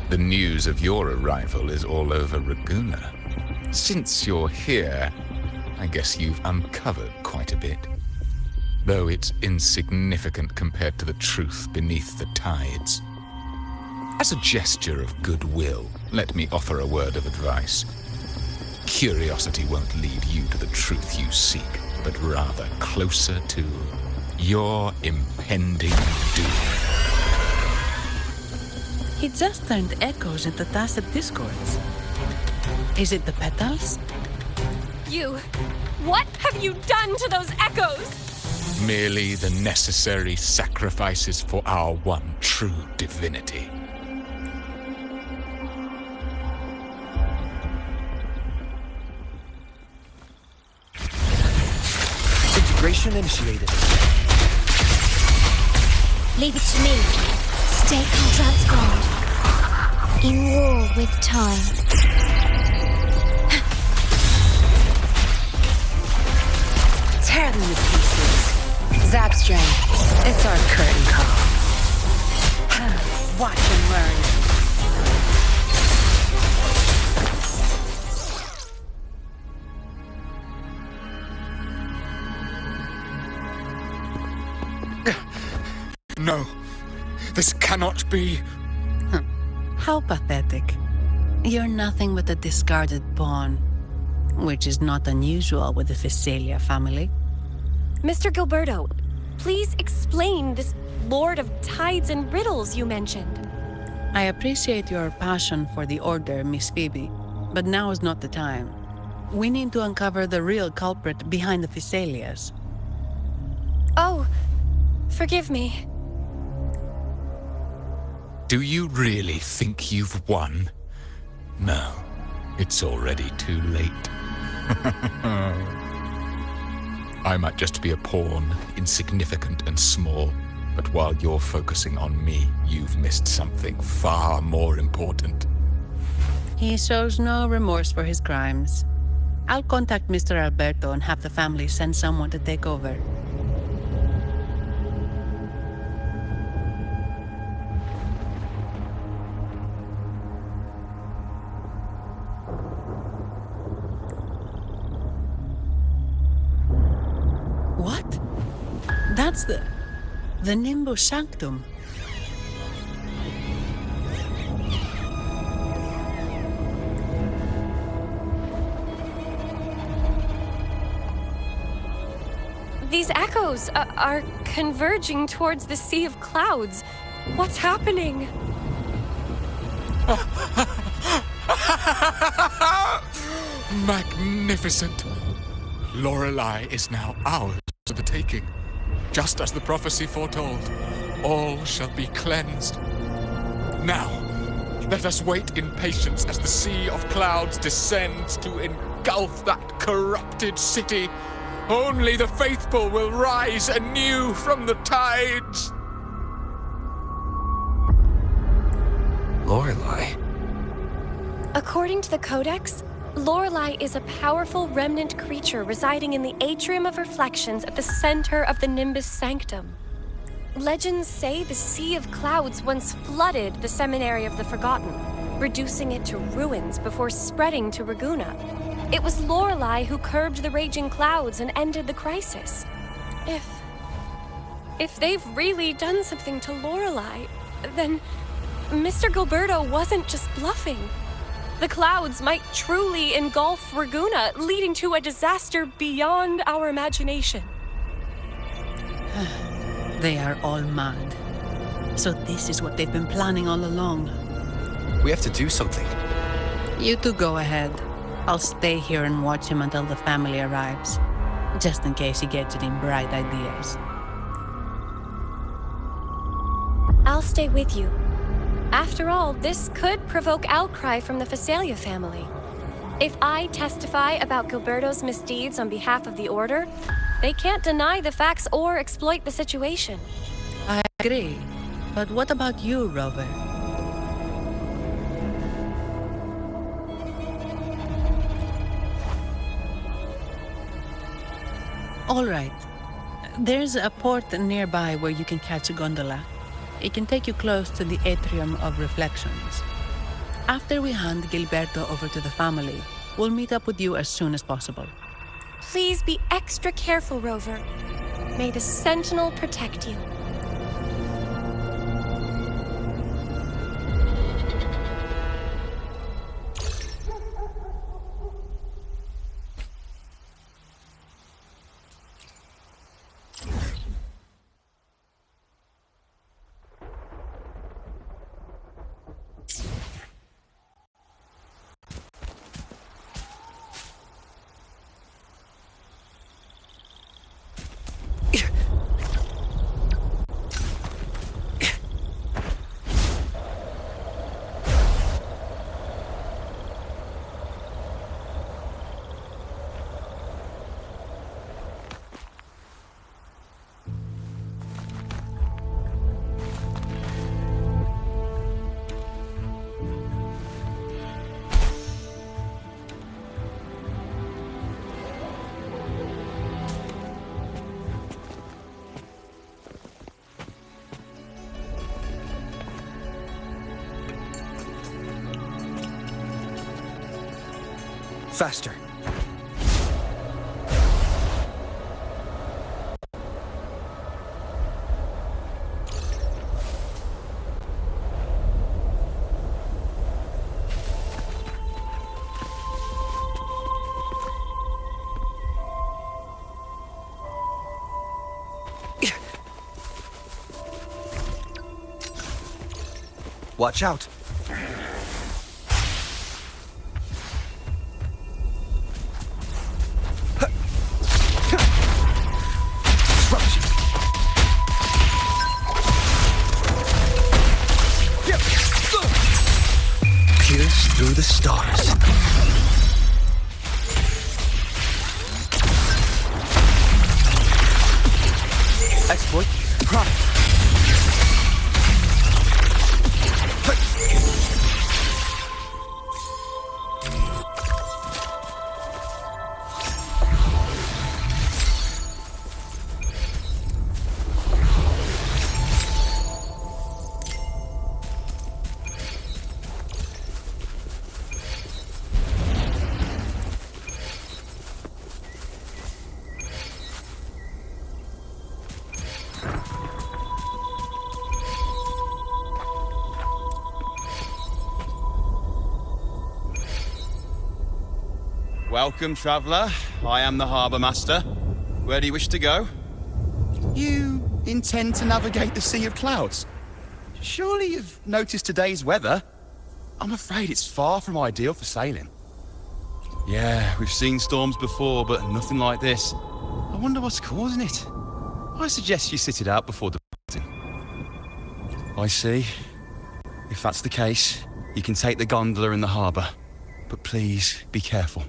The news of your arrival is all over Raguna. Since you're here, I guess you've uncovered quite a bit. Though it's insignificant compared to the truth beneath the tides. As a gesture of goodwill, let me offer a word of advice. Curiosity won't lead you to the truth you seek, but rather closer to your impending doom. He just turned echoes into tacit discords. Is it the petals? You... What have you done to those echoes? Merely the necessary sacrifices for our one true divinity. Integration initiated. Leave it to me. Stay transformed. In war with time. Tear them to pieces. Zap strength. It's our curtain call. Watch and learn. No, this cannot be. How pathetic. You're nothing but a discarded pawn, which is not unusual with the Physalia family. Mr. Gilberto, please explain this Lord of Tides and Riddles you mentioned. I appreciate your passion for the Order, Miss Phoebe, but now is not the time. We need to uncover the real culprit behind the Physalias. Oh, forgive me. Do you really think you've won? No, it's already too late. I might just be a pawn, insignificant and small, but while you're focusing on me, you've missed something far more important. He shows no remorse for his crimes. I'll contact Mr. Alberto and have the family send someone to take over. What? That's the Nimbus Sanctum. These echoes are converging towards the Sea of Clouds. What's happening? Magnificent! Lorelei is now ours to the taking. Just as the prophecy foretold, all shall be cleansed. Now, let us wait in patience as the Sea of Clouds descends to engulf that corrupted city. Only the faithful will rise anew from the tides. Lorelei. According to the Codex, Lorelei is a powerful remnant creature residing in the Atrium of Reflections at the center of the Nimbus Sanctum. Legends say the Sea of Clouds once flooded the Seminary of the Forgotten, reducing it to ruins before spreading to Raguna. It was Lorelei who curbed the raging clouds and ended the crisis. If they've really done something to Lorelei, then Mr. Gilberto wasn't just bluffing. The clouds might truly engulf Raguna, leading to a disaster beyond our imagination. They are all mad. So this is what they've been planning all along. We have to do something. You two go ahead. I'll stay here and watch him until the family arrives, just in case he gets any bright ideas. I'll stay with you. After all, this could provoke outcry from the Phasalia family. If I testify about Gilberto's misdeeds on behalf of the Order, they can't deny the facts or exploit the situation. I agree. But what about you, Rover? All right. There's a port nearby where you can catch a gondola. It can take you close to the Atrium of Reflections. After we hand Gilberto over to the family, we'll meet up with you as soon as possible. Please be extra careful, Rover. May the Sentinel protect you. Faster. Watch out. Through the stars. Exploit. Prime. Welcome, traveller. I am the Harbour Master. Where do you wish to go? You intend to navigate the Sea of Clouds? Surely you've noticed today's weather? I'm afraid it's far from ideal for sailing. Yeah, we've seen storms before, but nothing like this. I wonder what's causing it. I suggest you sit it out before departing. I see. If that's the case, you can take the gondola in the harbour. But please, be careful.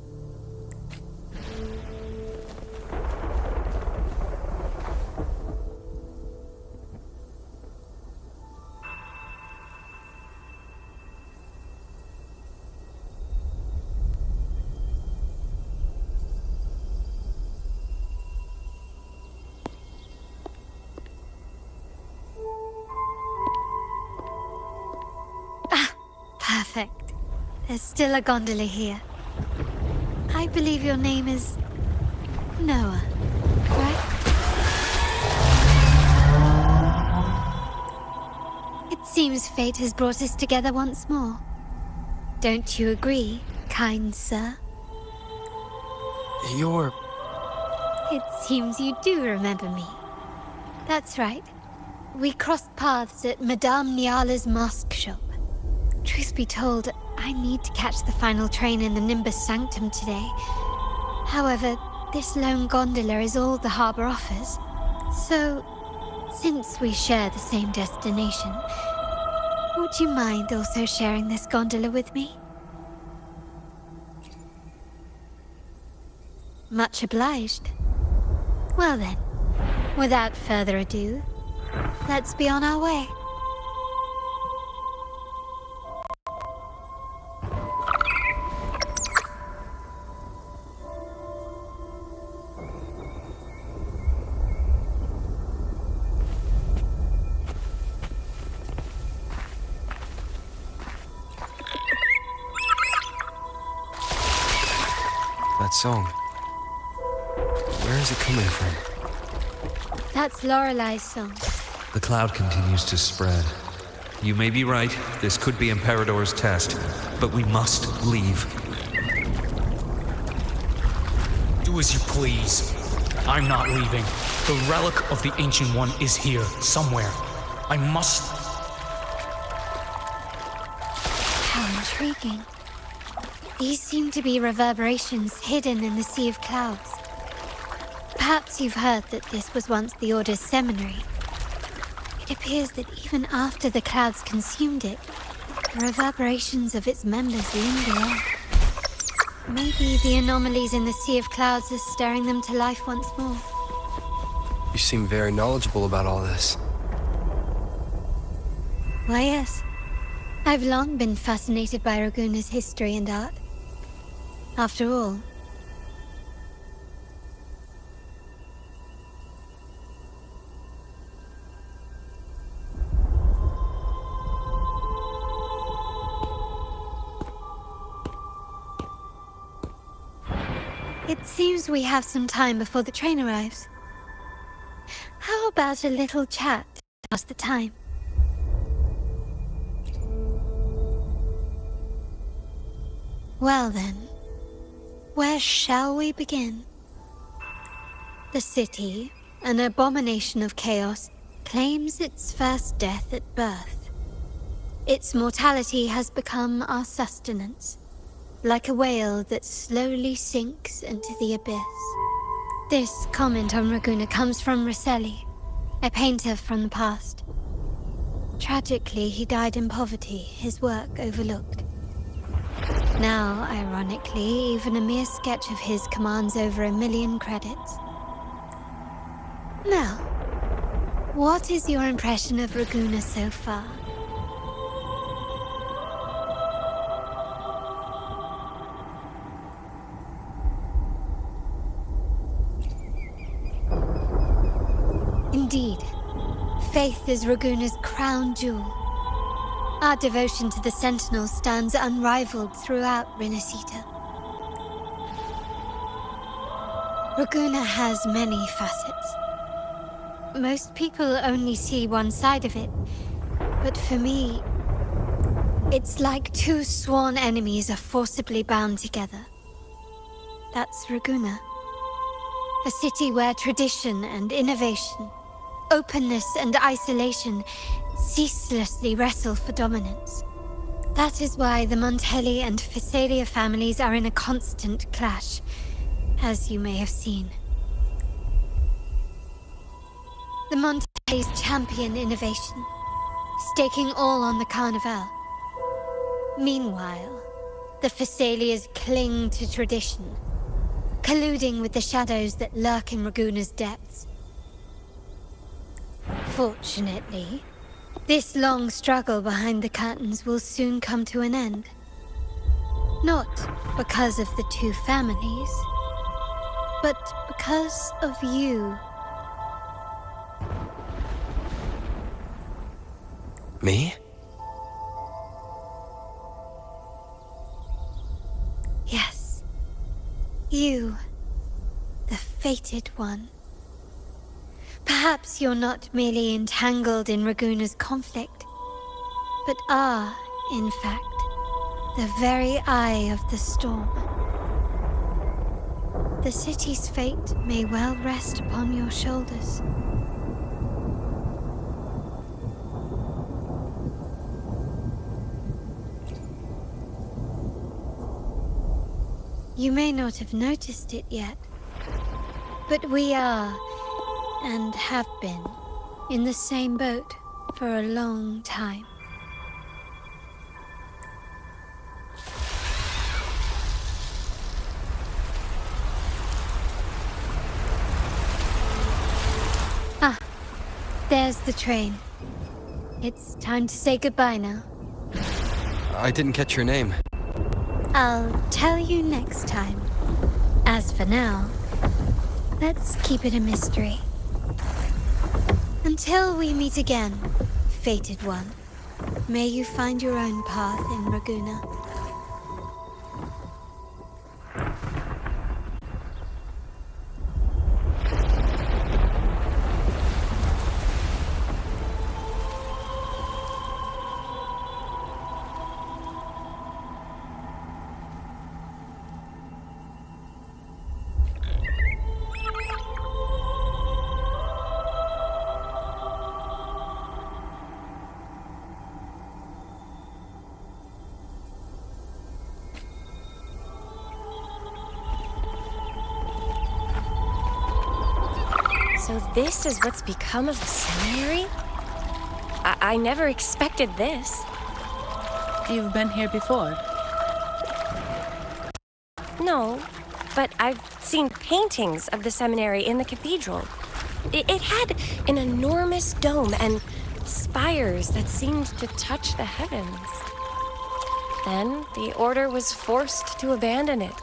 Perfect. There's still a gondola here. I believe your name is Noah, right? It seems fate has brought us together once more. Don't you agree, kind sir? You're... It seems you do remember me. That's right. We crossed paths at Madame Niala's mask shop. Truth be told, I need to catch the final train in the Nimbus Sanctum today. However, this lone gondola is all the harbor offers. So, since we share the same destination, would you mind also sharing this gondola with me? Much obliged. Well then, without further ado, let's be on our way. That song. Where is it coming from? That's Lorelei's song. The cloud continues to spread. You may be right, this could be Imperador's test, but we must leave. Do as you please. I'm not leaving. The relic of the Ancient One is here, somewhere. I must... How intriguing. These seem to be reverberations hidden in the Sea of Clouds. Perhaps you've heard that this was once the Order's seminary. It appears that even after the clouds consumed it, the reverberations of its members linger on. Maybe the anomalies in the Sea of Clouds are stirring them to life once more. You seem very knowledgeable about all this. Why, yes. I've long been fascinated by Raguna's history and art. After all, it seems we have some time before the train arrives. How about a little chat to pass the time? Well then, where shall we begin? The city, an abomination of chaos, claims its first death at birth. Its mortality has become our sustenance, like a whale that slowly sinks into the abyss. This comment on Raguna comes from Rosselli, a painter from the past. Tragically, he died in poverty, his work overlooked. Now, ironically, even a mere sketch of his commands over 1 million credits. Now, what is your impression of Raguna so far? Indeed, faith is Raguna's crown jewel. Our devotion to the Sentinel stands unrivaled throughout RINASCITA. Raguna has many facets. Most people only see one side of it, but for me, it's like two sworn enemies are forcibly bound together. That's Raguna. A city where tradition and innovation, openness and isolation ceaselessly wrestle for dominance. That is why the Montelli and Phasalia families are in a constant clash, as you may have seen. The Montellis champion innovation, staking all on the Carnival. Meanwhile, the Phasalias cling to tradition, colluding with the shadows that lurk in Raguna's depths. Fortunately, this long struggle behind the curtains will soon come to an end. Not because of the two families, but because of you. Me? Yes. You, the fated one. Perhaps you're not merely entangled in Raguna's conflict, but are, in fact, the very eye of the storm. The city's fate may well rest upon your shoulders. You may not have noticed it yet, but we are, and have been, in the same boat for a long time. Ah, there's the train. It's time to say goodbye now. I didn't catch your name. I'll tell you next time. As for now, let's keep it a mystery. Until we meet again, fated one, may you find your own path in Raguna. So this is what's become of the seminary? I never expected this. You've been here before? No, but I've seen paintings of the seminary in the cathedral. It had an enormous dome and spires that seemed to touch the heavens. Then the order was forced to abandon it,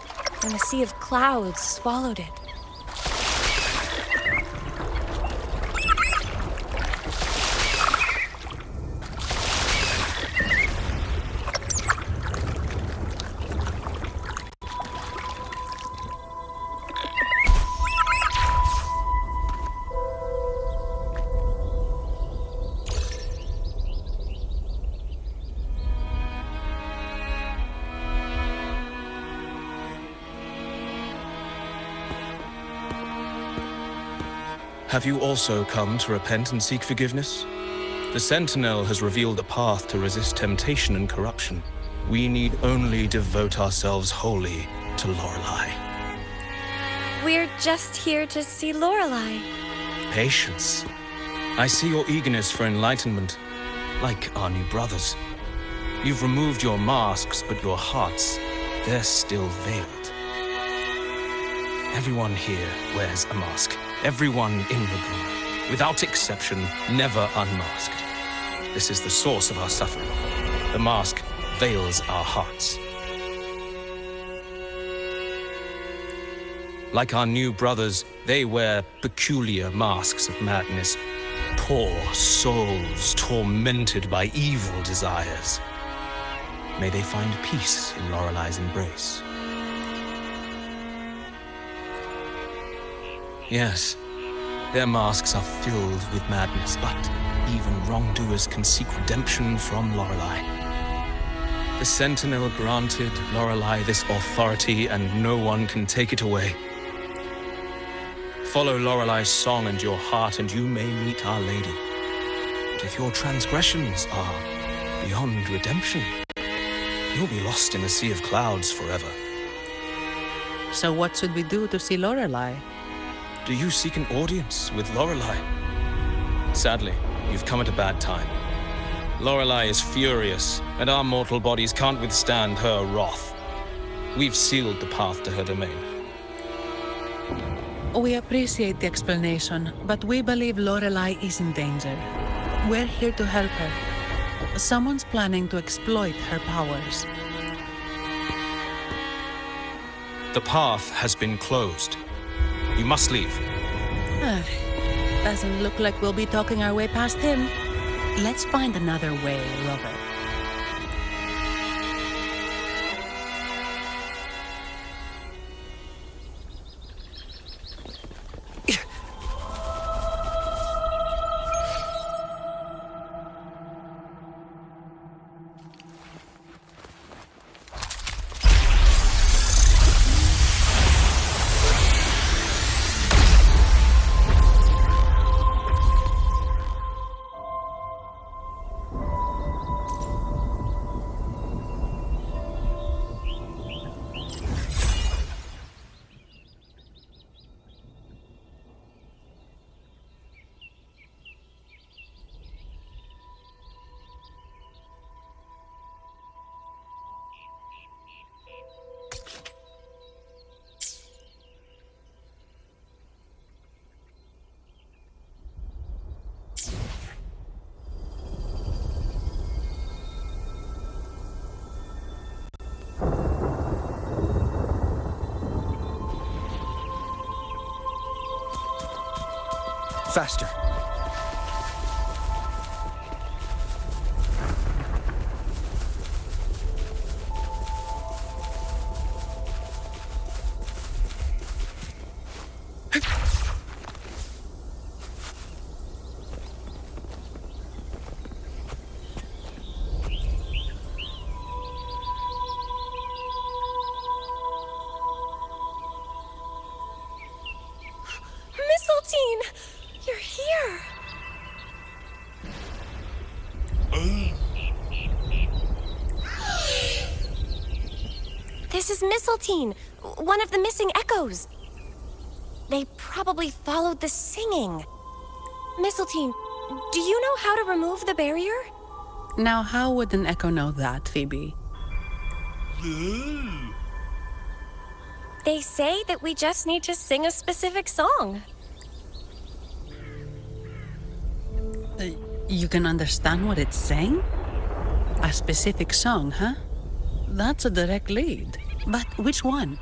and a sea of clouds swallowed it. Have you also come to repent and seek forgiveness? The Sentinel has revealed a path to resist temptation and corruption. We need only devote ourselves wholly to Lorelei. We're just here to see Lorelei. Patience. I see your eagerness for enlightenment, like our new brothers. You've removed your masks, but your hearts, they're still veiled. Everyone here wears a mask. Everyone in Raguna, without exception, never unmasked. This is the source of our suffering. The mask veils our hearts. Like our new brothers, they wear peculiar masks of madness. Poor souls tormented by evil desires. May they find peace in Lorelei's embrace. Yes, their masks are filled with madness, but even wrongdoers can seek redemption from Lorelei. The Sentinel granted Lorelei this authority, and no one can take it away. Follow Lorelei's song and your heart, and you may meet Our Lady. But if your transgressions are beyond redemption, you'll be lost in a sea of clouds forever. So what should we do to see Lorelei? Do you seek an audience with Lorelei? Sadly, you've come at a bad time. Lorelei is furious, and our mortal bodies can't withstand her wrath. We've sealed the path to her domain. We appreciate the explanation, but we believe Lorelei is in danger. We're here to help her. Someone's planning to exploit her powers. The path has been closed. You must leave. Doesn't look like we'll be talking our way past him. Let's find another way, Robert. Faster. You're here! This is Mistletoe, one of the missing echoes. They probably followed the singing. Mistletoe, do you know how to remove the barrier? Now, how would an echo know that, Phoebe? They say that we just need to sing a specific song. You can understand what it's saying? A specific song, huh? That's a direct lead. But which one?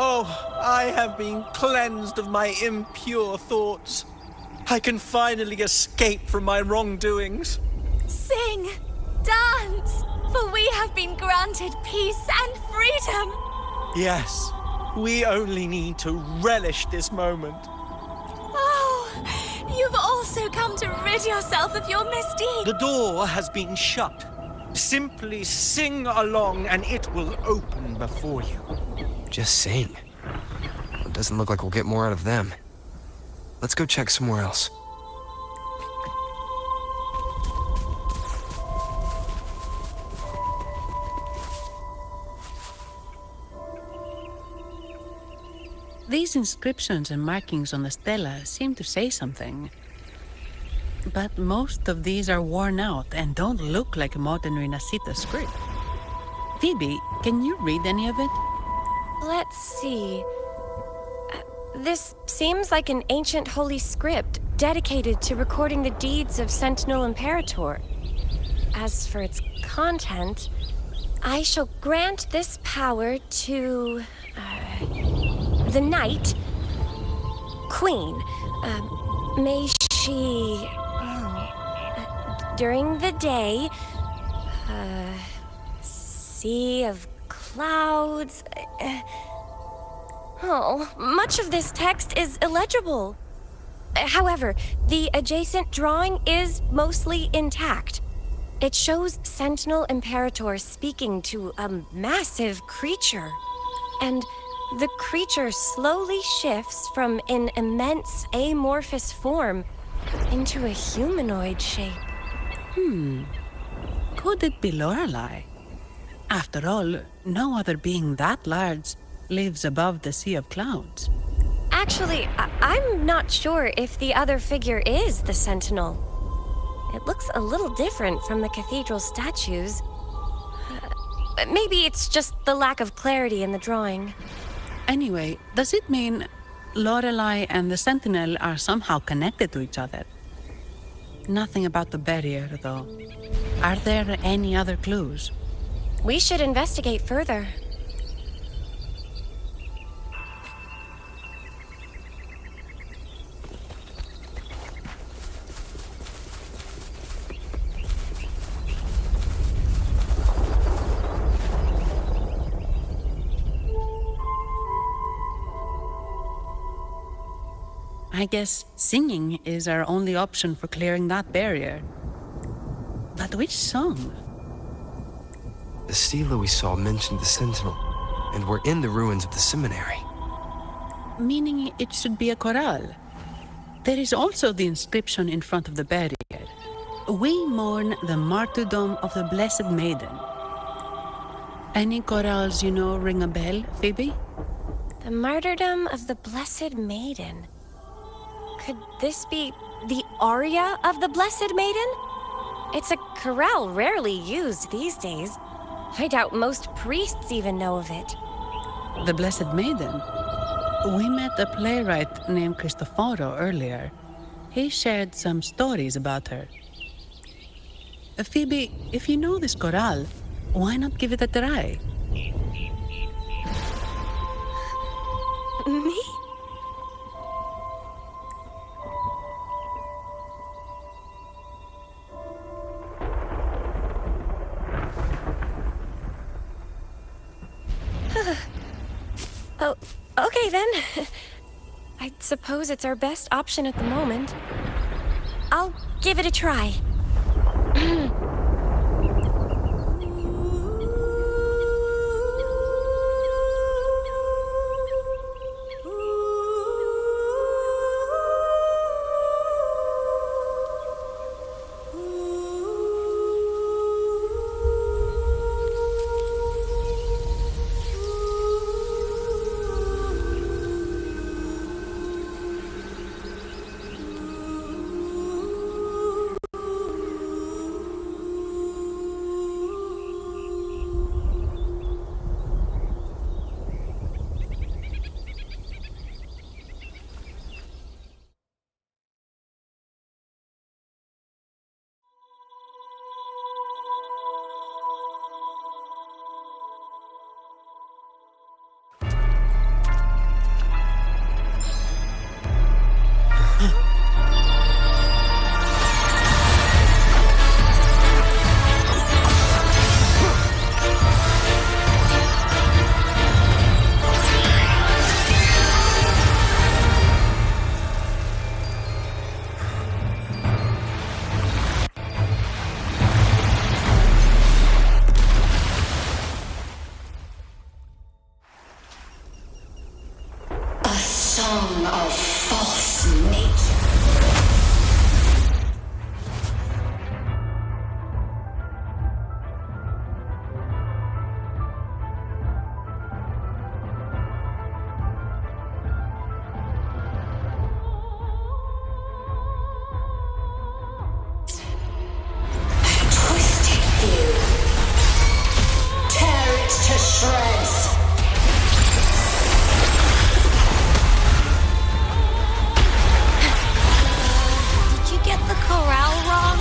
Oh, I have been cleansed of my impure thoughts. I can finally escape from my wrongdoings. Sing, dance, for we have been granted peace and freedom. Yes, we only need to relish this moment. Oh, you've also come to rid yourself of your misdeeds. The door has been shut. Simply sing along and it will open before you. Just sing. It doesn't look like we'll get more out of them. Let's go check somewhere else. These inscriptions and markings on the stela seem to say something. But most of these are worn out and don't look like a modern RINASCITA script. Phoebe, can you read any of it? Let's see. This seems like an ancient holy script dedicated to recording the deeds of Sentinel Imperator. As for its content, I shall grant this power to the Knight Queen. May she, during the day, sea of clouds. Much of this text is illegible. However, the adjacent drawing is mostly intact. It shows Sentinel Imperator speaking to a massive creature. And the creature slowly shifts from an immense amorphous form into a humanoid shape. Could it be Lorelei? After all, no other being that large lives above the sea of clouds. Actually, I'm not sure if the other figure is the Sentinel. It looks a little different from the cathedral statues. Maybe it's just the lack of clarity in the drawing. Anyway, does it mean Lorelei and the Sentinel are somehow connected to each other? Nothing about the barrier, though. Are there any other clues? We should investigate further. I guess singing is our only option for clearing that barrier. But which song? The stela we saw mentioned the Sentinel, and we're in the ruins of the seminary. Meaning it should be a chorale. There is also the inscription in front of the barrier. We mourn the martyrdom of the Blessed Maiden. Any chorals you know ring a bell, Phoebe? The martyrdom of the Blessed Maiden. Could this be the aria of the Blessed Maiden? It's a chorale rarely used these days. I doubt most priests even know of it. The Blessed Maiden? We met a playwright named Cristoforo earlier. He shared some stories about her. Phoebe, if you know this chorale, why not give it a try? Me? Oh, okay then. I suppose it's our best option at the moment. I'll give it a try. Song of false nature. Twisted view. Tear it to shreds. The chorale wrong?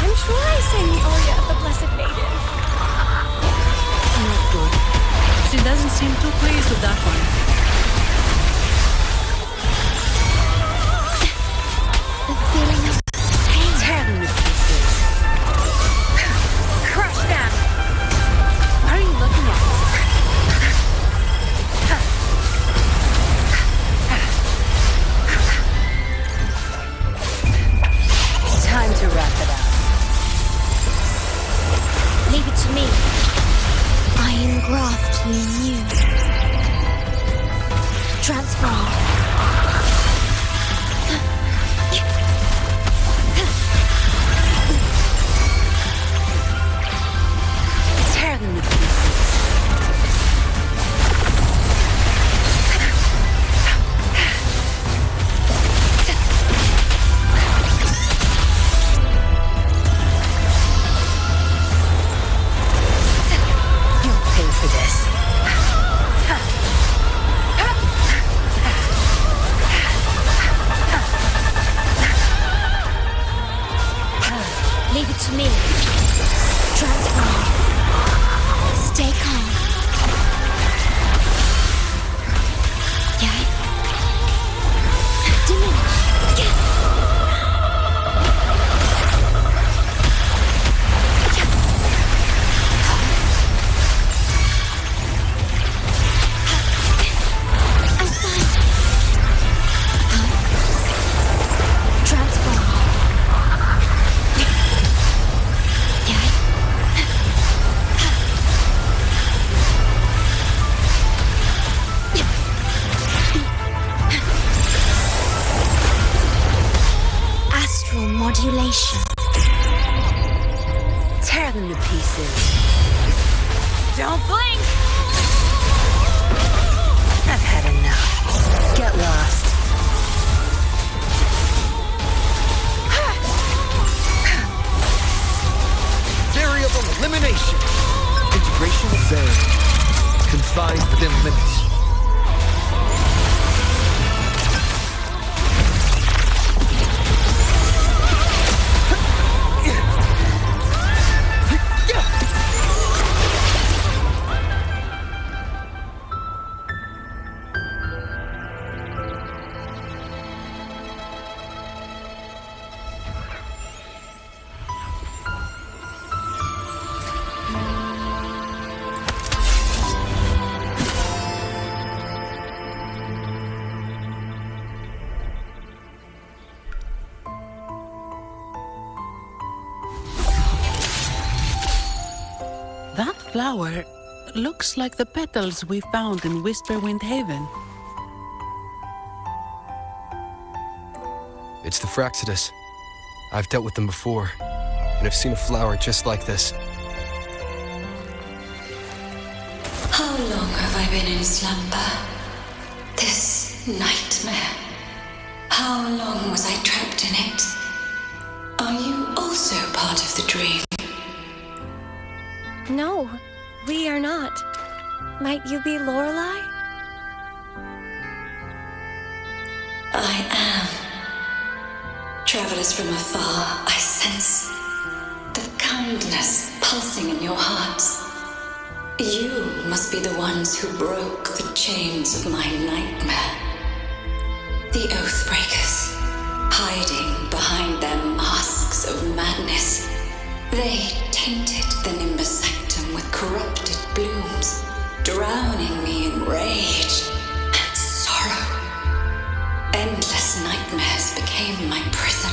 I'm sure I sang the aria of the Blessed Maiden. Not good. She doesn't seem too pleased with that one. The feeling of pain. Tear them to pieces. Crush them! What are you looking at? Time to wrap it up. Leave it to me. I engraft you new. Transform. Tear them to pieces. For this. Leave it to me. Transform. Stay calm. Yeah. Diminish. Yeah. Modulation. Tear them to pieces. Don't blink! I've had enough. Get lost. Variable elimination. Integration of variable. Confined within limits. That flower looks like the petals we found in Whisperwind Haven. It's the Fraxidus. I've dealt with them before, and I've seen a flower just like this. How long have I been in slumber? This nightmare. How long was I trapped in it? Are you also part of the dream? No, we are not. Might you be Lorelei? I am. Travelers from afar, I sense the kindness pulsing in your hearts. You must be the ones who broke the chains of my nightmare. The Oathbreakers, hiding behind their masks of madness. They tainted the Nimbus Sanctum with corrupted blooms, drowning me in rage and sorrow. Endless nightmares became my prison.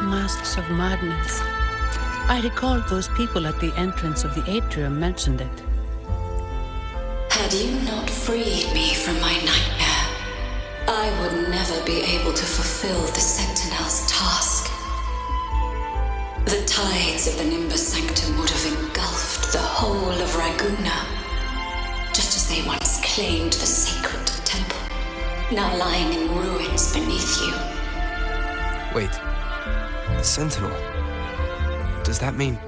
Masks of madness. I recall those people at the entrance of the atrium mentioned it. Had you not freed me from my nightmare, I would never be able to fulfill the Sentinel's task. The tides of the Nimbus Sanctum would have engulfed the whole of Raguna, just as they once claimed the sacred temple, now lying in ruins beneath you. Wait, the Sentinel. Does that mean...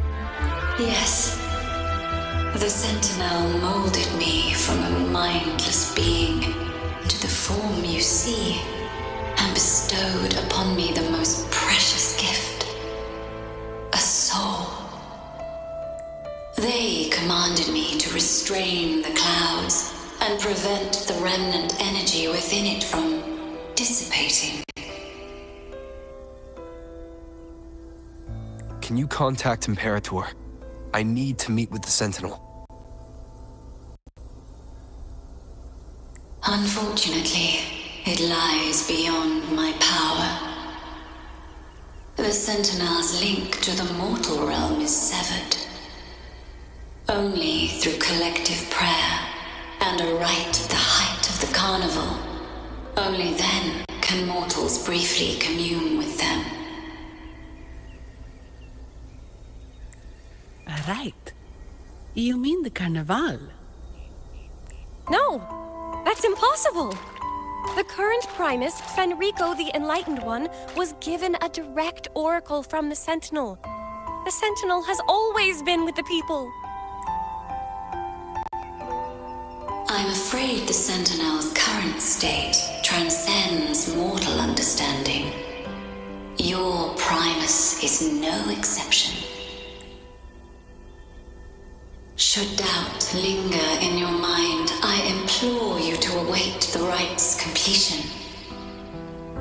Yes. The Sentinel molded me from a mindless being to the form you see, and bestowed upon me the most precious gift, a soul. They commanded me to restrain the clouds and prevent the remnant energy within it from dissipating. Can you contact Imperator? I need to meet with the Sentinel. Unfortunately, it lies beyond my power. The Sentinel's link to the mortal realm is severed. Only through collective prayer and a rite at the height of the carnival, only then can mortals briefly commune with them. Right. You mean the Carnival? No, that's impossible. The current Primus, Fenrico the Enlightened One, was given a direct oracle from the Sentinel. The Sentinel has always been with the people. I'm afraid the Sentinel's current state transcends mortal understanding. Your Primus is no exception. Should doubt linger in your mind, I implore you to await the rite's completion.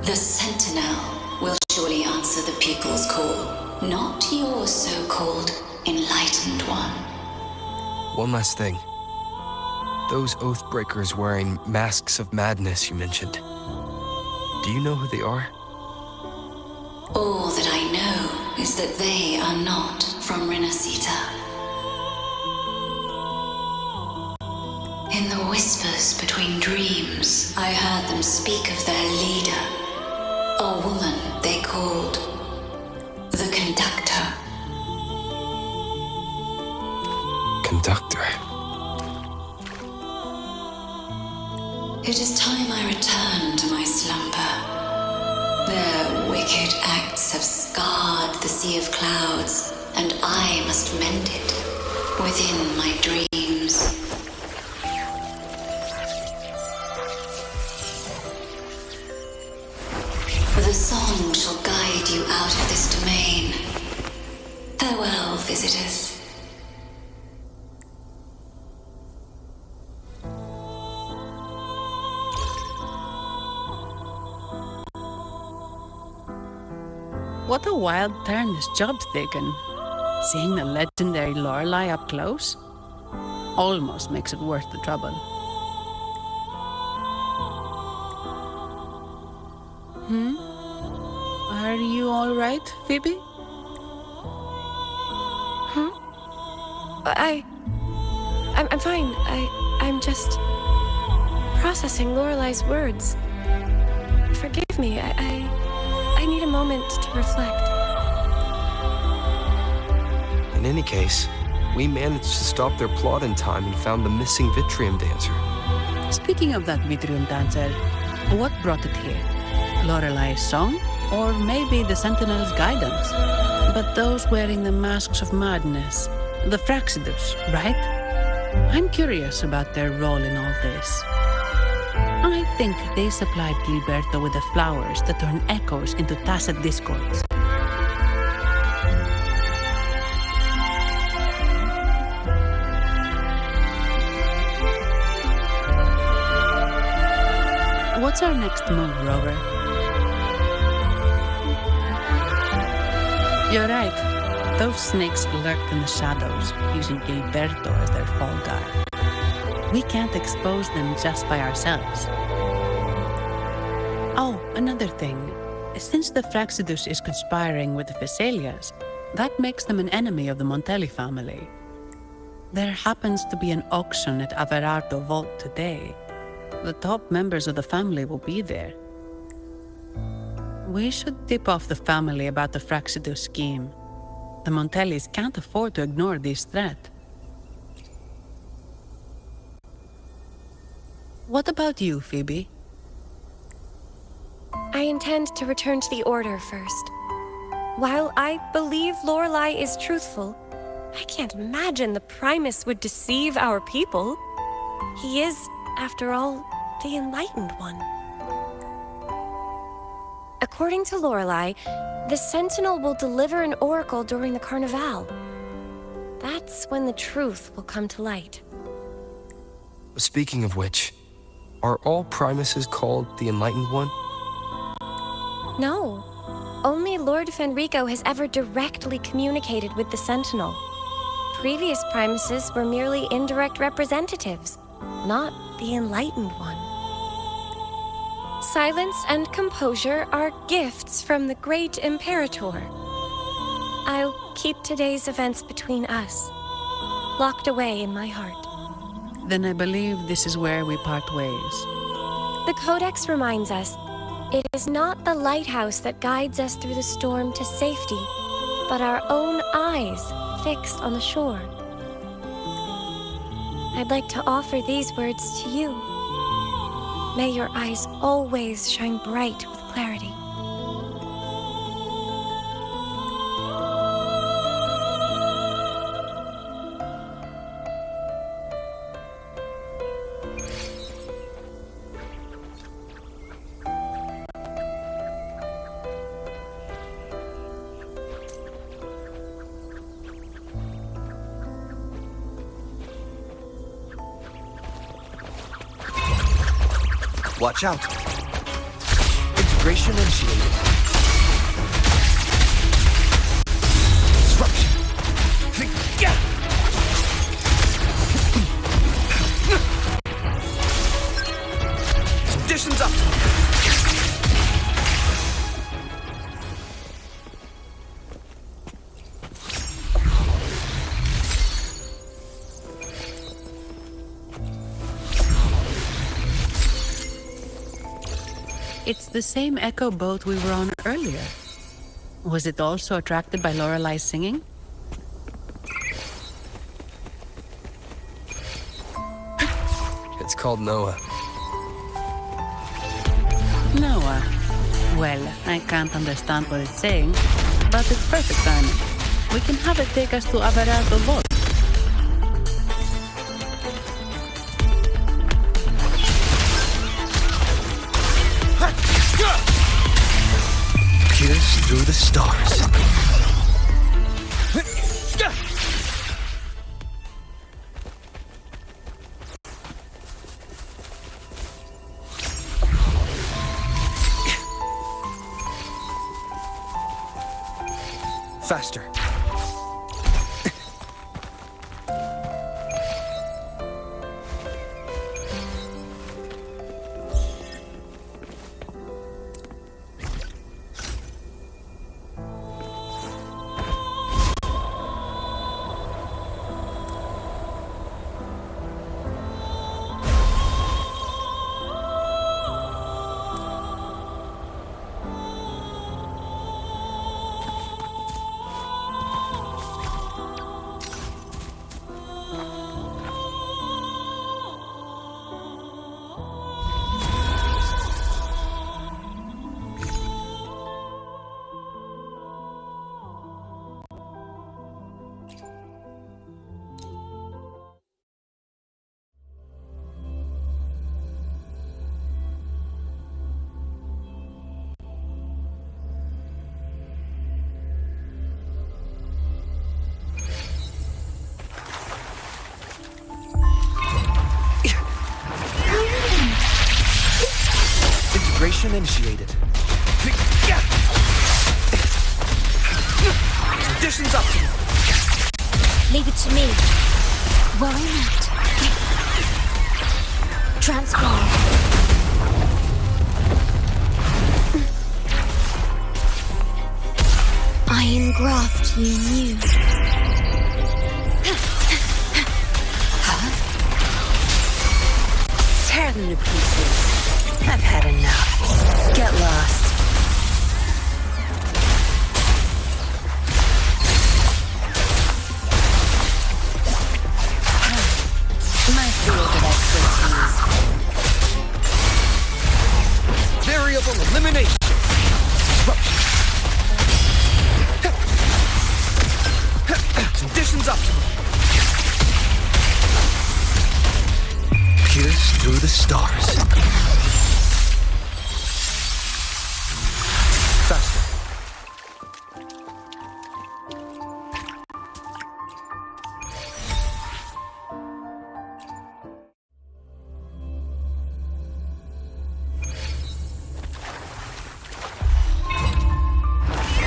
The Sentinel will surely answer the people's call, not your so-called Enlightened One. One last thing. Those Oathbreakers wearing masks of madness you mentioned. Do you know who they are? All that I know is that they are not from RINASCITA. In the whispers between dreams, I heard them speak of their leader, a woman they called the Conductor. conductor. It is time I return to my slumber. Their wicked acts have scarred the sea of clouds, and I must mend it within my dreams. The song shall guide you out of this domain. Farewell, visitors. What a wild turn this job's taken. Seeing the legendary Lorelei up close almost makes it worth the trouble. Are you all right, Phoebe? I'm fine. I'm just processing Lorelei's words. Forgive me. I need a moment to reflect. In any case, we managed to stop their plot in time and found the missing Vitrium Dancer. Speaking of that Vitrium Dancer, what brought it here? Lorelei's song? Or maybe the Sentinel's guidance? But those wearing the masks of madness, the Fraxidus, right? I'm curious about their role in all this. I think they supplied Gilberto with the flowers that turn echoes into tacit discords. What's our next move, Rover? You're right. Those snakes lurk in the shadows, using Gilberto as their fall guy. We can't expose them just by ourselves. Oh, another thing. Since the Fraxidus is conspiring with the Phassalias, that makes them an enemy of the Montelli family. There happens to be an auction at Averardo Vault today. The top members of the family will be there. We should tip off the family about the Fraxidus scheme. The Montellis can't afford to ignore this threat. What about you, Phoebe? I intend to return to the Order first. While I believe Lorelei is truthful, I can't imagine the Primus would deceive our people. He is, after all, the Enlightened One. According to Lorelei, the Sentinel will deliver an oracle during the Carnival. That's when the truth will come to light. Speaking of which, are all Primuses called the Enlightened One? No. Only Lord Fenrico has ever directly communicated with the Sentinel. Previous Primuses were merely indirect representatives, not the Enlightened One. Silence and composure are gifts from the great Imperator. I'll keep today's events between us, locked away in my heart. Then I believe this is where we part ways. The Codex reminds us, it is not the lighthouse that guides us through the storm to safety, but our own eyes fixed on the shore. I'd like to offer these words to you. May your eyes always shine bright with clarity. Watch out. Integration initiated. Disruption. Conditions up. It's the same echo boat we were on earlier. Was it also attracted by Lorelei's singing? called Noah. Noah. Well, I can't understand what it's saying, but it's perfect timing. We can have it take us to Averato Vault. Pierce through the stars. Faster. Integration initiated. Conditions optimal. Leave it to me. Worry not. Transform. I engraft you new. Tear them to pieces. I've had enough. Get lost. My field of expertise. Variable elimination. Conditions optimal. Pierce through the stars. Faster.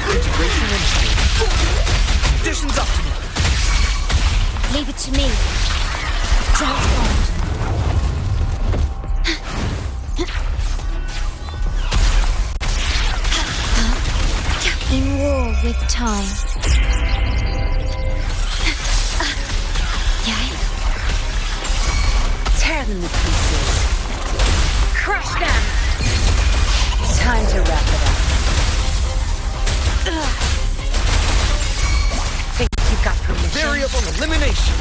Integration initiated. Conditions optimal. Leave it to me. Transformed. In war with time. Tear them to pieces. Crush them. Time to wrap it up. Think you got permission? Variable elimination.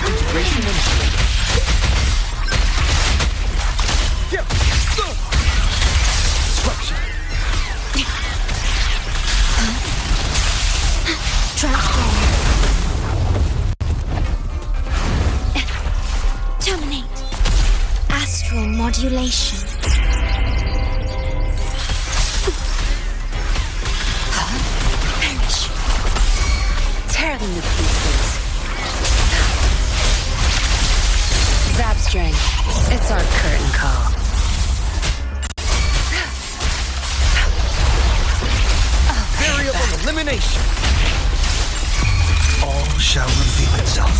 Integration initiated. Disruption. Transform. Terminate. Astral modulation. Perish. Tear them to pieces. Zap string. It's our curtain call. Variable elimination. All shall reveal itself.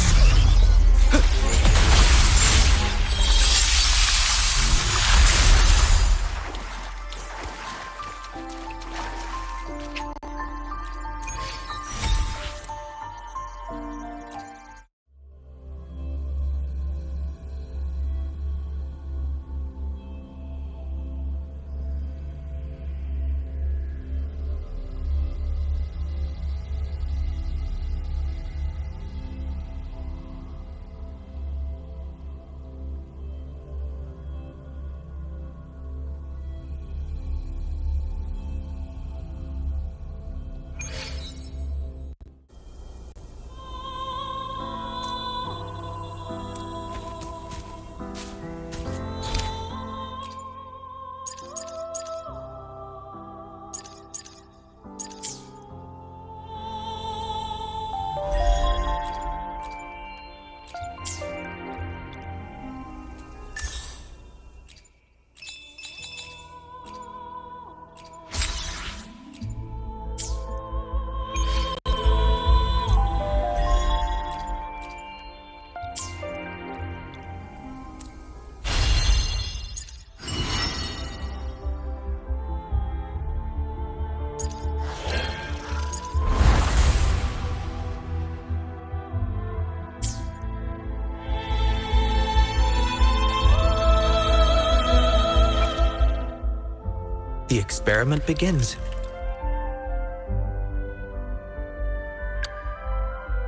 experiment begins.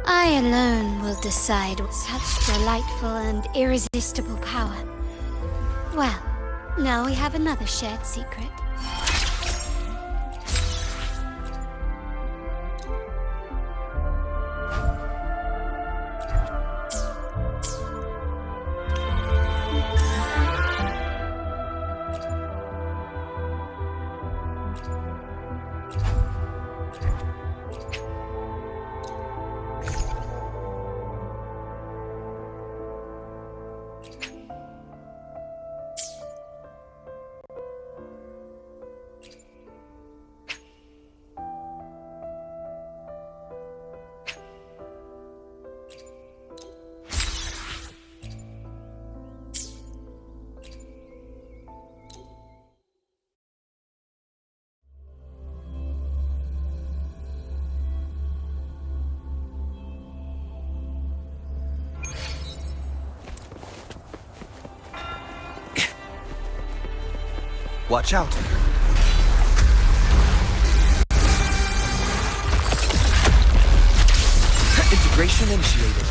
I alone will decide such delightful and irresistible power. Well, now we have another shared secret. Watch out. Integration initiated.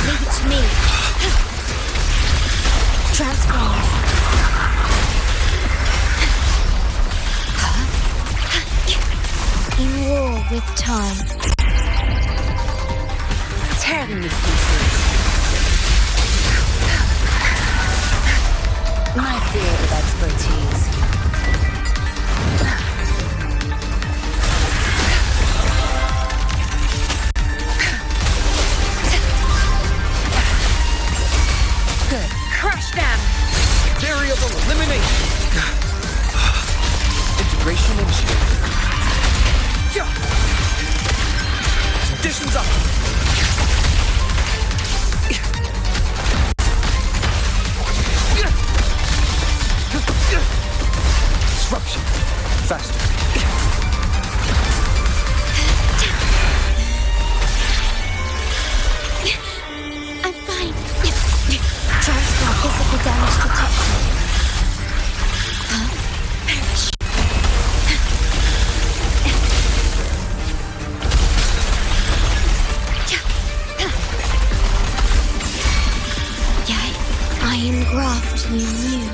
Leave it to me. Transform. In war with time. Tear them to pieces. My field of expertise. Good. Crush them! Variable elimination. Integration initiated. Conditions up. Disruption. Faster. I'm fine. Transfer physical damage detected. Perish. I engraft you new.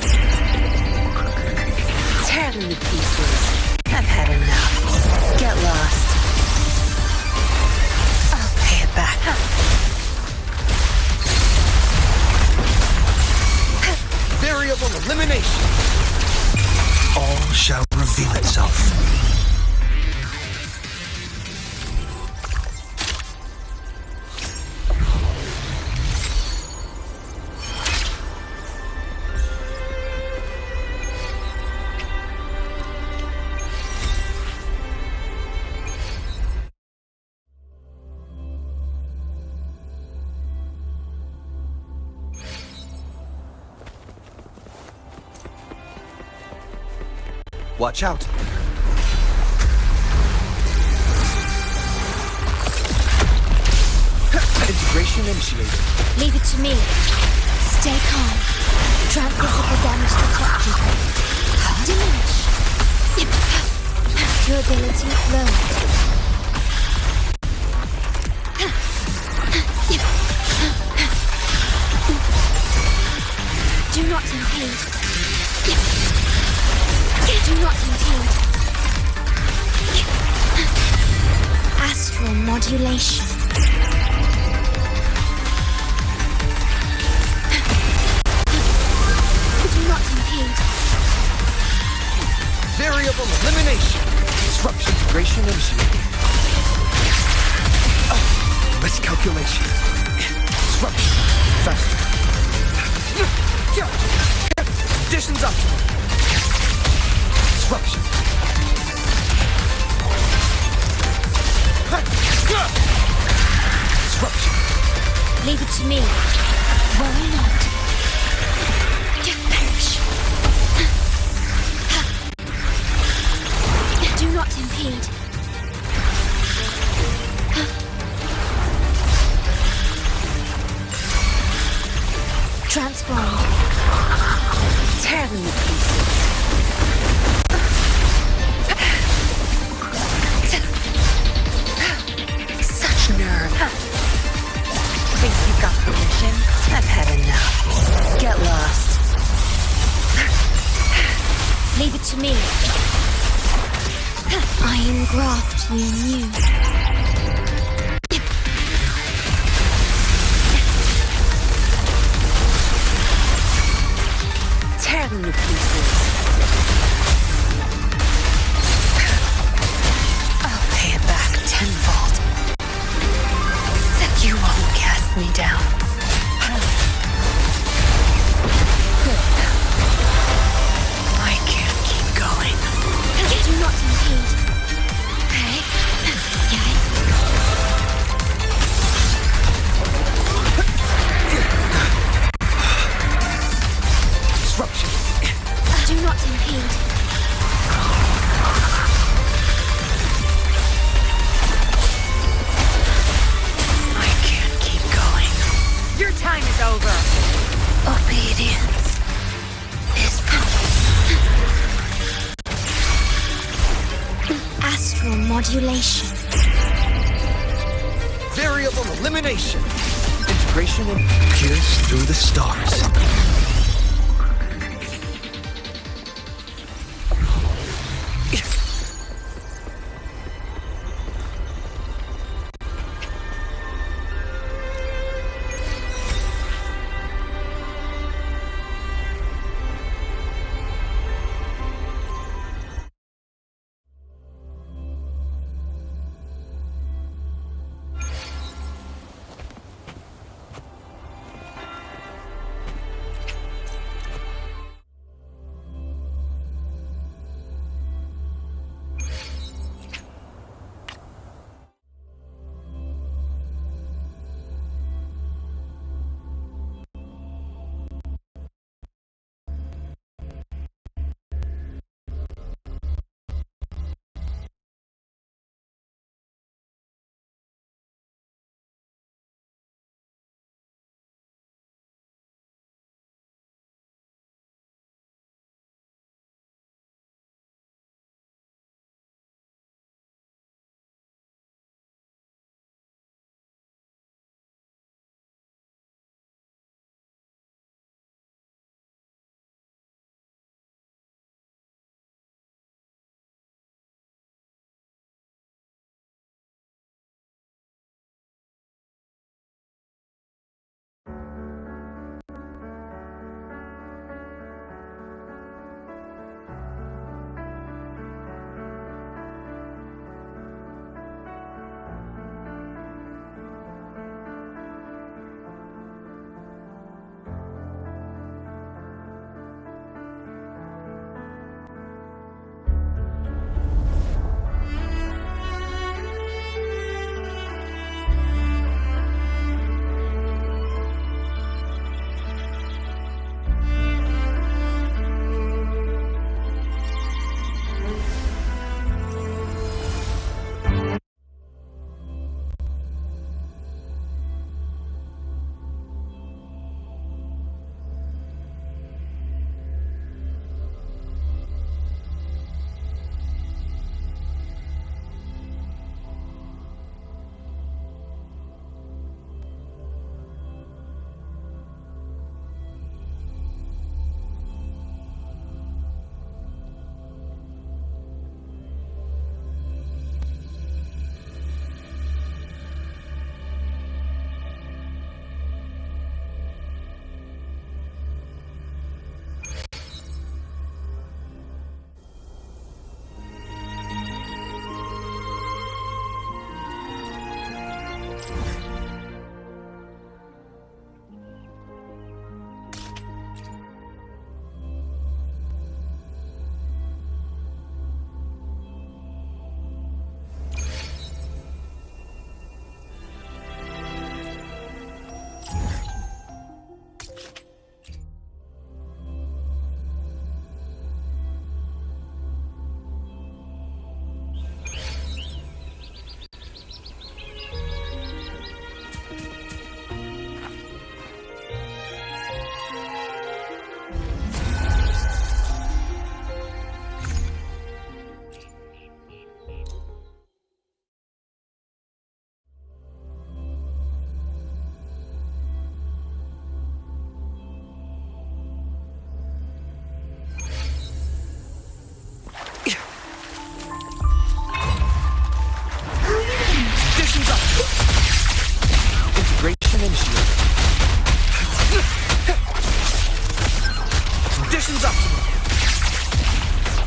Tear them to pieces. I've had enough. Get lost. I'll pay it back. Variable elimination. All shall reveal itself. Watch out. Integration initiated. Leave it to me. Stay calm. Physical damage detected. Diminish. Durability low. Do not impede. Do not impede. Astral modulation. Do not impede. Variable elimination. Disruption integration initiated. Miscalculation. Disruption. Faster. Conditions up. Disruption. Disruption. Leave it to me. Worry not. Perish. Do not impede. Transformed. Tear them to Leave it to me. I engraft you new. Tear them to pieces. I'll pay it back tenfold. You won't cast me down. I can't keep going. Do not impede. Okay. Disruption. Do not impede. I can't keep going. Your time is over. Obedience is astral modulation. Variable elimination. Integration and pierce through the stars.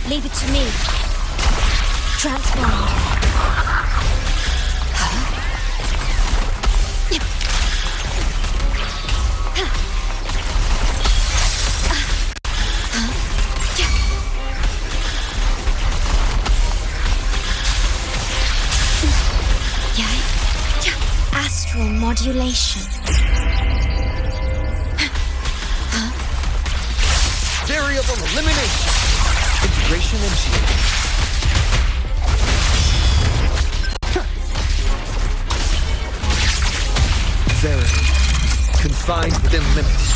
Leave it to me. Transformed. Astral modulation. Variable elimination. Integration initiated. Verity. Confined within limits.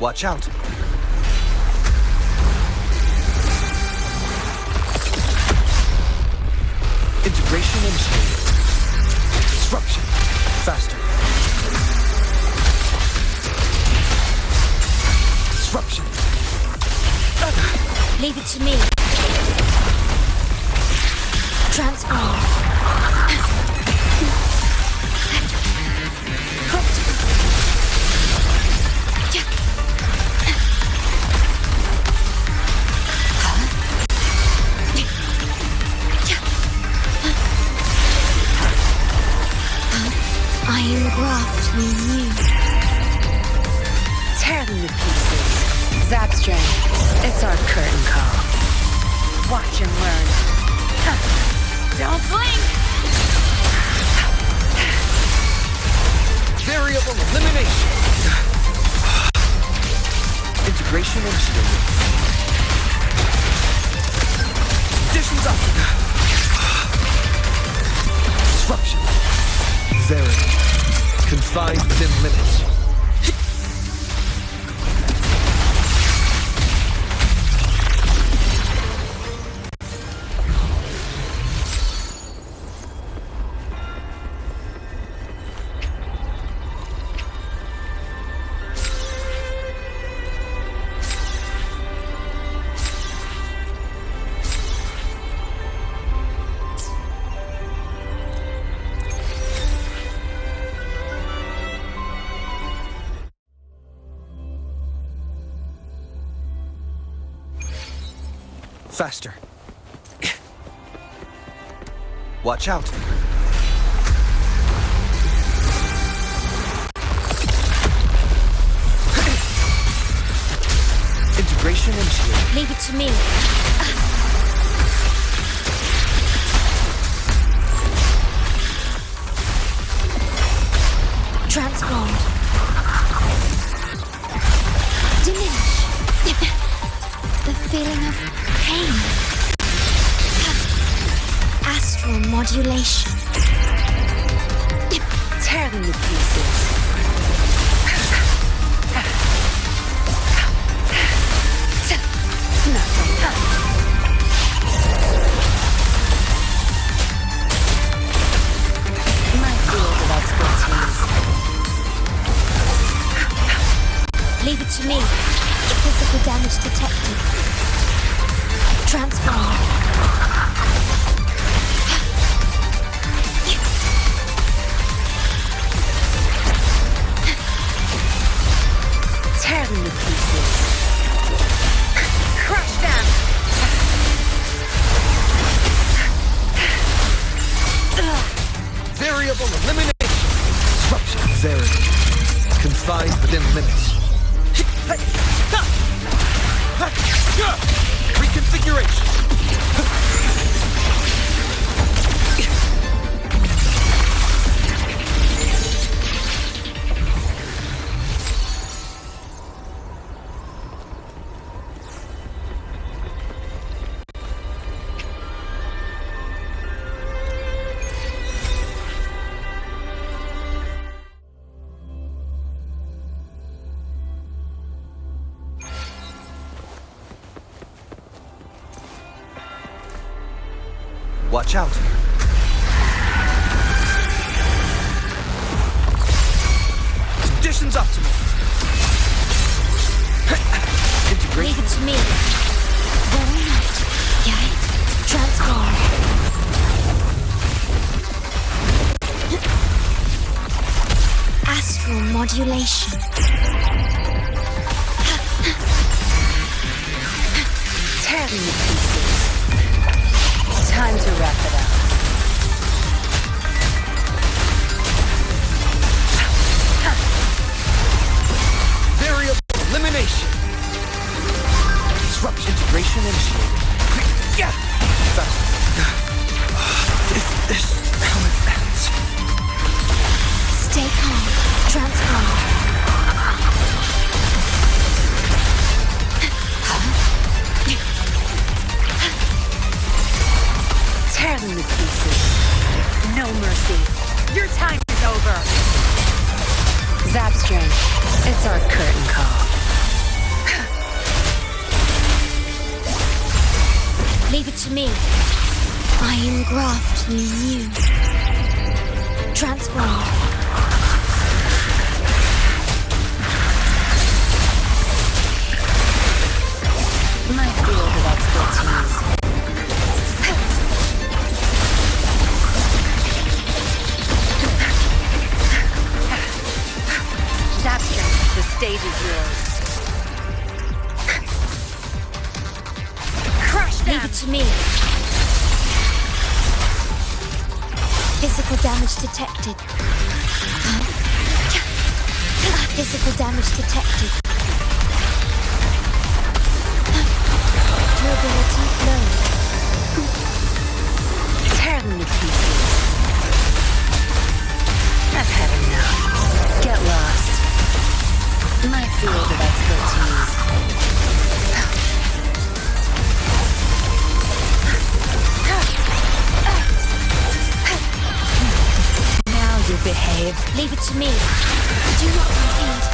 Watch out. Integration initiated. Disruption. Faster. Disruption. Leave it to me. Transform. I engraft you new. Tear them to pieces. Zapstring, it's our curtain call. Watch and learn. Don't blink! Variable elimination. Integration initiated. Conditions up. Disruption. Verity. Confined within limits. Faster. Watch out. Integration initiated. Leave it to me. Transformed. Diminish. The feeling of pain. Astral modulation. Tear them to pieces. My field of expertise. Leave it to me. Physical damage detected. Transform. Tear them to pieces. Crush them! Variable elimination. Disruption. Verity. defined within limits. Reconfiguration! Watch out. Conditions optimal. Integration. Leave it to me. Very nice. Okay. Transform. Astral modulation. Tear me to pieces. Time to wrap it up. Variable elimination. Disrupt integration initiated. Yeah. This is how it ends. Stay calm. Transform. Tear them to pieces. No mercy. Your time is over. Zap String. It's our curtain call. Leave it to me. I engraft you new. Transform. My field of expertise. The stage is yours. Crush them! Leave it to me. Physical damage detected. Physical damage detected. Durability low. Tear them to pieces. I've had enough. Get lost. My field of expertise. Now you behave. Leave it to me. Do not impede.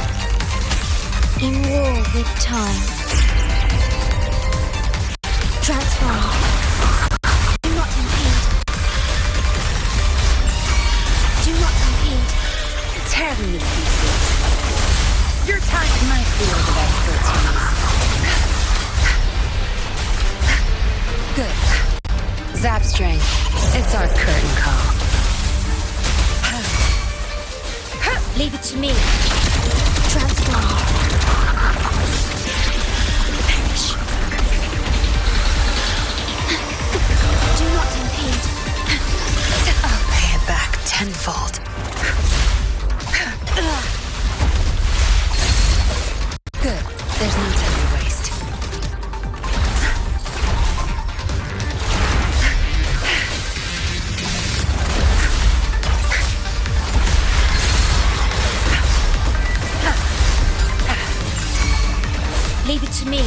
In war with time. Transform. Do not impede. Do not impede. Tear them to pieces. Your time is my field of expertise. Good. Zap String. It's our curtain call. Leave it to me. Transform. Do not impede. I'll pay it back tenfold. Good. There's no time to waste. Leave it to me.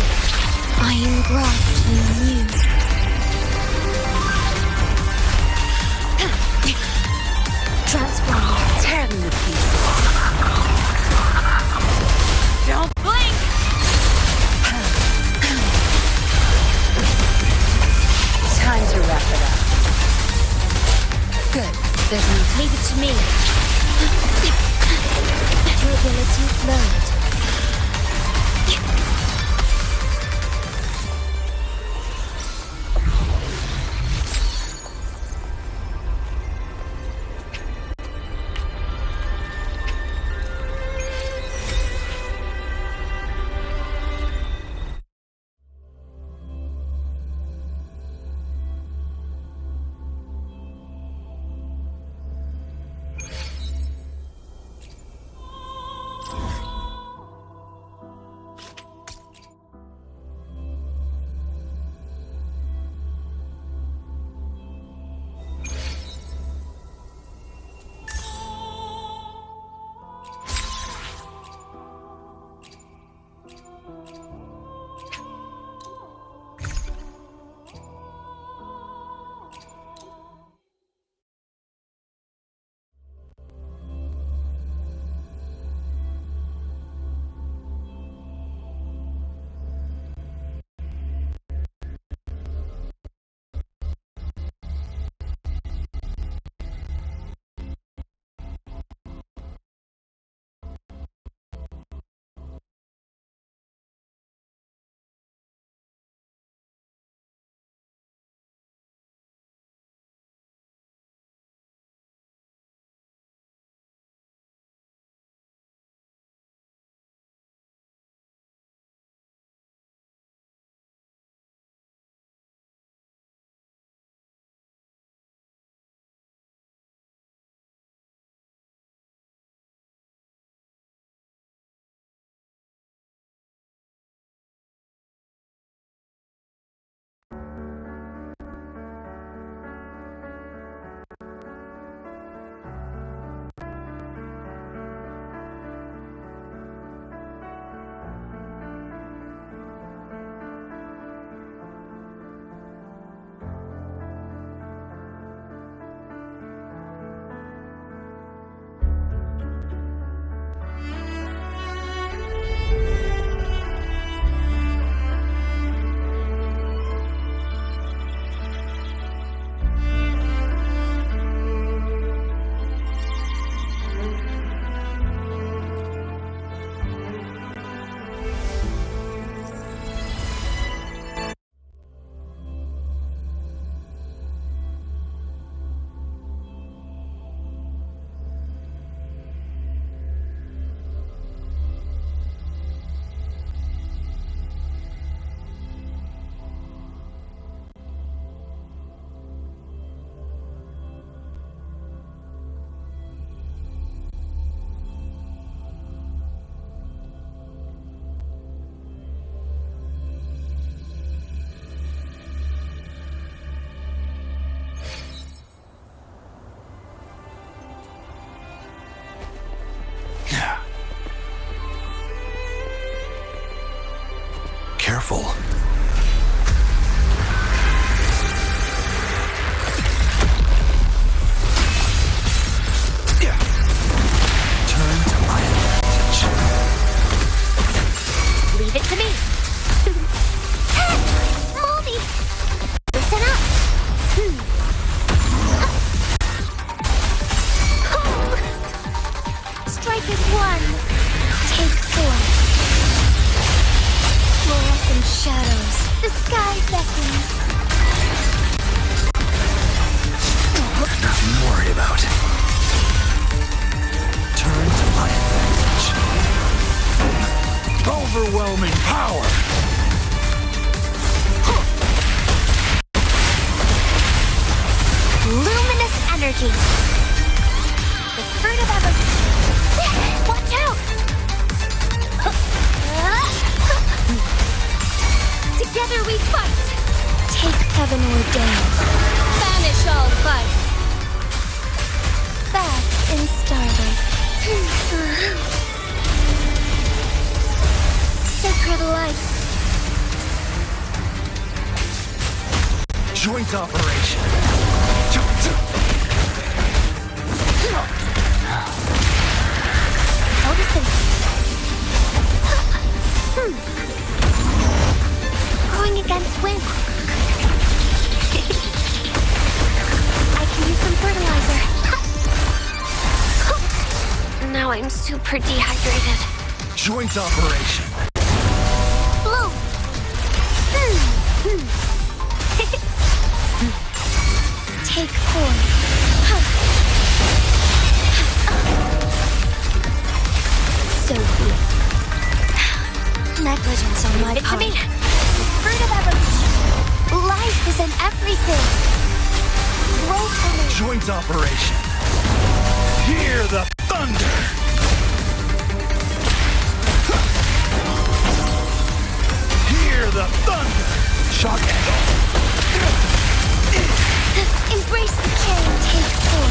I engraft you new. Transform. Tear them to pieces. Don't blink! Time to wrap it up. Good. There's no time. Leave it to me. Durability lowered. careful. Turn to my advantage. Leave it to me. Moldy! Listen up! Strike is one. Take four. Fluorescent shadows. The sky beckons. Nothing to worry about. Turn to my advantage. Overwhelming power! Luminous energy. The fruit of evolution. Watch out! Together we fight. Take heaven ordained. Banish all vice. Bask in starlight. Sacred light. Joint operation. Noticing. Going against wind. I can use some fertilizer. Now I'm super dehydrated. Joint operation. Blue. Take four. So good. Negligence on my part. The fruit of evolution. Life is in everything. Growth for me. Joint operation. Hear the thunder. Hear the thunder. Shock angle. Embrace the chain. Take four.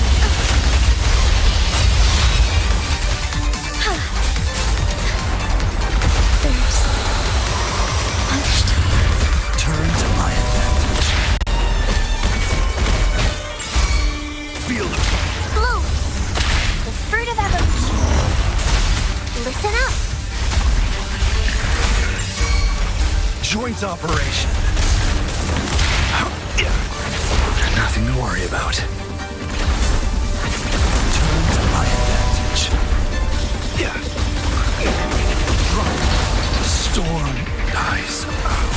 Turn to my advantage. Feel the Blue. The fruit of evolution. Listen up. joint operation. Nothing to worry about. Turn to my advantage. The storm dies out.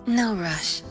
No rush.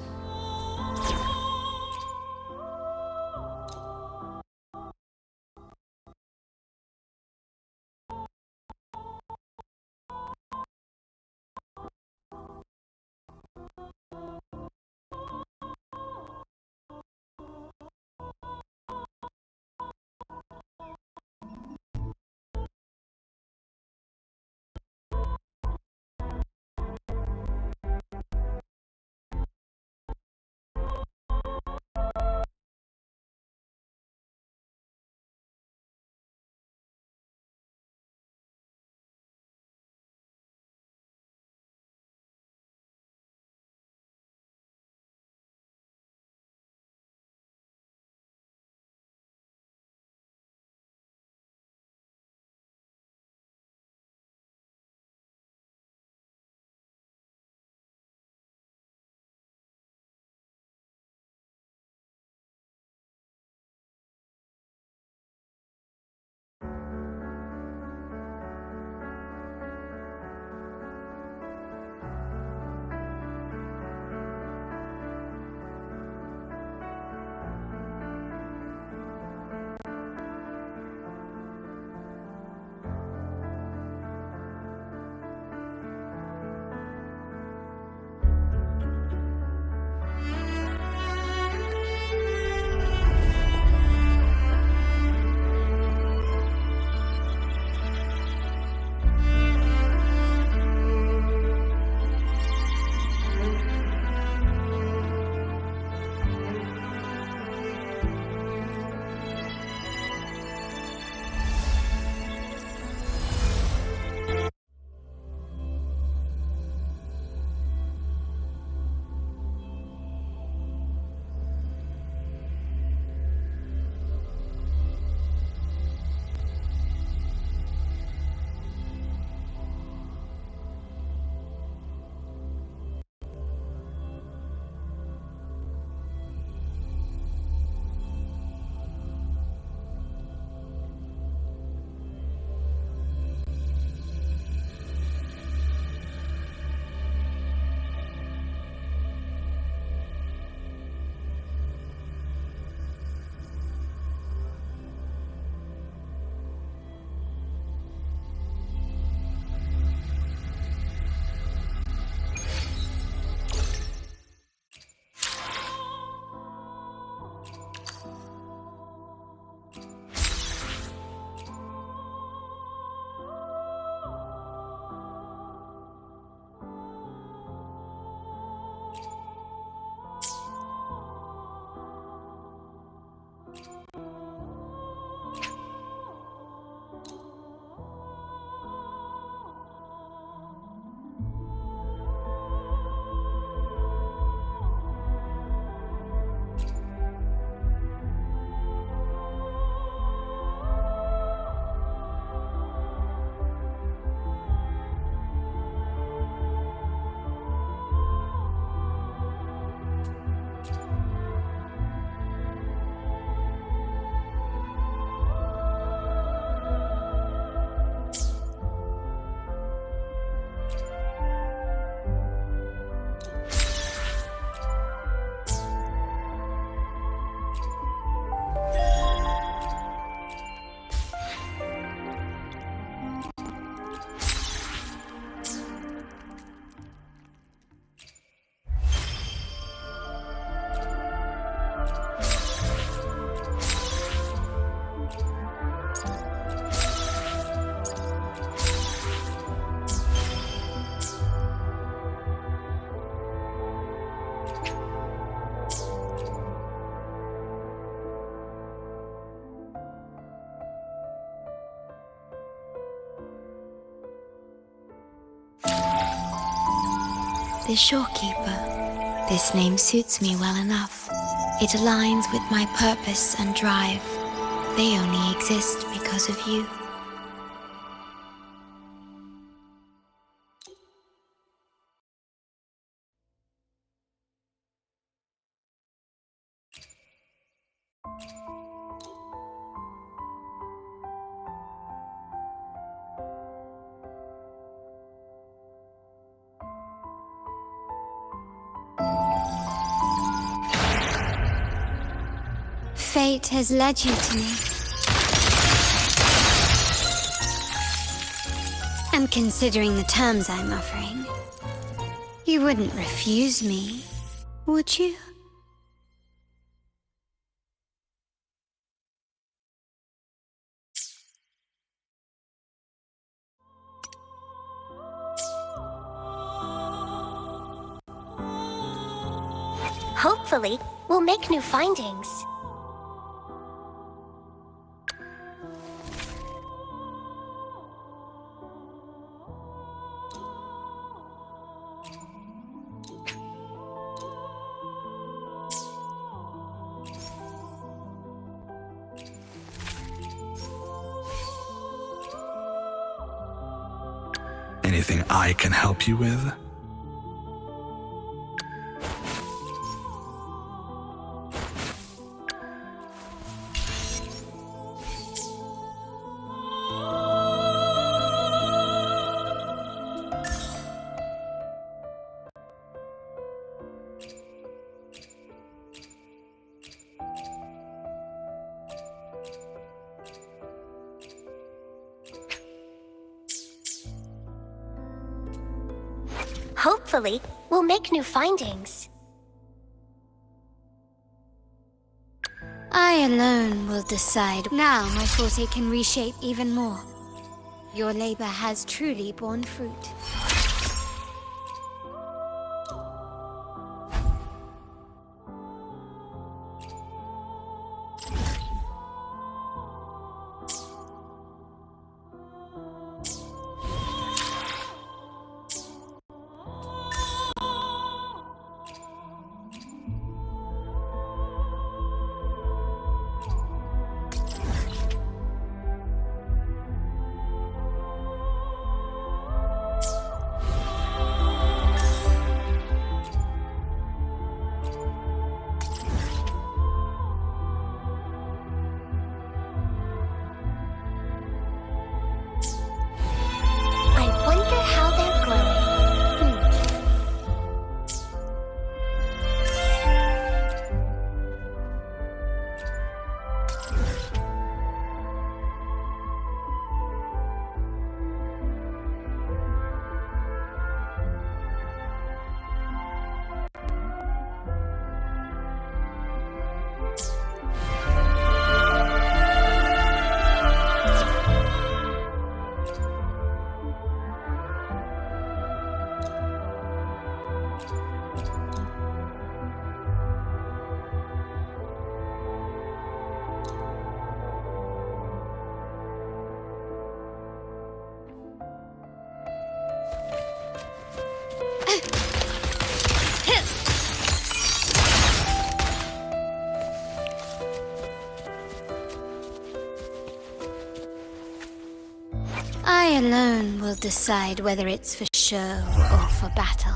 the Shorekeeper. This name suits me well enough. It aligns with my purpose and drive. They only exist because of you. Fate has led you to me. And considering the terms I'm offering, you wouldn't refuse me, would you? Hopefully, we'll make new findings. Anything I can help you with? Hopefully, we'll make new findings. I alone will decide. Now my forte can reshape even more. Your labor has truly borne fruit. I alone will decide whether it's for show or for battle.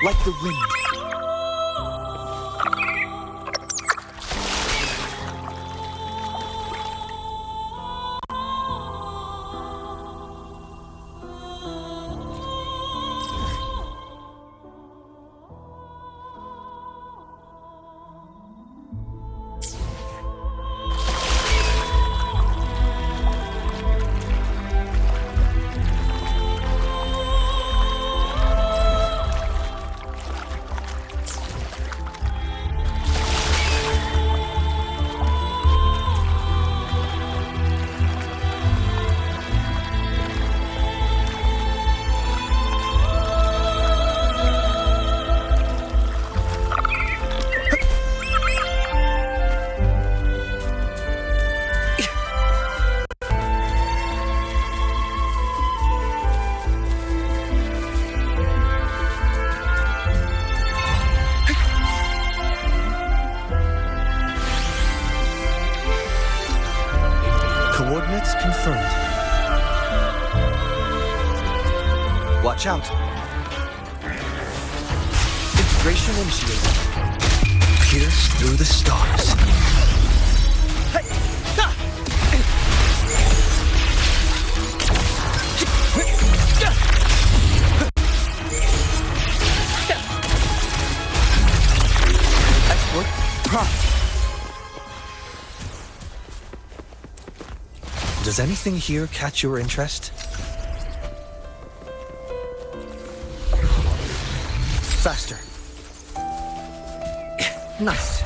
like the wind. Coordinates confirmed. Watch out. Integration initiated. Pierce through the stars. Hey! Ha! Export prompt. Does anything here catch your interest? Faster. Nice.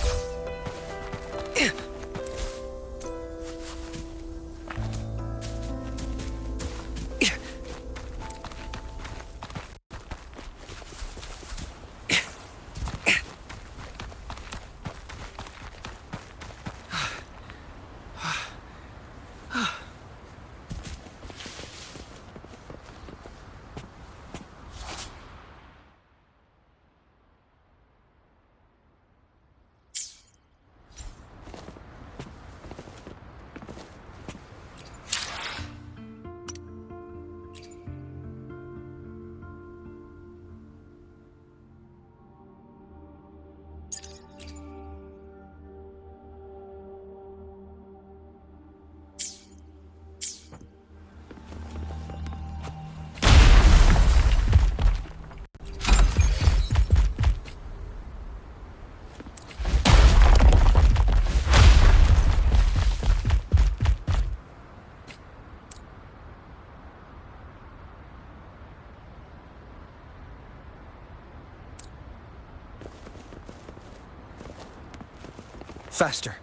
Faster.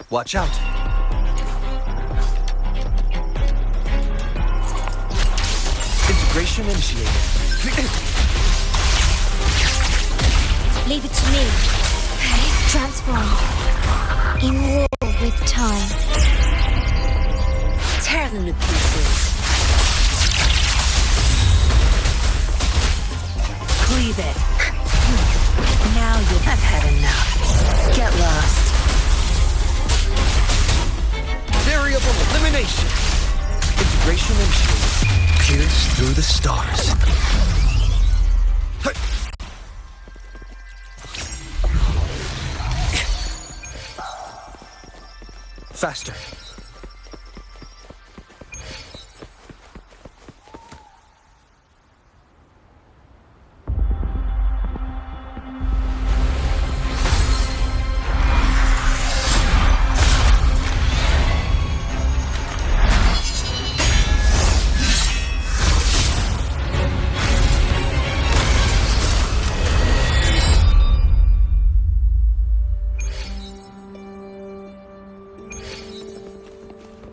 Watch out. Integration initiated. Leave it to me. Transform. In war with time. Tear them to pieces. Cleave it. Now you'll have had enough. Get lost. Variable elimination. Integration initiated. Pierce through the stars. Faster.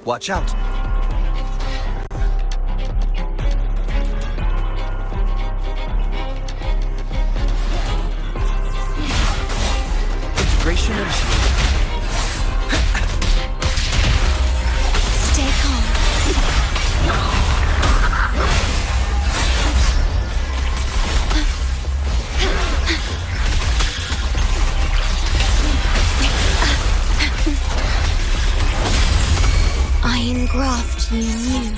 Watch out! Integration initiated. Stay calm. I engraft you new.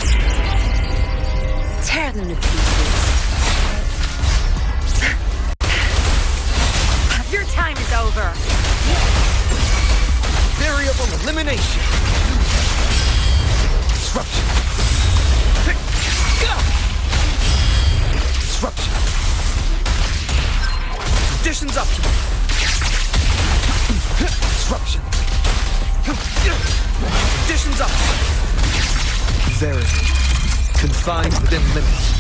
Tear them to pieces. Your time is over. Variable elimination. Disruption. Disruption. Conditions optimal. Disruption. Conditions optimal. Verity. Confined within limits.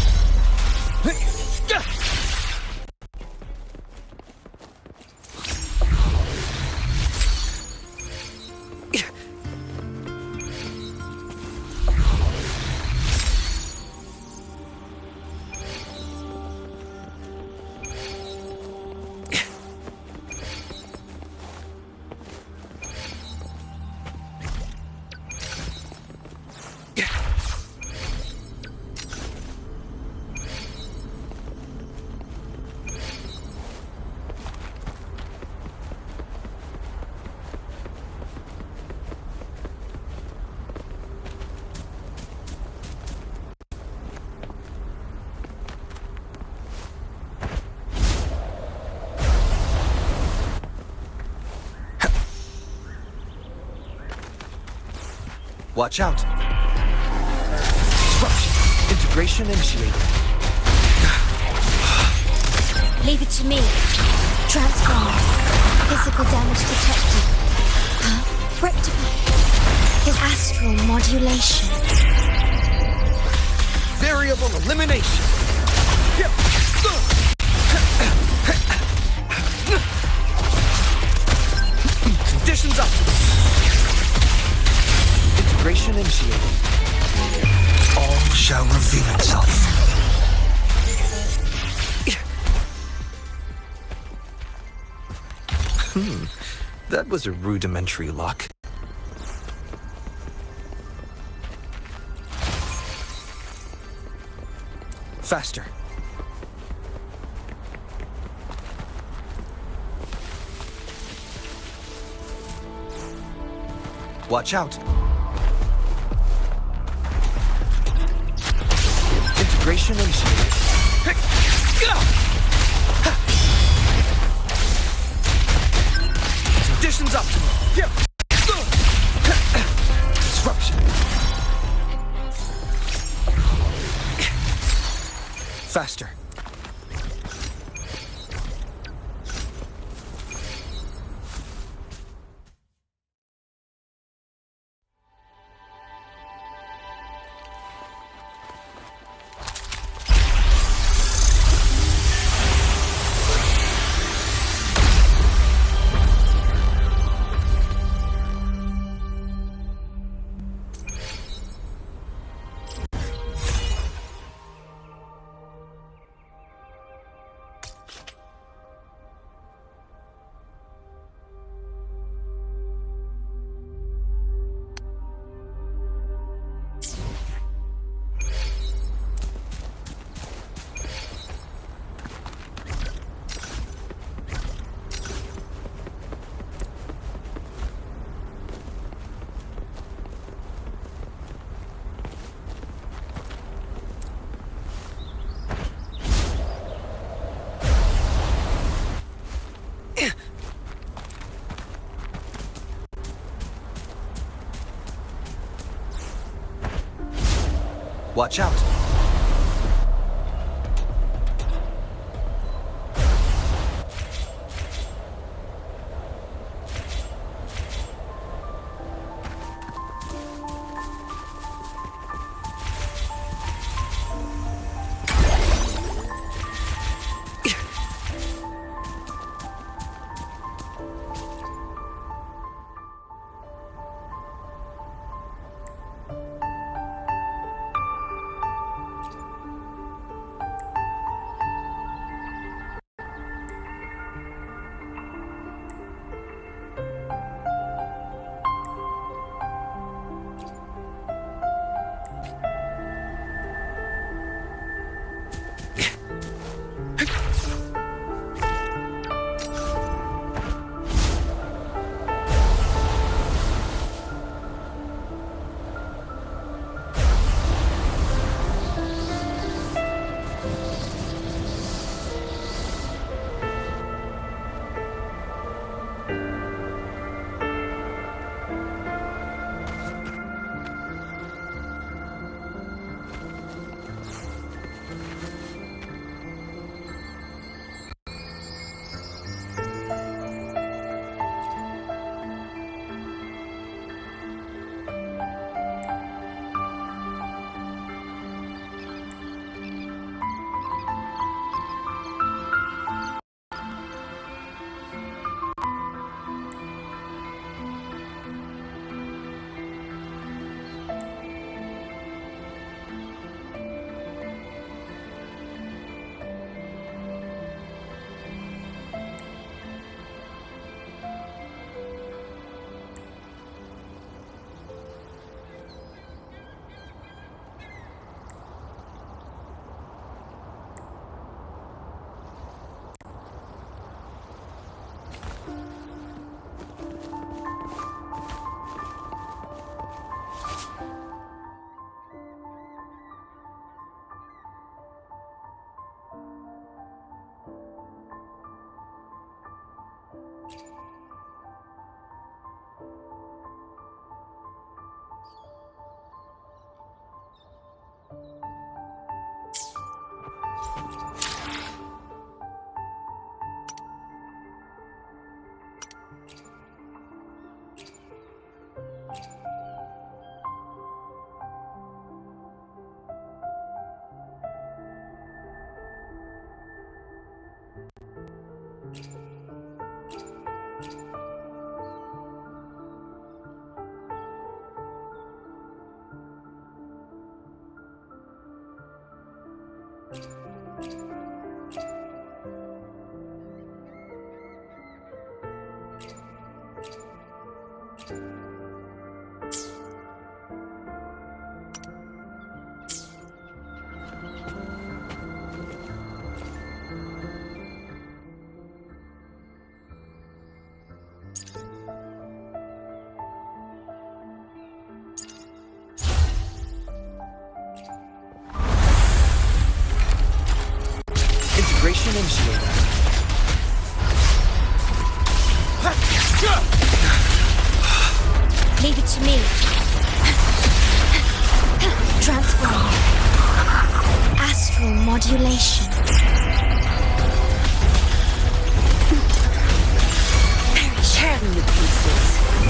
Watch out! Disruption. Integration initiated. Leave it to me. Transform. Physical damage detected. Rectify. His astral modulation. Variable elimination. Conditions optimal. Integration initiated. All shall reveal itself. That was a rudimentary lock. Faster. Watch out. Integration initiated. Conditions optimal. Disruption. Faster. Watch out. Integration initiated. Leave it to me. Transform. Astral modulation. Tear them to pieces.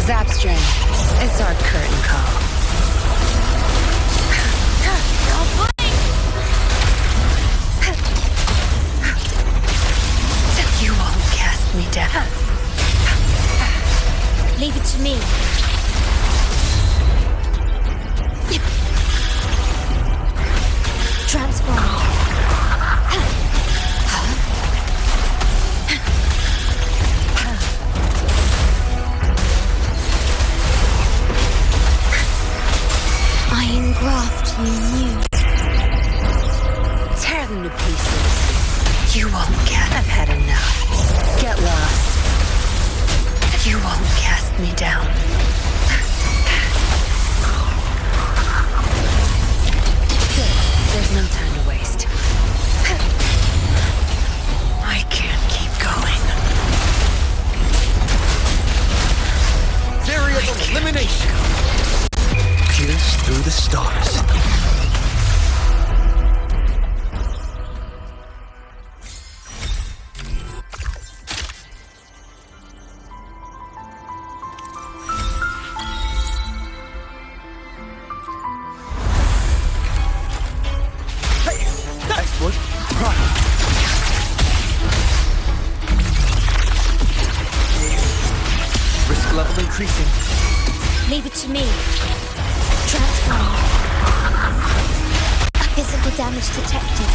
Zapstring, it's our curtain call. You won't cast me down. Leave it to me. Transform. I engraft you new. Tear them to pieces. You won't get. I've had enough. Get lost. You won't cast me down. Good. There's no time to waste. I can't keep going. Variable elimination. Pierce through the stars. level increasing. Leave it to me. Transform. Physical damage detected.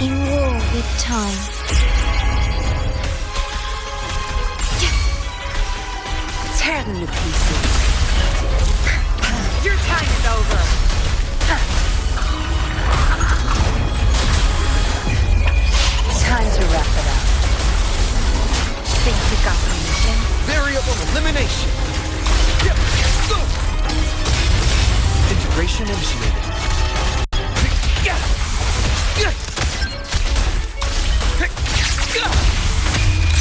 In war with time. Tear them to pieces. Your time is over. Time to wrap it up. Think you got permission? Variable elimination. Integration initiated.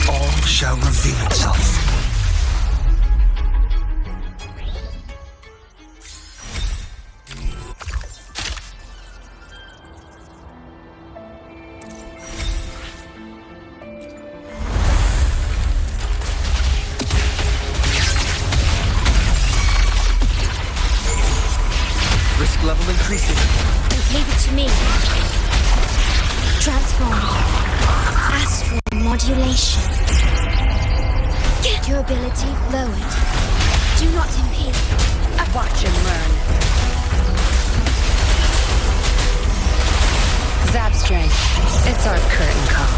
All shall reveal itself. Risk level increasing. Leave it to me. Transform. Astral modulation. Durability lowered. Do not impede. Watch and learn. Zap strength. It's our curtain call.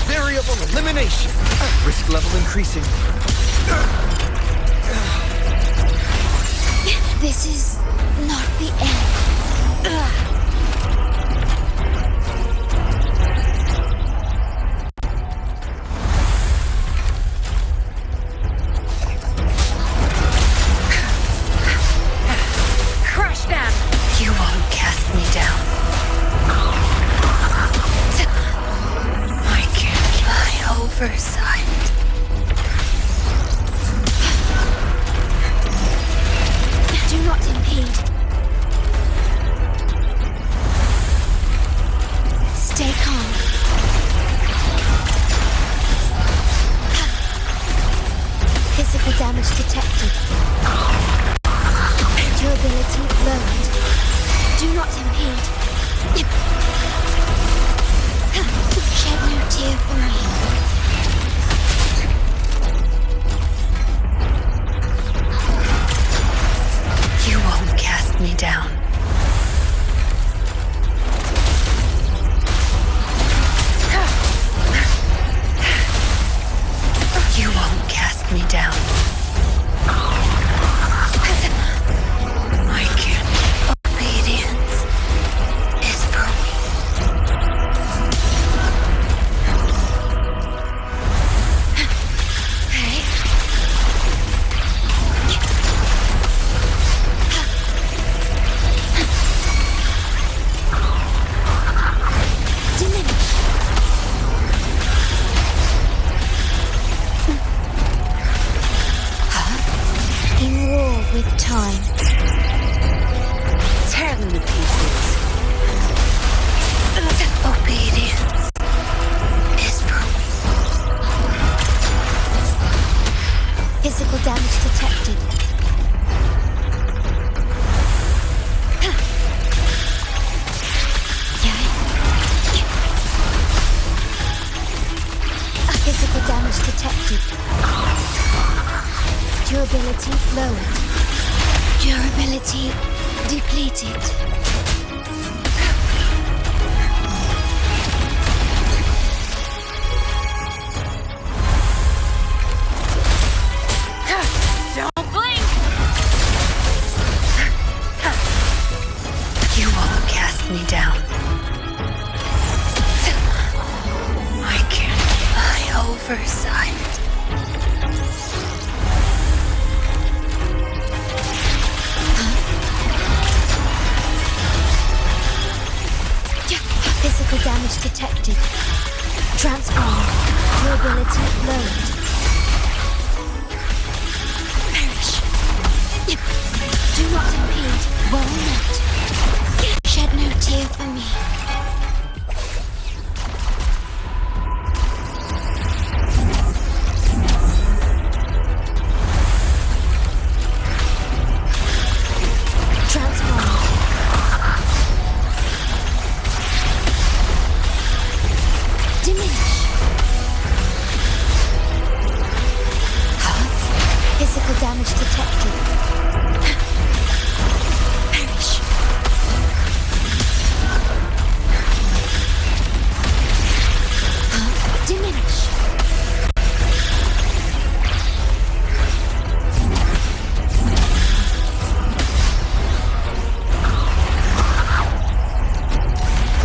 Variable elimination. Risk level increasing. This is not the end. Crush them! You won't cast me down. I can't. My oversight. Do not impede. Stay calm. Physical damage detected. Durability lowered. Do not impede. Shed no tear for me. You won't cast me down. You won't cast me down. I can't. Obedience is for Hey. Diminish. In war with time. Tear them to pieces. Obedience is for Physical damage detected. Physical damage detected. Durability lowered. Durability depleted. Don't blink! You won't cast me down. I can't. My oversight. Physical damage detected. Transform. Durability lowered. Perish. Do not impede. Will not. Shed no tear for me. detected. Perish. Diminish.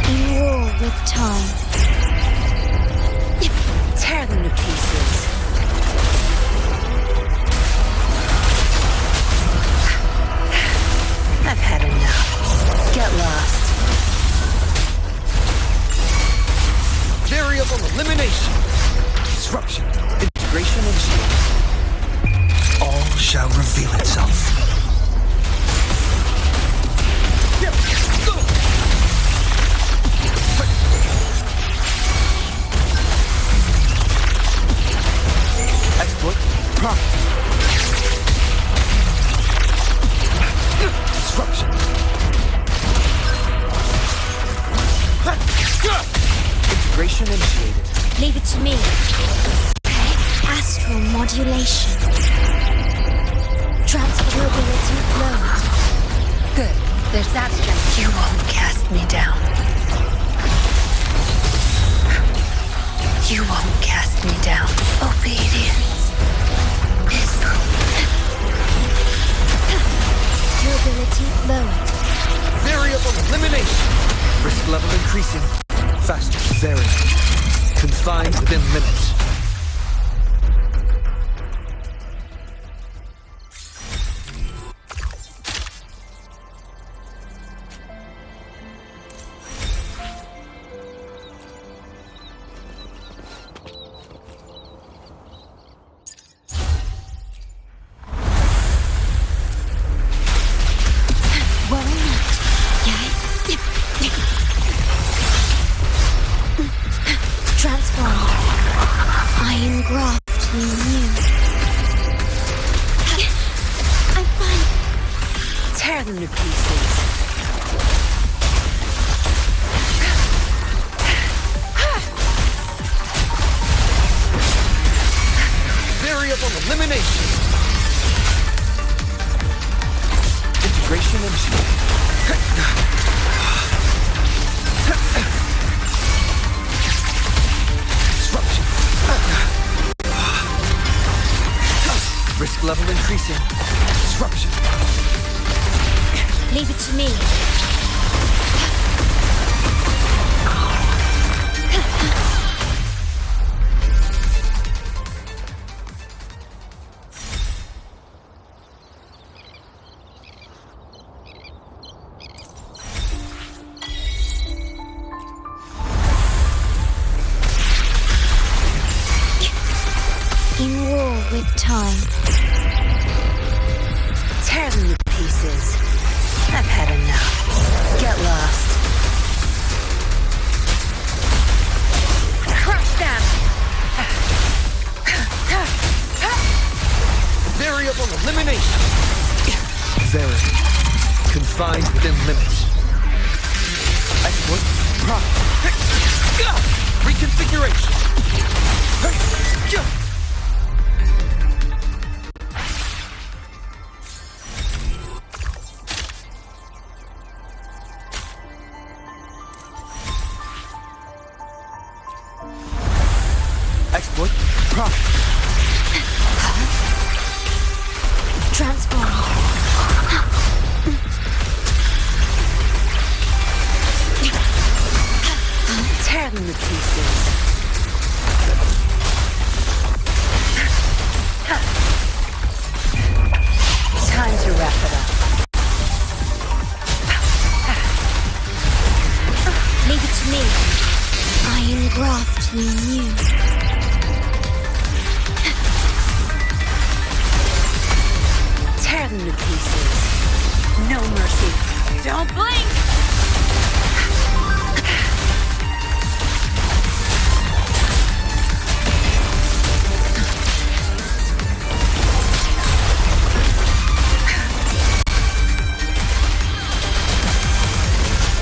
In war with time. Tear them to pieces. I've had enough. Get lost. Variable elimination. Disruption. Integration and shield. All shall reveal itself. Exploit. Profit. Disruption. Integration initiated. Leave it to me. Astral modulation. Transferability lowered. Good. There's that strength. You won't cast me down. You won't cast me down. Obedience is Durability lowered. Variable elimination. Risk level increasing. Faster. Very. Confined within limits. Transformed. Iron graft new. I'm fine. tear them to pieces. Variable elimination. Integration and shield. Disruption. Risk level increasing. Disruption. Leave it to me. In war with time. Tear them to pieces. I've had enough. Get lost. Crush them! Variable elimination. Very. Confined within limits. Exploit. Reconfiguration. Exploit. Transform. Tear them to pieces. Time to wrap it up. Leave it to me. Iron graft you new. Tear them to pieces. No mercy. Don't blink!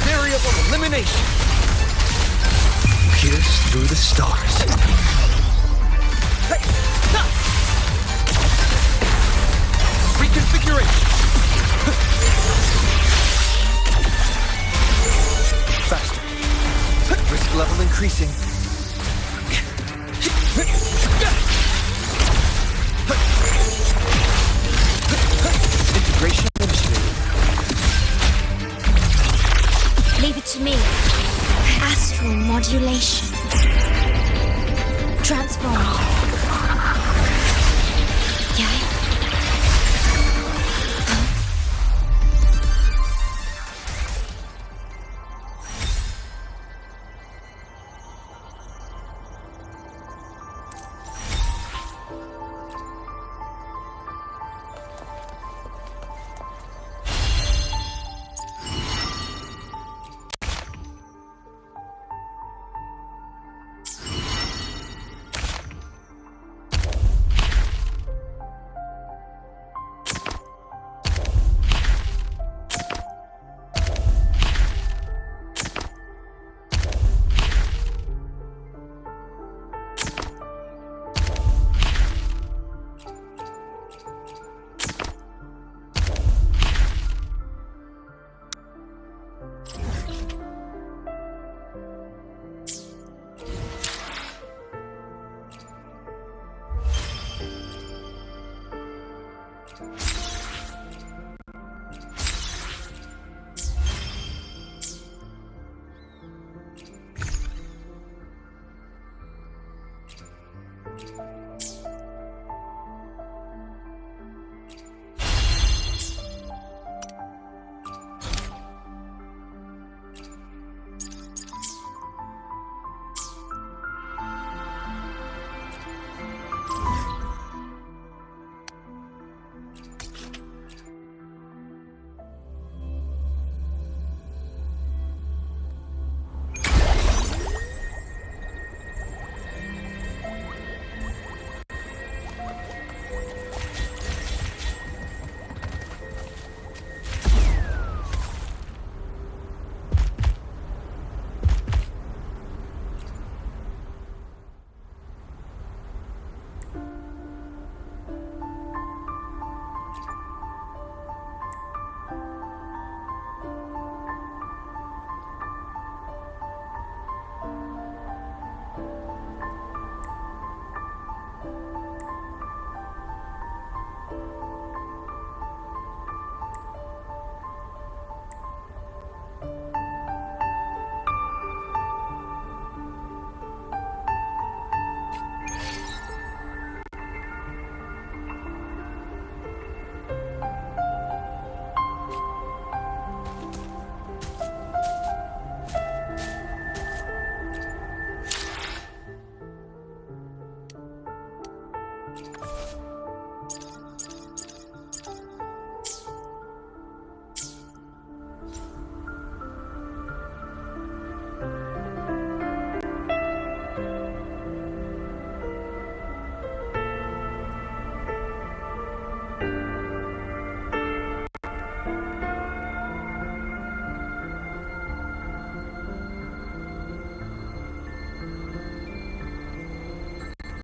Variable elimination. Pierce through the stars. Reconfiguration! Faster. Risk level increasing. Integration initiated. Leave it to me. Astral modulation. Transformed. Yeah?